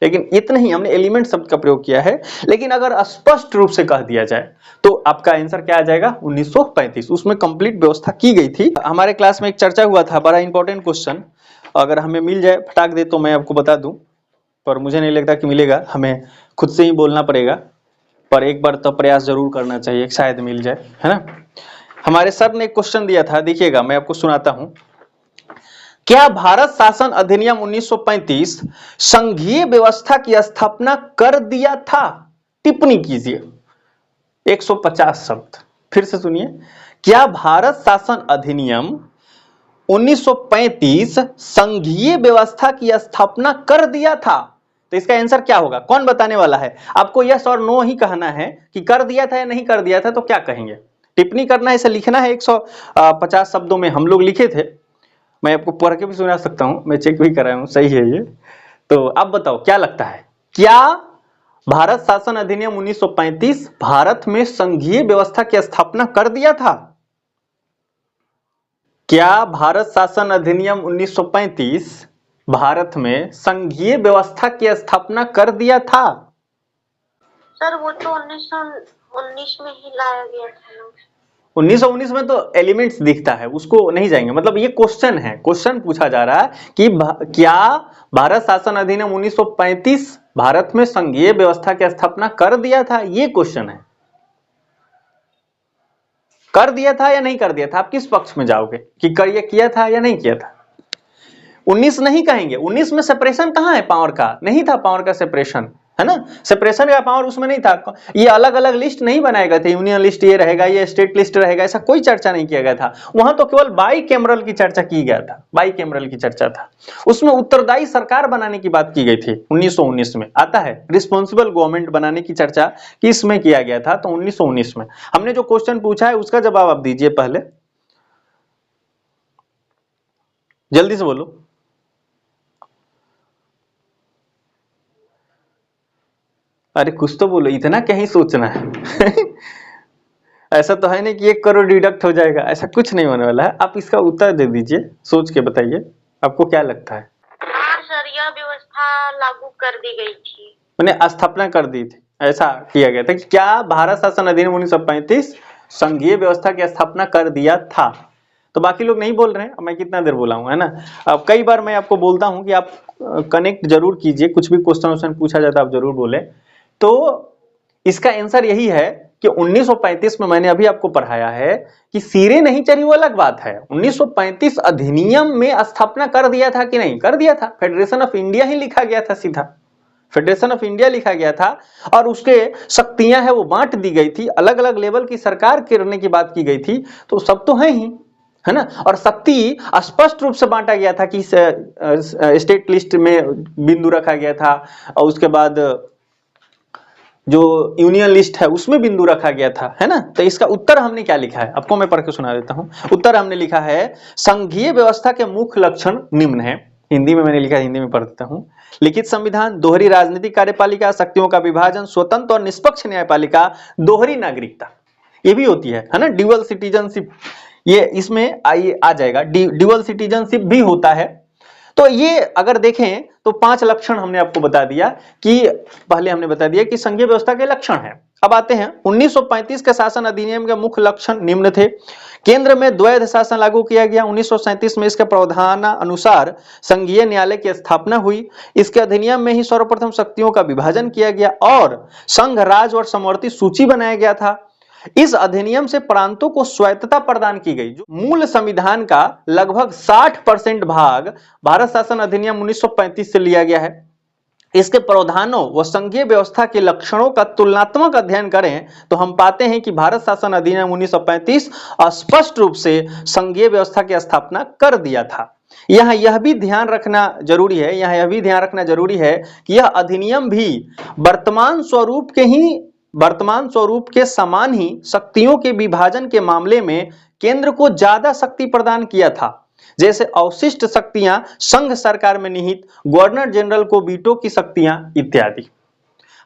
A: लेकिन इतना ही हमने एलिमेंट शब्द का प्रयोग किया है। लेकिन अगर स्पष्ट रूप से कह दिया जाए तो आपका आंसर क्या आ जाएगा, 1935। उसमें कंप्लीट व्यवस्था की गई थी। हमारे क्लास में एक चर्चा हुआ था, बड़ा इंपॉर्टेंट क्वेश्चन, अगर हमें मिल जाए फटाक दे तो मैं आपको बता दूं, पर मुझे नहीं लगता कि मिलेगा, हमें खुद से ही बोलना पड़ेगा, पर एक बार तो प्रयास जरूर करना चाहिए, शायद मिल जाए, है ना। हमारे सर ने एक क्वेश्चन दिया था, देखिएगा मैं आपको सुनाता हूं। क्या भारत शासन अधिनियम 1935 संघीय व्यवस्था की स्थापना कर दिया था? टिप्पणी कीजिए, 150 शब्द। फिर से सुनिए, क्या भारत शासन अधिनियम 1935 संघीय व्यवस्था की स्थापना कर दिया था? तो इसका आंसर क्या होगा, कौन बताने वाला है? आपको यस और नो ही कहना है कि कर दिया था या नहीं कर दिया था, तो क्या कहेंगे? टिप्पणी करना है, इसे लिखना है। 150 शब्दों में हम लोग लिखे थे, मैं आपको पढ़ के भी सुना सकता हूं, मैं चेक भी कराया हूं, सही है ये। तो अब बताओ क्या लगता है, क्या भारत शासन अधिनियम 1935 भारत में संघीय व्यवस्था की स्थापना कर दिया था? क्या भारत शासन अधिनियम 1935 भारत में संघीय व्यवस्था की स्थापना कर दिया था?
B: सर वो तो 1919 में ही लाया गया था।
A: 1919 में तो एलिमेंट्स दिखता है, उसको नहीं जाएंगे। मतलब ये क्वेश्चन है, क्वेश्चन पूछा जा रहा है कि क्या भारत शासन अधिनियम 1935 भारत में संघीय व्यवस्था की स्थापना कर दिया था, ये क्वेश्चन है। कर दिया था या नहीं कर दिया था, आप किस पक्ष में जाओगे कि कर ये किया था या नहीं किया था? 19 नहीं कहेंगे, 19 में सेपरेशन कहां है, पावर का नहीं था, पावर का सेपरेशन है ना, सेपरेशन का पावर उसमें नहीं था। ये अलग अलग लिस्ट नहीं बनाए गए थे, यूनियन लिस्ट ये रहेगा, ये स्टेट लिस्ट रहेगा, ऐसा कोई चर्चा नहीं किया गया था। वहां तो केवल बाइकैमरल की चर्चा की गया था, बाइकैमरल की चर्चा था। उसमें उत्तरदायी सरकार बनाने की बात की गई थी। 1919 में आता है रिस्पॉन्सिबल गवर्नमेंट बनाने की चर्चा किसमें किया गया था, तो 1919 में। हमने जो क्वेश्चन पूछा है उसका जवाब आप दीजिए पहले, जल्दी से बोलो। अरे कुछ तो बोलो, इतना क्या ही सोचना है ऐसा तो है नहीं कि 1 करोड़ डिडक्ट हो जाएगा, ऐसा कुछ नहीं होने वाला है। आप इसका उत्तर दे दीजिए, सोच के बताइए आपको क्या लगता है।
B: हाँ सर, यह व्यवस्था लागू कर दी गई थी,
A: मैंने स्थापना कर दी थी, ऐसा किया गया था कि क्या भारत शासन अधिनियम 1935 संघीय व्यवस्था की स्थापना कर दिया था? तो बाकी लोग नहीं बोल रहे हैं, मैं कितना देर बोला हूं, है ना। अब कई बार मैं आपको बोलता हूं कि आप कनेक्ट जरूर कीजिए, कुछ भी क्वेश्चन पूछा जाता है आप जरूर बोले। तो इसका आंसर यही है कि 1935 में मैंने अभी आपको पढ़ाया है कि सिरे नहीं चढ़ी वो अलग बात है। 1935 अधिनियम में स्थापना कर दिया था कि नहीं कर दिया था, फेडरेशन ऑफ इंडिया ही लिखा गया था, सीधा फेडरेशन ऑफ इंडिया लिखा गया था, और उसके शक्तियां है वो बांट दी गई थी, अलग अलग लेवल की सरकार करने की बात की गई थी, तो सब तो है ही, है ना। और शक्ति स्पष्ट रूप से बांटा गया था कि स्टेट लिस्ट में बिंदु रखा गया था, और उसके बाद जो यूनियन लिस्ट है उसमें बिंदु रखा गया था, है ना। तो इसका उत्तर हमने क्या लिखा है, आपको मैं पढ़ के सुना देता हूं। उत्तर हमने लिखा है, संघीय व्यवस्था के मुख्य लक्षण निम्न है। हिंदी में मैंने लिखा है, हिंदी में पढ़ देता हूं। लिखित संविधान, दोहरी राजनीतिक कार्यपालिका, शक्तियों का विभाजन, स्वतंत्र और निष्पक्ष न्यायपालिका, दोहरी नागरिकता, ये भी होती है ना, ड्यूअल सिटीजनशिप, ये इसमें आ जाएगा, ड्यूअल सिटीजनशिप भी होता है। तो ये अगर देखें तो 5 लक्षण हमने आपको बता दिया कि पहले हमने बता दिया कि संघीय व्यवस्था के लक्षण है। अब आते हैं 1935 के शासन अधिनियम के मुख्य लक्षण निम्न थे। केंद्र में द्वैध शासन लागू किया गया। 1937 में इसके प्रावधान अनुसार संघीय न्यायालय की स्थापना हुई। इसके अधिनियम में ही सर्वप्रथम शक्तियों का विभाजन किया गया और संघ, राज्य और समवर्ती सूची बनाया गया था। इस अधिनियम से प्रांतों को स्वायत्तता प्रदान की गई। जो मूल संविधान का लगभग 60% भाग भारत शासन अधिनियम 1935 से लिया गया है। इसके प्रावधानों व संघीय व्यवस्था के लक्षणों का तुलनात्मक अध्ययन करें तो हम पाते हैं कि भारत शासन अधिनियम 1935 स्पष्ट रूप से संघीय व्यवस्था की स्थापना कर दिया था। यहाँ यह भी ध्यान रखना जरूरी है कि यह अधिनियम भी वर्तमान स्वरूप के समान ही शक्तियों के विभाजन के मामले में केंद्र को ज्यादा शक्ति प्रदान किया था, जैसे अवशिष्ट शक्तियां संघ सरकार में निहित, गवर्नर जनरल को वीटो की शक्तियां इत्यादि,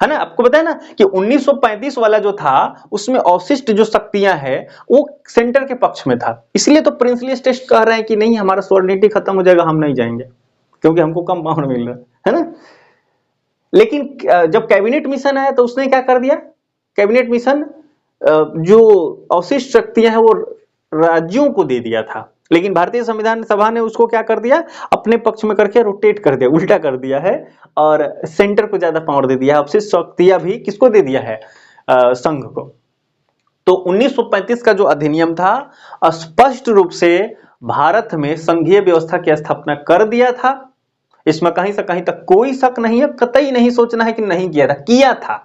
A: है ना। आपको पता है ना कि 1935 वाला जो था उसमें अवशिष्ट जो शक्तियां है वो सेंटर के पक्ष में था। इसलिए तो प्रिंसली स्टेट कह रहे हैं कि नहीं, हमारा सॉवरेनिटी खत्म हो जाएगा, हम नहीं जाएंगे क्योंकि हमको कम पावर मिल रहा है ना। लेकिन जब कैबिनेट मिशन आया तो उसने क्या कर दिया, कैबिनेट मिशन जो अवशिष्ट शक्तियां हैं वो राज्यों को दे दिया था, लेकिन भारतीय संविधान सभा ने उसको क्या कर दिया, अपने पक्ष में करके रोटेट कर दिया, उल्टा कर दिया है और सेंटर को ज्यादा पावर दे दिया है। अवशिष्ट शक्तियां भी किसको दे दिया है, संघ को। तो 1935 का जो अधिनियम था स्पष्ट रूप से भारत में संघीय व्यवस्था की स्थापना कर दिया था। इसमें कहीं से कहीं तक कोई शक नहीं है, कतई नहीं सोचना है कि नहीं किया था, किया था।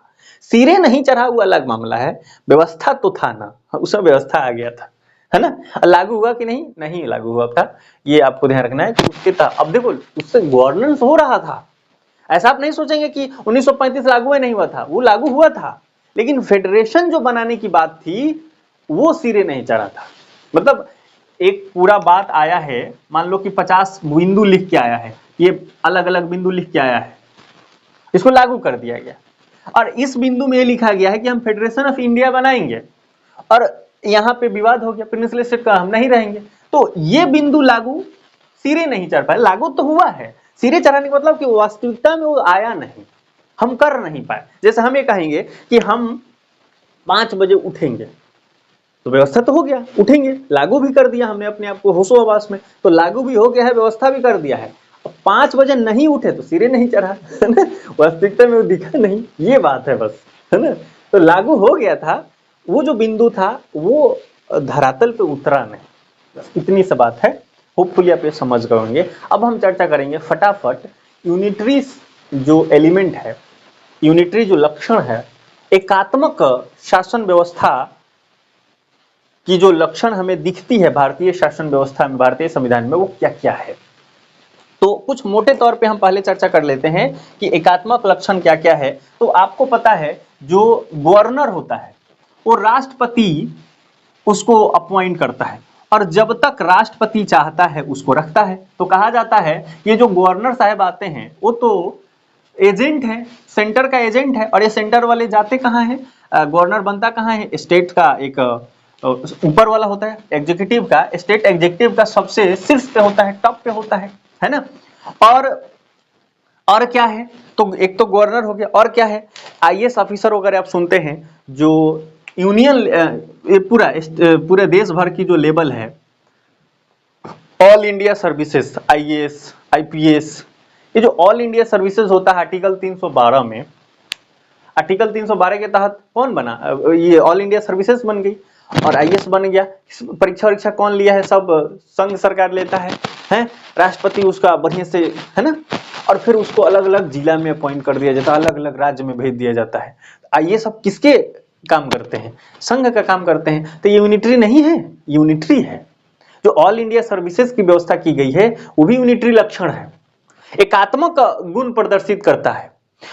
A: सिरे नहीं चढ़ा हुआ अलग मामला है, व्यवस्था तो था ना, उसमें व्यवस्था आ गया था, है ना। लागू हुआ कि नहीं, नहीं लागू हुआ था, ये आपको ध्यान रखना है कि उसके था। अब देखो उससे गवर्नेंस हो रहा था, ऐसा आप नहीं सोचेंगे कि 1935 लागू नहीं हुआ था, वो लागू हुआ था, लेकिन फेडरेशन जो बनाने की बात थी वो सिरे नहीं चढ़ा था। मतलब एक पूरा बात आया है, मान लो कि 50 बिंदु लिख के आया है, ये अलग अलग बिंदु लिख के आया है, इसको लागू कर दिया गया और इस बिंदु में लिखा गया है कि हम फेडरेशन ऑफ इंडिया बनाएंगे और यहाँ पे विवाद हो गया, प्रिंसली स्टेट का हम नहीं रहेंगे, तो ये बिंदु लागू सिरे नहीं चढ़ पाए। लागू तो हुआ है, सिरे चढ़ाने का मतलब कि वास्तविकता में वो आया नहीं, हम कर नहीं पाए। जैसे हम ये कहेंगे कि हम 5 बजे उठेंगे, तो व्यवस्था तो हो गया, उठेंगे, लागू भी कर दिया हमने अपने आप को होशो हवास में, तो लागू भी हो गया है, व्यवस्था भी कर दिया है। 5 बजे नहीं उठे तो सिरे नहीं चढ़ा, है ना, वास्तविकता में वो दिखा नहीं, ये बात है बस, है ना। तो लागू हो गया था, वो जो बिंदु था वो धरातल पे उतरा नहीं, बस इतनी सी बात है। होपफुली आप ये समझ गए होंगे। अब हम चर्चा करेंगे फटाफट यूनिटरी जो एलिमेंट है, यूनिटरी जो लक्षण है, एकात्मक शासन व्यवस्था की जो लक्षण हमें दिखती है भारतीय शासन व्यवस्था में, भारतीय संविधान में, वो क्या क्या है। तो कुछ मोटे तौर पे हम पहले चर्चा कर लेते हैं कि एकात्मक लक्षण क्या क्या है। तो आपको पता है जो गवर्नर होता है वो राष्ट्रपति उसको अपॉइंट करता है और जब तक राष्ट्रपति चाहता है उसको रखता है। तो कहा जाता है ये जो गवर्नर साहब आते हैं वो तो एजेंट है, सेंटर का एजेंट है, और ये सेंटर वाले जाते कहाँ हैं, गवर्नर बनता कहाँ है, स्टेट का एक ऊपर वाला होता है एग्जीक्यूटिव का, स्टेट एग्जीक्यूटिव का सबसे शीर्ष पे होता है, टॉप पे होता है ना। और क्या है, तो एक तो गवर्नर हो गया, और क्या है, आईएएस ऑफिसर वगैरह आप सुनते हैं जो यूनियन ये पूरे देश भर की जो लेवल है, all India services, IAS IPS, ये जो ऑल इंडिया सर्विसेज होता है आर्टिकल 312 में, आर्टिकल 312 के तहत कौन बना, ये ऑल इंडिया सर्विसेज बन गई और आईएएस बन गया। परीक्षा कौन लिया है, सब संघ सरकार लेता है, राष्ट्रपति उसका बढ़िया से, है ना, और फिर उसको अलग अलग जिला में अपॉइंट कर दिया जाता है, अलग अलग राज्य में भेज दिया जाता है। ये सब किसके काम करते हैं, संघ का काम करते हैं। तो ये यूनिटरी नहीं है, यूनिटरी है। जो ऑल इंडिया सर्विसेज की व्यवस्था की गई है वो भी यूनिटरी लक्षण है, एकात्मक गुण प्रदर्शित करता है।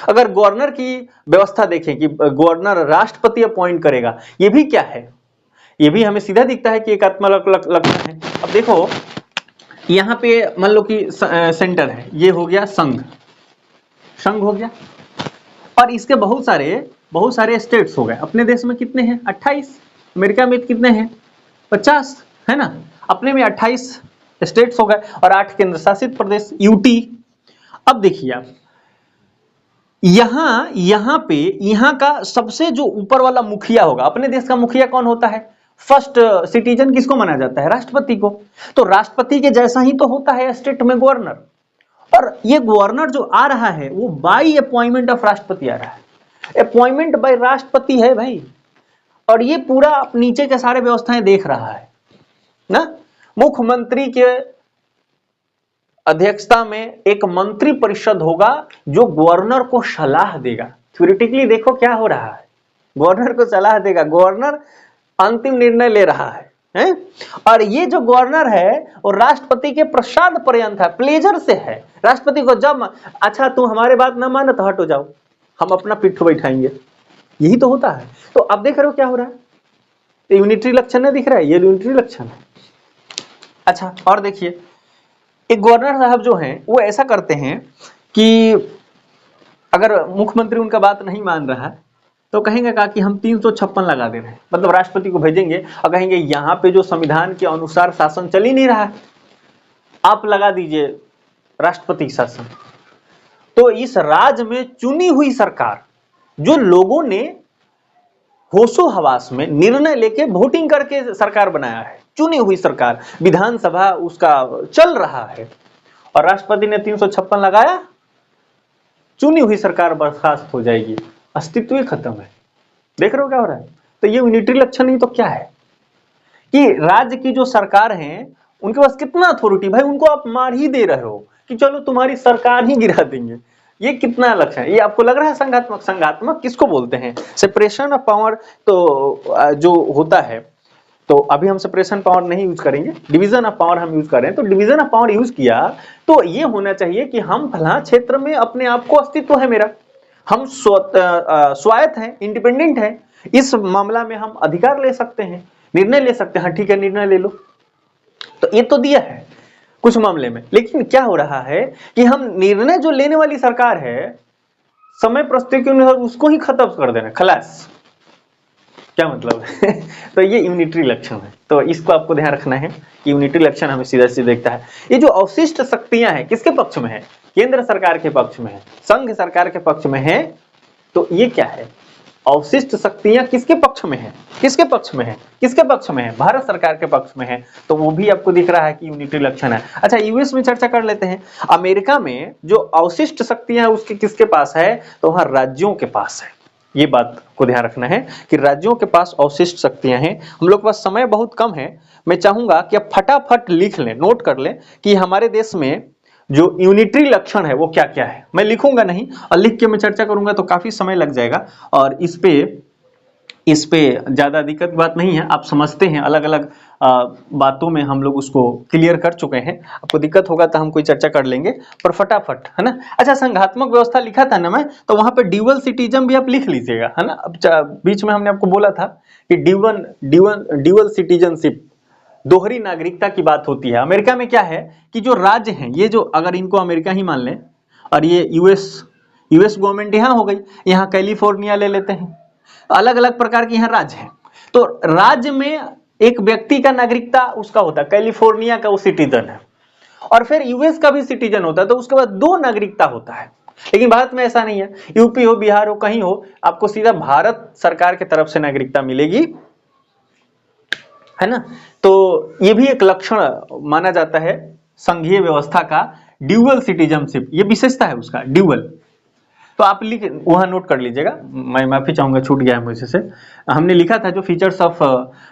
A: अगर गवर्नर की व्यवस्था देखें कि गवर्नर राष्ट्रपति अपॉइंट करेगा, ये भी क्या है, ये भी हमें सीधा दिखता है कि एकात्मक लक्षण है। अब देखो यहाँ पे मान लो कि सेंटर है, ये हो गया संघ हो गया, और इसके बहुत सारे स्टेट्स हो गए। अपने देश में कितने हैं, 28, अमेरिका में कितने हैं, 50, है ना। अपने में 28 स्टेट्स हो गए और 8 केंद्र शासित प्रदेश, यूटी। अब देखिए आप यहाँ पे यहाँ का सबसे जो ऊपर वाला मुखिया होगा, अपने देश का मुखिया कौन होता है, फर्स्ट सिटीजन किसको माना जाता है, राष्ट्रपति को। तो राष्ट्रपति के जैसा ही तो होता है स्टेट में गवर्नर, और ये गवर्नर जो आ रहा है वो बाय अपॉइंटमेंट ऑफ राष्ट्रपति आ रहा है, अपॉइंटमेंट बाय राष्ट्रपति है भाई। और ये पूरा नीचे के सारे व्यवस्थाएं देख रहा है ना। मुख्यमंत्री के अध्यक्षता में एक मंत्री परिषद होगा जो गवर्नर को सलाह देगा। थ्योरेटिकली देखो क्या हो रहा है, गवर्नर को सलाह देगा, गवर्नर अंतिम निर्णय ले रहा है? और ये जो गवर्नर है वो राष्ट्रपति के प्रसाद पर्यंत है, प्लेजर से है। राष्ट्रपति को जब अच्छा तुम हमारे बात ना मानो तो हटो जाओ, हम अपना पिट्ठू बैठाएंगे, यही तो होता है। तो अब देख रहे हो क्या हो रहा है, यूनिटरी लक्षण नहीं दिख रहा है, ये यूनिटरी लक्षण है। अच्छा और देखिए, एक गवर्नर साहब जो हैं वो ऐसा करते हैं कि अगर मुख्यमंत्री उनका बात नहीं मान रहा है तो कहेंगे का कि हम 356 लगा दे रहे हैं, मतलब राष्ट्रपति को भेजेंगे और कहेंगे यहाँ पे जो संविधान के अनुसार शासन चल ही नहीं रहा है, आप लगा दीजिए राष्ट्रपति शासन। तो इस राज्य में चुनी हुई सरकार, जो लोगों ने होशो हवास में निर्णय लेके वोटिंग करके सरकार बनाया है, चुनी हुई सरकार, विधानसभा उसका चल रहा है और राष्ट्रपति ने 356 लगाया, चुनी हुई सरकार बर्खास्त हो जाएगी, अस्तित्व ही खत्म है। देख रहे हो क्या हो रहा है। तो ये यूनिटरी लक्षण नहीं तो क्या है कि राज्य की जो सरकार है उनके पास कितना अथॉरिटी, भाई उनको आप मार ही दे रहे हो कि चलो तुम्हारी सरकार ही गिरा देंगे। ये कितना लक्षण है, ये आपको लग रहा है संघात्मक? संघात्मक किसको बोलते हैं? सेपरेशन ऑफ पावर तो जो होता है, तो अभी हम सेपरेशन पावर नहीं यूज करेंगे, डिवीजन ऑफ पावर हम यूज कर रहे हैं। तो डिवीजन ऑफ पावर यूज किया तो ये होना चाहिए कि हम फलां क्षेत्र में अपने आप को अस्तित्व है मेरा, हम स्वायत्त हैं, इंडिपेंडेंट हैं, इस मामला में हम अधिकार ले सकते हैं, निर्णय ले सकते हैं। हाँ ठीक है, निर्णय ले लो। तो ये तो दिया है कुछ मामले में, लेकिन क्या हो रहा है कि हम निर्णय जो लेने वाली सरकार है, समय प्रस्ताव के अनुसार उसको ही खत्म कर देना, खलास। क्या मतलब है? तो ये यूनिटरी लक्षण है। तो इसको आपको ध्यान रखना है कि यूनिटरी लक्षण हमें सीधा सीधा देखता है। ये जो अवशिष्ट शक्तियां हैं किसके पक्ष में है? केंद्र सरकार के पक्ष में है, संघ सरकार के पक्ष में है। तो ये क्या है, अवशिष्ट शक्तियां किसके पक्ष में है? किसके पक्ष में है? किसके पक्ष में है? भारत सरकार के पक्ष में है। तो वो भी आपको दिख रहा है कि यूनिटरी लक्षण है। अच्छा यूएस में चर्चा कर लेते हैं। अमेरिका में जो अवशिष्ट शक्तियां हैं उसके किसके पास है? तो वहां राज्यों के पास है। ये बात को ध्यान रखना है कि राज्यों के पास अवशिष्ट शक्तियां हैं। हम लोग के पास समय बहुत कम है, मैं चाहूंगा कि आप फटाफट लिख लें, नोट कर लें कि हमारे देश में जो यूनिटरी लक्षण है वो क्या क्या है। मैं लिखूंगा नहीं और लिख के मैं चर्चा करूंगा तो काफी समय लग जाएगा, और इस पे ज्यादा दिक्कत बात नहीं है, आप समझते हैं। अलग अलग बातों में हम लोग उसको क्लियर कर चुके हैं। आपको दिक्कत होगा तो हम कोई चर्चा कर लेंगे, पर फटाफट, है ना। अच्छा संघात्मक व्यवस्था लिखा था ना मैं, तो वहां पे ड्यूअल सिटीजन भी आप लिख लीजिएगा, है ना। अब बीच में हमने आपको बोला था कि ड्यूअल सिटीजनशिप, दोहरी नागरिकता की बात होती है। अमेरिका में क्या है कि जो राज्य हैं, ये जो अगर इनको अमेरिका ही मान लें और ये यूएस गवर्नमेंट यहाँ हो गई, यहाँ कैलिफोर्निया ले लेते हैं, अलग अलग प्रकार के यहाँ राज्य हैं। तो राज्य में एक व्यक्ति का नागरिकता उसका होता है, कैलिफोर्निया का वो सिटीजन है, और फिर यूएस का भी सिटीजन होता है, तो उसके बाद 2 नागरिकता होता है। लेकिन भारत में ऐसा नहीं है, यूपी हो, बिहार हो, कहीं हो, आपको सीधा भारत सरकार की तरफ से नागरिकता मिलेगी, है ना। तो ये भी एक लक्षण माना जाता है संघीय व्यवस्था का, ड्यूअल सिटीजनशिप, ये विशेषता है उसका, ड्यूअल। तो आप लिख वहां नोट कर लीजिएगा, मैं माफी चाहूंगा छूट गया है मुझे से। हमने लिखा था जो फीचर्स ऑफ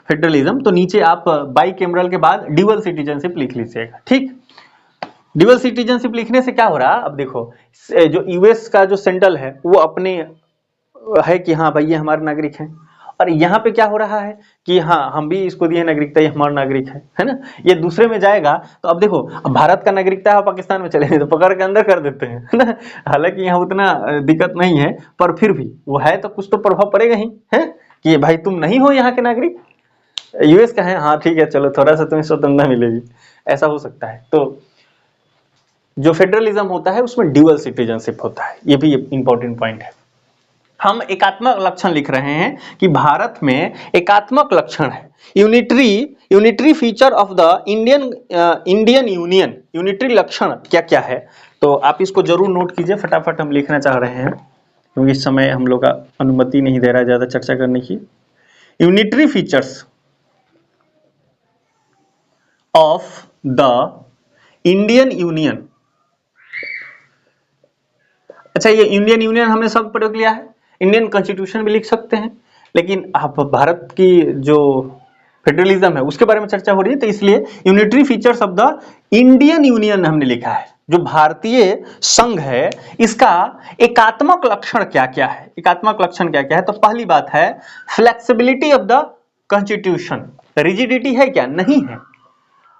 A: फेडरलिज्म, तो नीचे आप बाई कैमरल के बाद ड्यूअल सिटीजनशिप लिख लीजिएगा, ठीक। ड्यूअल सिटीजनशिप लिखने से क्या हो रहा है, अब देखो जो यूएस का जो सेंट्रल है वो अपने है कि हाँ भाई ये हमारे नागरिक हैं, और यहाँ पे क्या हो रहा है कि हाँ हम भी इसको दिए नागरिकता, ये हमारा नागरिक है ना। ये दूसरे में जाएगा तो अब देखो, अब भारत का नागरिकता है, पाकिस्तान में चले तो पकड़ के अंदर कर देते हैं, है ना। हालांकि यहाँ उतना दिक्कत नहीं है, पर फिर भी वो है तो कुछ तो प्रभाव पड़ेगा ही, है कि भाई तुम नहीं हो यहाँ के नागरिक, यूएस का है, हाँ ठीक है चलो थोड़ा सा तुम्हें स्वतंत्रता मिलेगी, ऐसा हो सकता है। तो जो फेडरलिज्म होता है उसमें ड्यूअल सिटीजनशिप होता है, ये भी इंपॉर्टेंट पॉइंट है। हम एकात्मक लक्षण लिख रहे हैं कि भारत में एकात्मक लक्षण है, unitary feature of the Indian union. Unitary लक्षण क्या क्या है, तो आप इसको जरूर नोट कीजिए, फटाफट हम लिखना चाह रहे हैं क्योंकि इस समय हम लोग का अनुमति नहीं दे रहा है ज्यादा चर्चा करने की। Unitary features of the Indian union. अच्छा ये इंडियन यूनियन हमने सब प्रयोग लिया है, इंडियन कॉन्स्टिट्यूशन भी लिख सकते हैं, लेकिन अब भारत की जो फेडरलिज्म है उसके बारे में चर्चा हो रही है, तो इसलिए unitary features of the Indian union हमने लिखा है। जो भारतीय संघ है इसका एकात्मक लक्षण क्या क्या है, एकात्मक लक्षण क्या क्या है? तो पहली बात है flexibility of the constitution. Rigidity है क्या? नहीं है।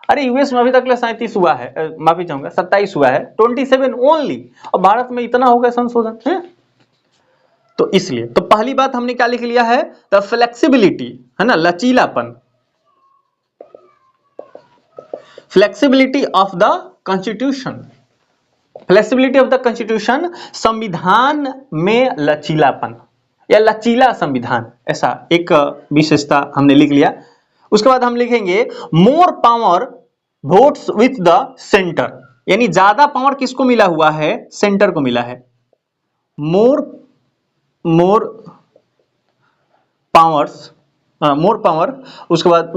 A: अरे यूएस में अभी तक 37 हुआ है, माफी चाहूंगा 27 हुआ है, 27 ओनली, और भारत में इतना हो गया संशोधन है। तो इसलिए तो पहली बात हमने क्या लिख लिया है? द फ्लेक्सिबिलिटी, है ना, लचीलापन, flexibility of the constitution, flexibility of the constitution, संविधान में लचीलापन या लचीला संविधान, ऐसा एक विशेषता हमने लिख लिया। उसके बाद हम लिखेंगे more power votes with the centre, यानी ज्यादा पावर किसको मिला हुआ है? सेंटर को मिला है। मोर पावर्स, मोर पावर, उसके बाद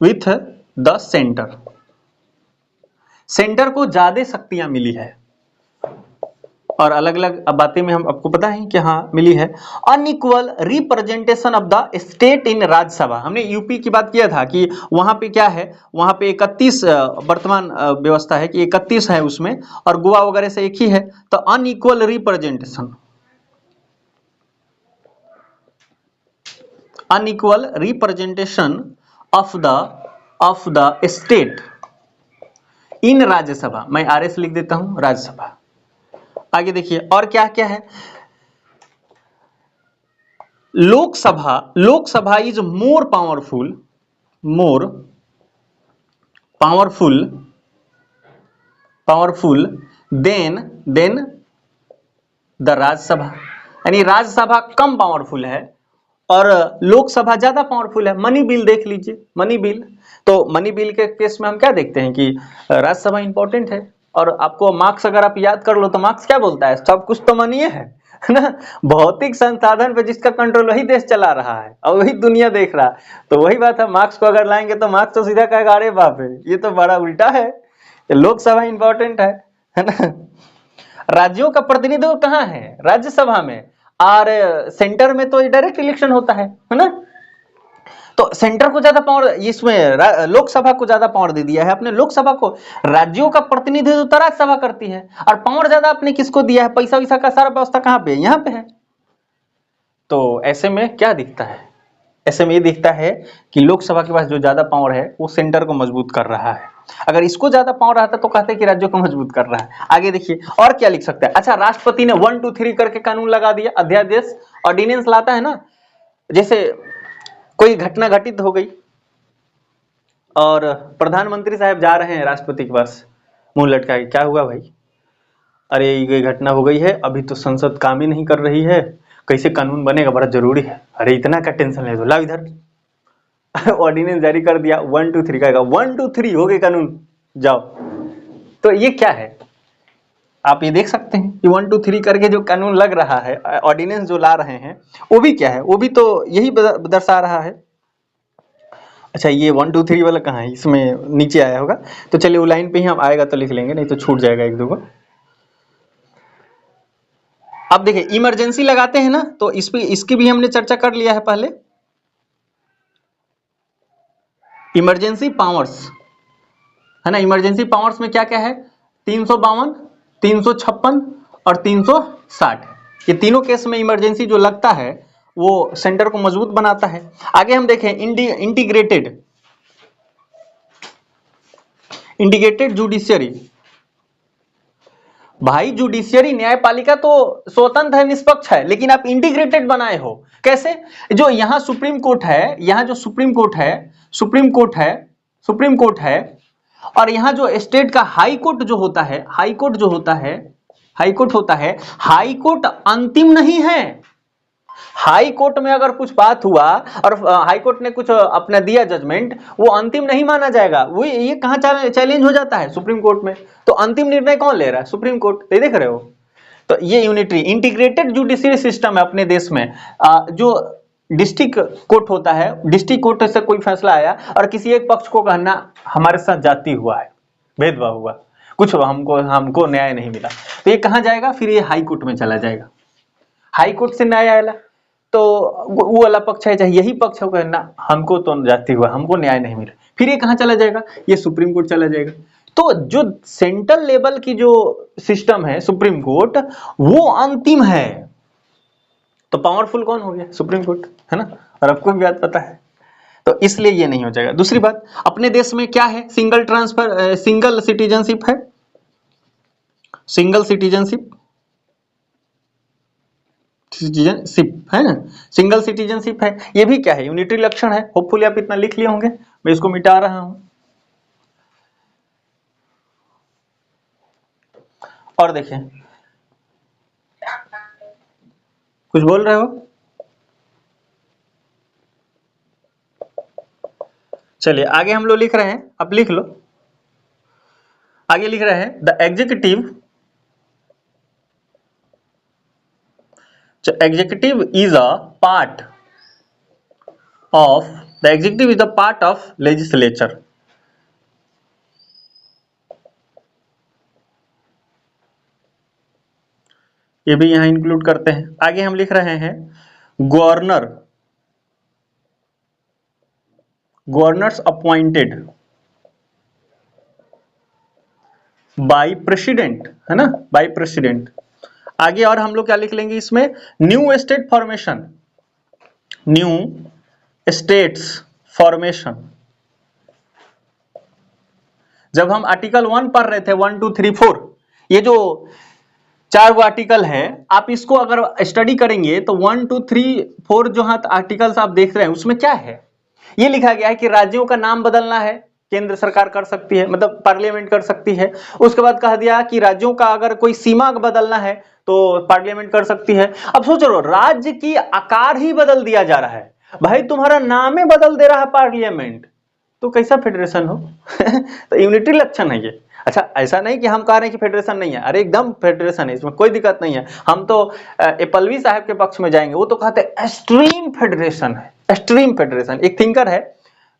A: विथ द सेंटर, सेंटर को ज्यादा शक्तियां मिली है। और अलग अलग बातें में हम आपको पता है कि हाँ मिली है। Unequal representation of the state in Rajya Sabha, हमने यूपी की बात किया था कि वहां पे क्या है, वहां पे 31 वर्तमान व्यवस्था है कि 31 है उसमें, और गोवा वगैरह से एक ही है। तो unequal representation, unequal representation of the state in Rajya Sabha, मैं आरएस लिख देता हूं, राज्यसभा। आगे देखिए और क्या क्या है। Lok Sabha is more powerful than the Rajya Sabha, यानी राज्यसभा कम पावरफुल है और लोकसभा ज्यादा पावरफुल है। मनी बिल देख लीजिए, मनी बिल, तो मनी बिल के केस में हम क्या देखते हैं कि राज्यसभा इंपॉर्टेंट है। और आपको मार्क्स अगर आप याद कर लो तो मार्क्स क्या बोलता है? सब कुछ तो मनी है ना। भौतिक संसाधन पे जिसका कंट्रोल वही देश चला रहा है और वही दुनिया देख रहा है। तो वही बात है, मार्क्स को अगर लाएंगे तो मार्क्स तो सीधा कहेगा अरे बाप रे ये तो बड़ा उल्टा है, लोकसभा इंपॉर्टेंट है ना। राज्यों का प्रतिनिधित्व कहाँ है? राज्यसभा में, और सेंटर में तो डायरेक्ट इलेक्शन होता है ना। तो सेंटर को ज्यादा पावर, इसमें लोकसभा को ज्यादा पावर दे दिया है अपने लोकसभा को। राज्यों का प्रतिनिधित्व तो राज्यसभा करती है, और पावर ज्यादा आपने किसको दिया है? पैसा वैसा का सारा व्यवस्था कहां पे है? यहां पे है। तो ऐसे में क्या दिखता है? ऐसे में ये दिखता है कि लोकसभा के पास जो ज्यादा पावर है वो सेंटर को मजबूत कर रहा है। अगर इसको ज्यादा पावर रहता तो कहते कि राज्यों को मजबूत कर रहा है। आगे देखिए और क्या लिख सकते हैं। अच्छा, राष्ट्रपति ने 1 2 3 करके कानून लगा दिया, अध्यादेश ऑर्डिनेंस लाता है ना। जैसे कोई घटना घटित हो गई और प्रधानमंत्री साहब जा रहे हैं राष्ट्रपति के पास मुंह लटका के, क्या हुआ भाई? अरे ये घटना हो गई है, अभी तो संसद काम ही नहीं कर रही है, कैसे कानून बनेगा, बड़ा जरूरी है। अरे इतना का टेंशन ले दो, लाओ इधर ऑर्डिनेंस जारी कर दिया, 1 2 3 कहेगा, 1 2 3 हो गए कानून, जाओ। तो ये क्या है? आप ये देख सकते हैं कि 1 2 3 करके जो कानून लग रहा है, ऑर्डिनेंस जो ला रहे हैं, वो भी क्या है? वो भी तो यही दर्शा रहा है। अच्छा, ये 1 2 3 वाला कहाँ है? इसमें नीचे आया होगा, तो चलिए वो लाइन पे ही हम आएगा तो लिख लेंगे, नहीं तो छूट जाएगा एक दो को। अब देखिए इमरजेंसी लगाते हैं ना, तो इस पे इसकी भी हमने चर्चा कर लिया है पहले। इमरजेंसी पावर्स है ना, इमरजेंसी पावर्स में क्या क्या है? 352, 356 और 360। ये तीनों केस में इमरजेंसी जो लगता है वो सेंटर को मजबूत बनाता है। आगे हम देखें इंटीग्रेटेड जुडिशियरी। भाई जुडिशियरी न्यायपालिका तो स्वतंत्र है, निष्पक्ष है, लेकिन आप इंटीग्रेटेड बनाए हो कैसे? जो यहाँ सुप्रीम कोर्ट है, यहाँ जो सुप्रीम कोर्ट है, और यहाँ जो स्टेट का हाई कोर्ट जो होता है, हाई कोर्ट अंतिम नहीं है। हाई कोर्ट में अगर कुछ बात हुआ और हाई कोर्ट ने कुछ अपना दिया जजमेंट, वो अंतिम नहीं माना जाएगा। वो ये कहां चैलेंज हो जाता है? सुप्रीम कोर्ट में। तो अंतिम निर्णय कौन ले रहा है? Supreme court. तो देख रहे हो, तो ये यूनिटरी इंटीग्रेटेड जुडिशियरी सिस्टम है अपने देश में। जो डिस्ट्रिक्ट कोर्ट होता है, डिस्ट्रिक्ट कोर्ट से कोई फैसला आया और किसी एक पक्ष को कहना हमारे साथ जाति हुआ है, भेदभाव हुआ, कुछ हमको न्याय नहीं मिला, तो ये कहां जाएगा? फिर ये हाई कोर्ट में चला जाएगा। हाई कोर्ट से न्याय आएला तो वो वाला पक्ष है चाहे यही पक्ष होगा ना, हमको तो जाति हुआ, हमको न्याय नहीं मिला, फिर ये कहाँ चला जाएगा, ये सुप्रीम कोर्ट चला जाएगा। तो जो सेंट्रल लेवल की जो सिस्टम है सुप्रीम कोर्ट, वो अंतिम है। तो पावरफुल कौन हो गया, सुप्रीम कोर्ट, है ना। और आपको भी बात पता है, तो इसलिए ये नहीं हो जाएगा। दूसरी बात, अपने देश में क्या है, सिंगल सिटीजनशिप है, सिंगल सिटीजनशिप है ना, सिंगल सिटीजनशिप है। ये भी क्या है, यूनिटरी लक्षण है। होपफुली आप इतना लिख लिए होंगे, मैं इसको मिटा रहा हूं। और देखें, कुछ बोल रहे हो, चलिए आगे हम लोग लिख रहे हैं, आप लिख लो। आगे लिख रहे हैं, the executive is a part of legislature। ये भी यहां इंक्लूड करते हैं। आगे हम लिख रहे हैं, गवर्नर्स अपॉइंटेड बाय प्रेसिडेंट, है ना, बाय प्रेसिडेंट। आगे और हम लोग क्या लिख लेंगे इसमें, new state formation, new states formation. जब हम आर्टिकल 1 पढ़ रहे थे, 1 2 3 4, ये जो 4 वो आर्टिकल है, आप इसको अगर स्टडी करेंगे तो 1 2 3 4 जो आर्टिकल्स आप देख रहे हैं उसमें क्या है, ये लिखा गया है कि राज्यों का नाम बदलना है, केंद्र सरकार कर सकती है, मतलब पार्लियामेंट कर सकती है। उसके बाद कह दिया कि राज्यों का अगर कोई सीमा बदलना है तो पार्लियामेंट कर सकती है। अब सोचो, राज्य की आकार ही बदल दिया जा रहा है, भाई तुम्हारा नाम ही बदल दे रहा है पार्लियामेंट, तो कैसा फेडरेशन हो। तो यूनिटरी लक्षण है ये। अच्छा, ऐसा नहीं कि हम कह रहे हैं कि फेडरेशन नहीं है, अरे एकदम फेडरेशन है, इसमें कोई दिक्कत नहीं है। हम तो एपल्वी साहब के पक्ष में जाएंगे, वो तो कहते हैं एक्सट्रीम फेडरेशन है, एक्सट्रीम फेडरेशन। एक थिंकर है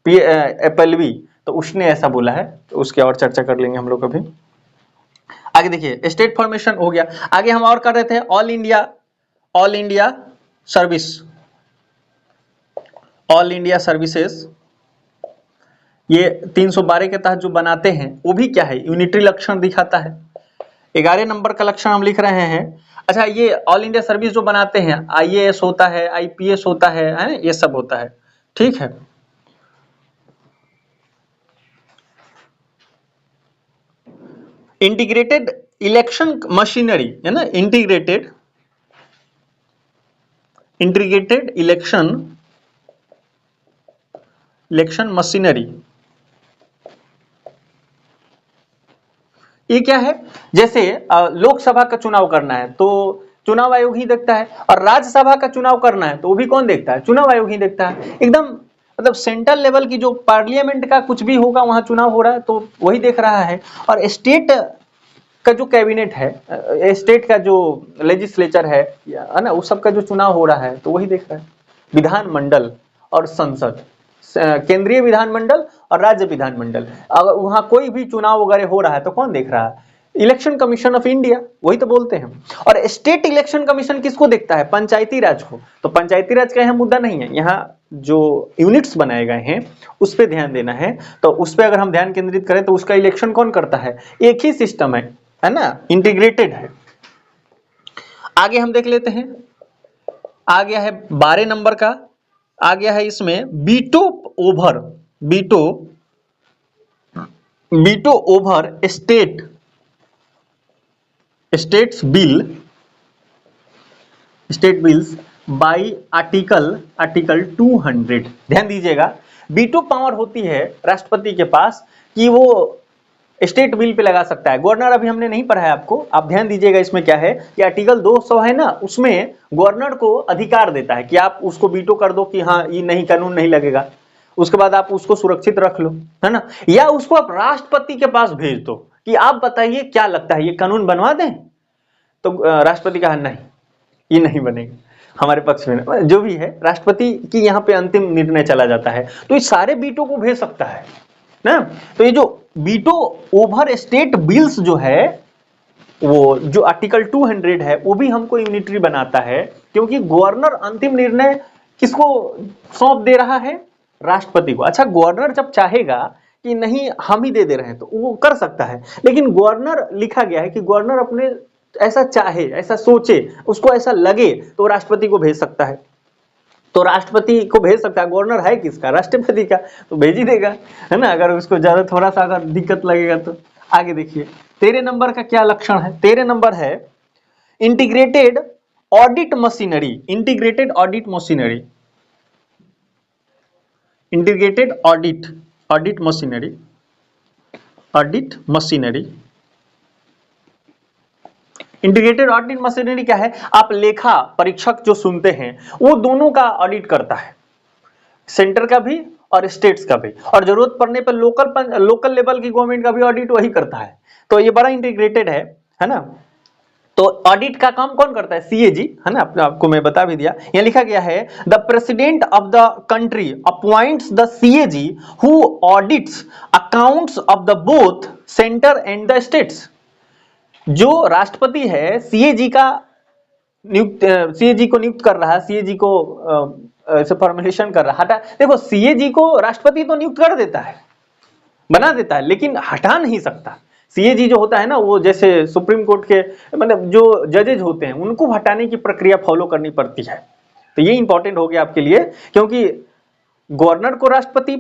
A: एपल्वी, तो उसने ऐसा बोला है, तो उसकी और चर्चा कर लेंगे हम लोग कभी। आगे देखिए, स्टेट फॉर्मेशन हो गया। आगे हम और कर रहे थे, all India service, all India services, ये 312 के तहत जो बनाते हैं वो भी क्या है, यूनिटरी लक्षण दिखाता है। 11 नंबर का लक्षण हम लिख रहे हैं। अच्छा, ये ऑल इंडिया सर्विस जो बनाते हैं, IAS होता है, IPS होता है, ये सब होता है, ठीक है। इंटीग्रेटेड इलेक्शन मशीनरी, है ना, इंटीग्रेटेड इलेक्शन मशीनरी, ये क्या है, जैसे लोकसभा का चुनाव करना है तो चुनाव आयोग ही देखता है, और राज्यसभा का चुनाव करना है तो वो भी कौन देखता है, चुनाव आयोग ही देखता है। एकदम मतलब सेंट्रल लेवल की जो पार्लियामेंट का कुछ भी होगा वहां चुनाव हो रहा है तो वही देख रहा है, और स्टेट का जो कैबिनेट है, स्टेट का जो लेजिस्लेचर है ना, उस सब का जो चुनाव हो रहा है तो वही देख रहा है। विधानमंडल और संसद, केंद्रीय विधानमंडल और राज्य विधानमंडल, अगर वहां कोई भी चुनाव वगैरह हो रहा है तो कौन देख रहा है, इलेक्शन कमीशन ऑफ इंडिया, वही तो बोलते हैं। और स्टेट इलेक्शन कमीशन किसको देखता है, पंचायती राज को। तो पंचायती राज का यहाँ मुद्दा नहीं है, यहाँ जो यूनिट्स बनाए गए हैं उस पर ध्यान देना है। तो उस पर अगर हम ध्यान केंद्रित करें तो उसका इलेक्शन कौन करता है, एक ही सिस्टम है ना, इंटीग्रेटेड है। आगे हम देख लेते हैं, आ गया है 12 नंबर का, आ गया है इसमें veto over state bills bye article 200। ध्यान दीजिएगा, वीटो पावर होती है राष्ट्रपति के पास कि वो स्टेट बिल पे लगा सकता है। गवर्नर अभी हमने नहीं पढ़ा है आपको, आप ध्यान दीजिएगा, इसमें क्या है कि आर्टिकल 200 है ना, उसमें गवर्नर को अधिकार देता है कि आप उसको वीटो कर दो कि हाँ ये नहीं, कानून नहीं लगेगा, उसके बाद आप उसको सुरक्षित रख लो, है ना, या उसको आप राष्ट्रपति के पास भेज दो कि आप बताइए क्या लगता है ये कानून बनवा दें, तो राष्ट्रपति कहा नहीं, ये नहीं बनेगा, हमारे पक्ष में। जो भी है, राष्ट्रपति की यहाँ पे अंतिम निर्णय चला जाता है, तो ये सारे वीटो को भेज सकता है ना। तो ये जो वीटो ओवर स्टेट बिल्स जो है वो जो आर्टिकल 200 है वो भी हमको यूनिटरी बनाता है, क्योंकि गवर्नर अंतिम निर्णय किसको सौंप दे रहा है? राष्ट्रपति को। अच्छा, गवर्नर जब चाहेगा कि नहीं हम ही दे रहे हैं तो वो कर सकता है, लेकिन गवर्नर लिखा गया है कि गवर्नर अपने ऐसा चाहे, ऐसा सोचे, उसको ऐसा लगे तो राष्ट्रपति को भेज सकता है। तो राष्ट्रपति को भेज सकता है, गवर्नर है किसका? राष्ट्रपति का, तो भेज ही देगा, है ना, अगर उसको ज्यादा थोड़ा सा अगर दिक्कत लगेगा तो। आगे देखिए 13 नंबर का क्या लक्षण है? 13 नंबर है integrated audit machinery. Integrated audit machinery, integrated audit machinery, audit machinery. Integrated audit machinery क्या है? आप लेखा परीक्षक जो सुनते हैं वो दोनों का ऑडिट करता है, सेंटर का भी और स्टेट्स का भी, और जरूरत पड़ने पर लोकल लेवल की गवर्नमेंट का भी ऑडिट वही करता है। तो ये बड़ा इंटीग्रेटेड है ना। तो ऑडिट का काम कौन करता है? सीएजी, है ना, आपको मैं बता भी दिया। यहाँ लिखा गया है the president of the country appoints the CAG who audits accounts of the both centre and the states. जो राष्ट्रपति है सीएजी को नियुक्त कर रहा है, सीएजी को ऐसे फॉर्मुलेशन कर रहा है। देखो सीएजी को राष्ट्रपति तो नियुक्त कर देता है, बना देता है, लेकिन हटा नहीं सकता। सीएजी जो होता है ना, वो जैसे सुप्रीम कोर्ट के मतलब जो जजेज होते हैं उनको हटाने की प्रक्रिया फॉलो करनी पड़ती है। तो ये इंपॉर्टेंट हो गया आपके लिए, क्योंकि गवर्नर को राष्ट्रपति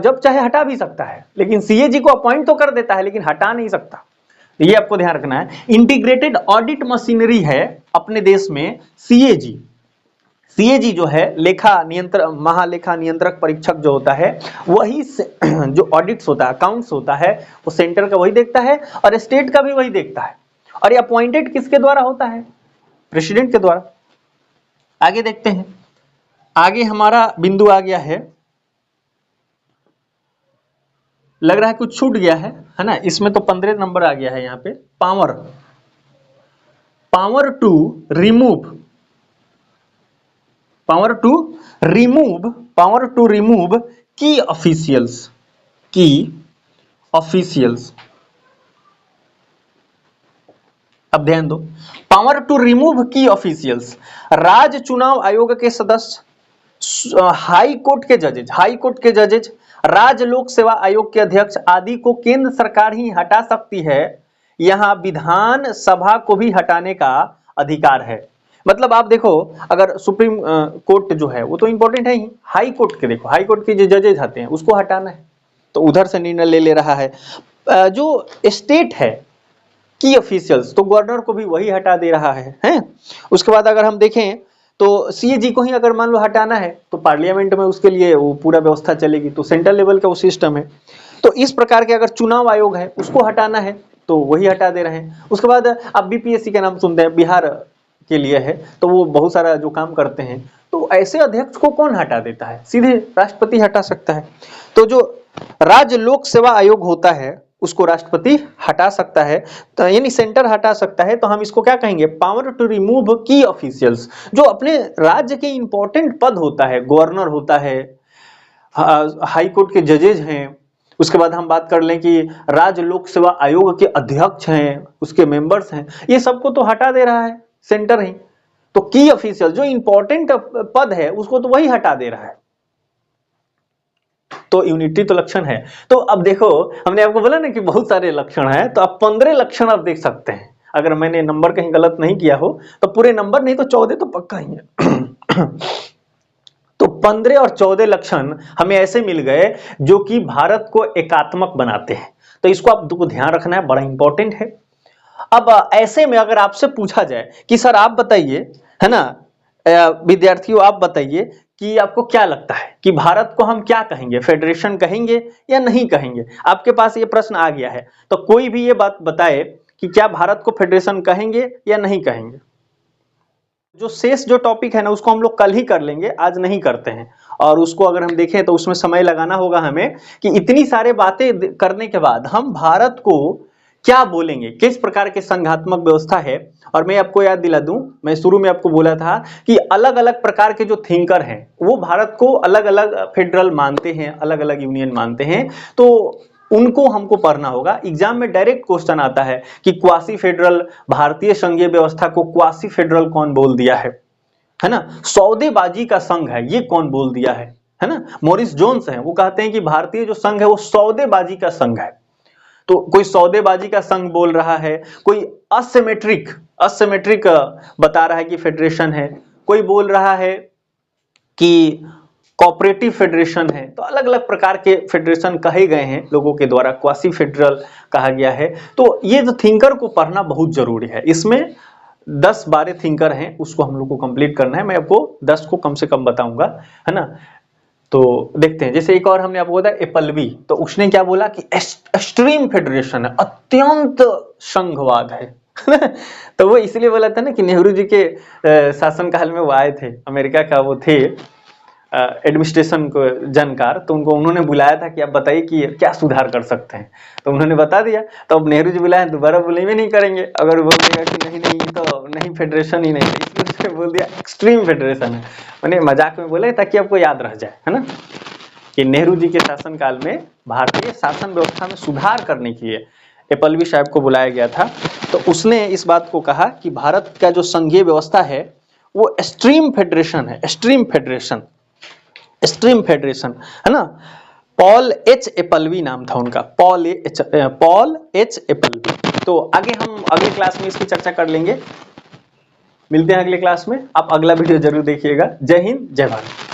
A: जब चाहे हटा भी सकता है, लेकिन सीएजी को अपॉइंट तो कर देता है लेकिन हटा नहीं सकता। ये आपको ध्यान रखना है। इंटीग्रेटेड ऑडिट मशीनरी है अपने देश में सीएजी। सीएजी जो है लेखा नियंत्रक, महालेखा नियंत्रक परीक्षक जो होता है, वही जो ऑडिट्स होता है, अकाउंट्स होता है, वो सेंटर का वही देखता है और स्टेट का भी वही देखता है। और ये अपॉइंटेड किसके द्वारा होता है? प्रेसिडेंट के द्वारा। आगे देखते हैं, आगे हमारा बिंदु आ गया है, लग रहा है कुछ छूट गया है ना। इसमें तो 15 नंबर आ गया है यहाँ पे। पावर टू रिमूव की ऑफिशियल्स। अब ध्यान दो, पावर टू रिमूव की ऑफिशियल्स। राज्य चुनाव आयोग के सदस्य, हाई कोर्ट के जजेज, राज्य लोक सेवा आयोग के अध्यक्ष आदि को केंद्र सरकार ही हटा सकती है। यहां विधान सभा को भी हटाने का अधिकार है। मतलब आप देखो, अगर सुप्रीम कोर्ट जो है वो तो इंपॉर्टेंट है ही, हाई कोर्ट के देखो, हाई कोर्ट के जो जजेज आते हैं उसको हटाना है तो उधर से निर्णय ले रहा है। जो स्टेट है की ऑफिशियल्स, तो गवर्नर को भी वही हटा दे रहा है। उसके बाद अगर हम देखें तो सीएजी को ही अगर मान लो हटाना है तो पार्लियामेंट में उसके लिए वो पूरा व्यवस्था चलेगी, तो सेंट्रल लेवल का वो सिस्टम है। तो इस प्रकार के अगर चुनाव आयोग है उसको हटाना है तो वही हटा दे रहे हैं। उसके बाद आप बीपीएससी का नाम सुनते हैं, बिहार के लिए है, तो वो बहुत सारा जो काम करते हैं, तो ऐसे अध्यक्ष को कौन हटा देता है? सीधे राष्ट्रपति हटा सकता है। तो जो राज्य लोक सेवा आयोग होता है उसको राष्ट्रपति हटा सकता है, तो यानी सेंटर हटा सकता है। तो हम इसको क्या कहेंगे? पावर टू रिमूव की ऑफिशियल्स। जो अपने राज्य के इंपॉर्टेंट पद होता है, गवर्नर होता है, हाई कोर्ट के जजेज हैं, उसके बाद हम बात कर लें कि राज्य लोक सेवा आयोग के अध्यक्ष हैं, उसके मेंबर्स हैं, ये सबको तो हटा दे रहा है सेंटर ही। तो की ऑफिशियल जो इंपॉर्टेंट पद है उसको तो वही हटा दे रहा है। तो यूनिटी तो लक्षण है। तो अब देखो, हमने आपको बोला ना कि बहुत सारे लक्षण हैं, तो अब 15 लक्षण आप देख सकते हैं। अगर मैंने नंबर कहीं गलत नहीं किया हो तो पूरे नंबर नहीं तो 14 तो पक्का ही है। तो 15 और 14 लक्षण हमें ऐसे मिल गए जो कि भारत को एकात्मक बनाते हैं। तो इसको आपको ध्यान रखना है, बड़ा इंपॉर्टेंट है। अब ऐसे में अगर आपसे पूछा जाए कि सर आप बताइए, है ना, विद्यार्थियों आप बताइए कि आपको क्या लगता है कि भारत को हम क्या कहेंगे? फेडरेशन कहेंगे या नहीं कहेंगे? आपके पास ये प्रश्न आ गया है, तो कोई भी ये बात बताए कि क्या भारत को फेडरेशन कहेंगे या नहीं कहेंगे। जो शेष जो टॉपिक है ना उसको हम लोग कल ही कर लेंगे, आज नहीं करते हैं। और उसको अगर हम देखें तो उसमें समय लगाना होगा हमें कि इतनी सारे बातें करने के बाद हम भारत को क्या बोलेंगे, किस प्रकार के संघात्मक व्यवस्था है। और मैं आपको याद दिला दूं, मैं शुरू में आपको बोला था कि अलग अलग प्रकार के जो थिंकर हैं वो भारत को अलग अलग फेडरल मानते हैं, अलग अलग यूनियन मानते हैं। तो उनको हमको पढ़ना होगा। एग्जाम में डायरेक्ट क्वेश्चन आता है कि क्वासी फेडरल, भारतीय संघीय व्यवस्था को क्वासी फेडरल कौन बोल दिया है ना। सौदेबाजी का संघ है ये कौन बोल दिया है ना। मॉरिस जोन्स हैं, वो कहते हैं कि भारतीय जो संघ है वो सौदेबाजी का संघ है। तो कोई सौदेबाजी का संघ बोल रहा है, कोई असिमेट्रिक बता रहा है कि फेडरेशन है, कोई बोल रहा है कि कोऑपरेटिव फेडरेशन है। तो अलग अलग प्रकार के फेडरेशन कहे गए हैं लोगों के द्वारा, क्वासी फेडरल कहा गया है। तो ये जो थिंकर को पढ़ना बहुत जरूरी है। इसमें 10-12 थिंकर हैं, उसको हम लोग को कंप्लीट करना है। मैं आपको 10 को कम से कम बताऊंगा, है ना। तो देखते हैं, जैसे एक और हमने आपको बताया एपल्बी, तो उसने क्या बोला कि एक्सट्रीम फेडरेशन है, अत्यंत संघवाद है तो वो इसलिए बोला था ना कि नेहरू जी के शासनकाल में वो आए थे, अमेरिका का वो थे एडमिनिस्ट्रेशन को जानकार, तो उन्होंने बुलाया था कि आप बताइए कि क्या सुधार कर सकते हैं। तो उन्होंने बता दिया। तो अब नेहरू जी बुलाए, दोबारा बोलेंगे नहीं करेंगे, अगर बोलेगा कि नहीं तो नहीं फेडरेशन ही नहीं, इसलिए उसने बोल दिया एक्सट्रीम फेडरेशन है। मैंने मजाक में बोले ताकि आपको याद रह जाए, है ना, कि नेहरू जी के शासनकाल में भारतीय शासन व्यवस्था में सुधार करने के लिए एपल्बी साहब को बुलाया गया था। तो उसने इस बात को कहा कि भारत का जो संघीय व्यवस्था है वो एक्सट्रीम फेडरेशन है, एक्सट्रीम फेडरेशन, है ना। पॉल एच एपल्बी नाम था उनका, पॉल एच एपल्बी। तो आगे हम अगले क्लास में इसकी चर्चा कर लेंगे। मिलते हैं अगले क्लास में। आप अगला वीडियो जरूर देखिएगा। जय हिंद, जय भारत।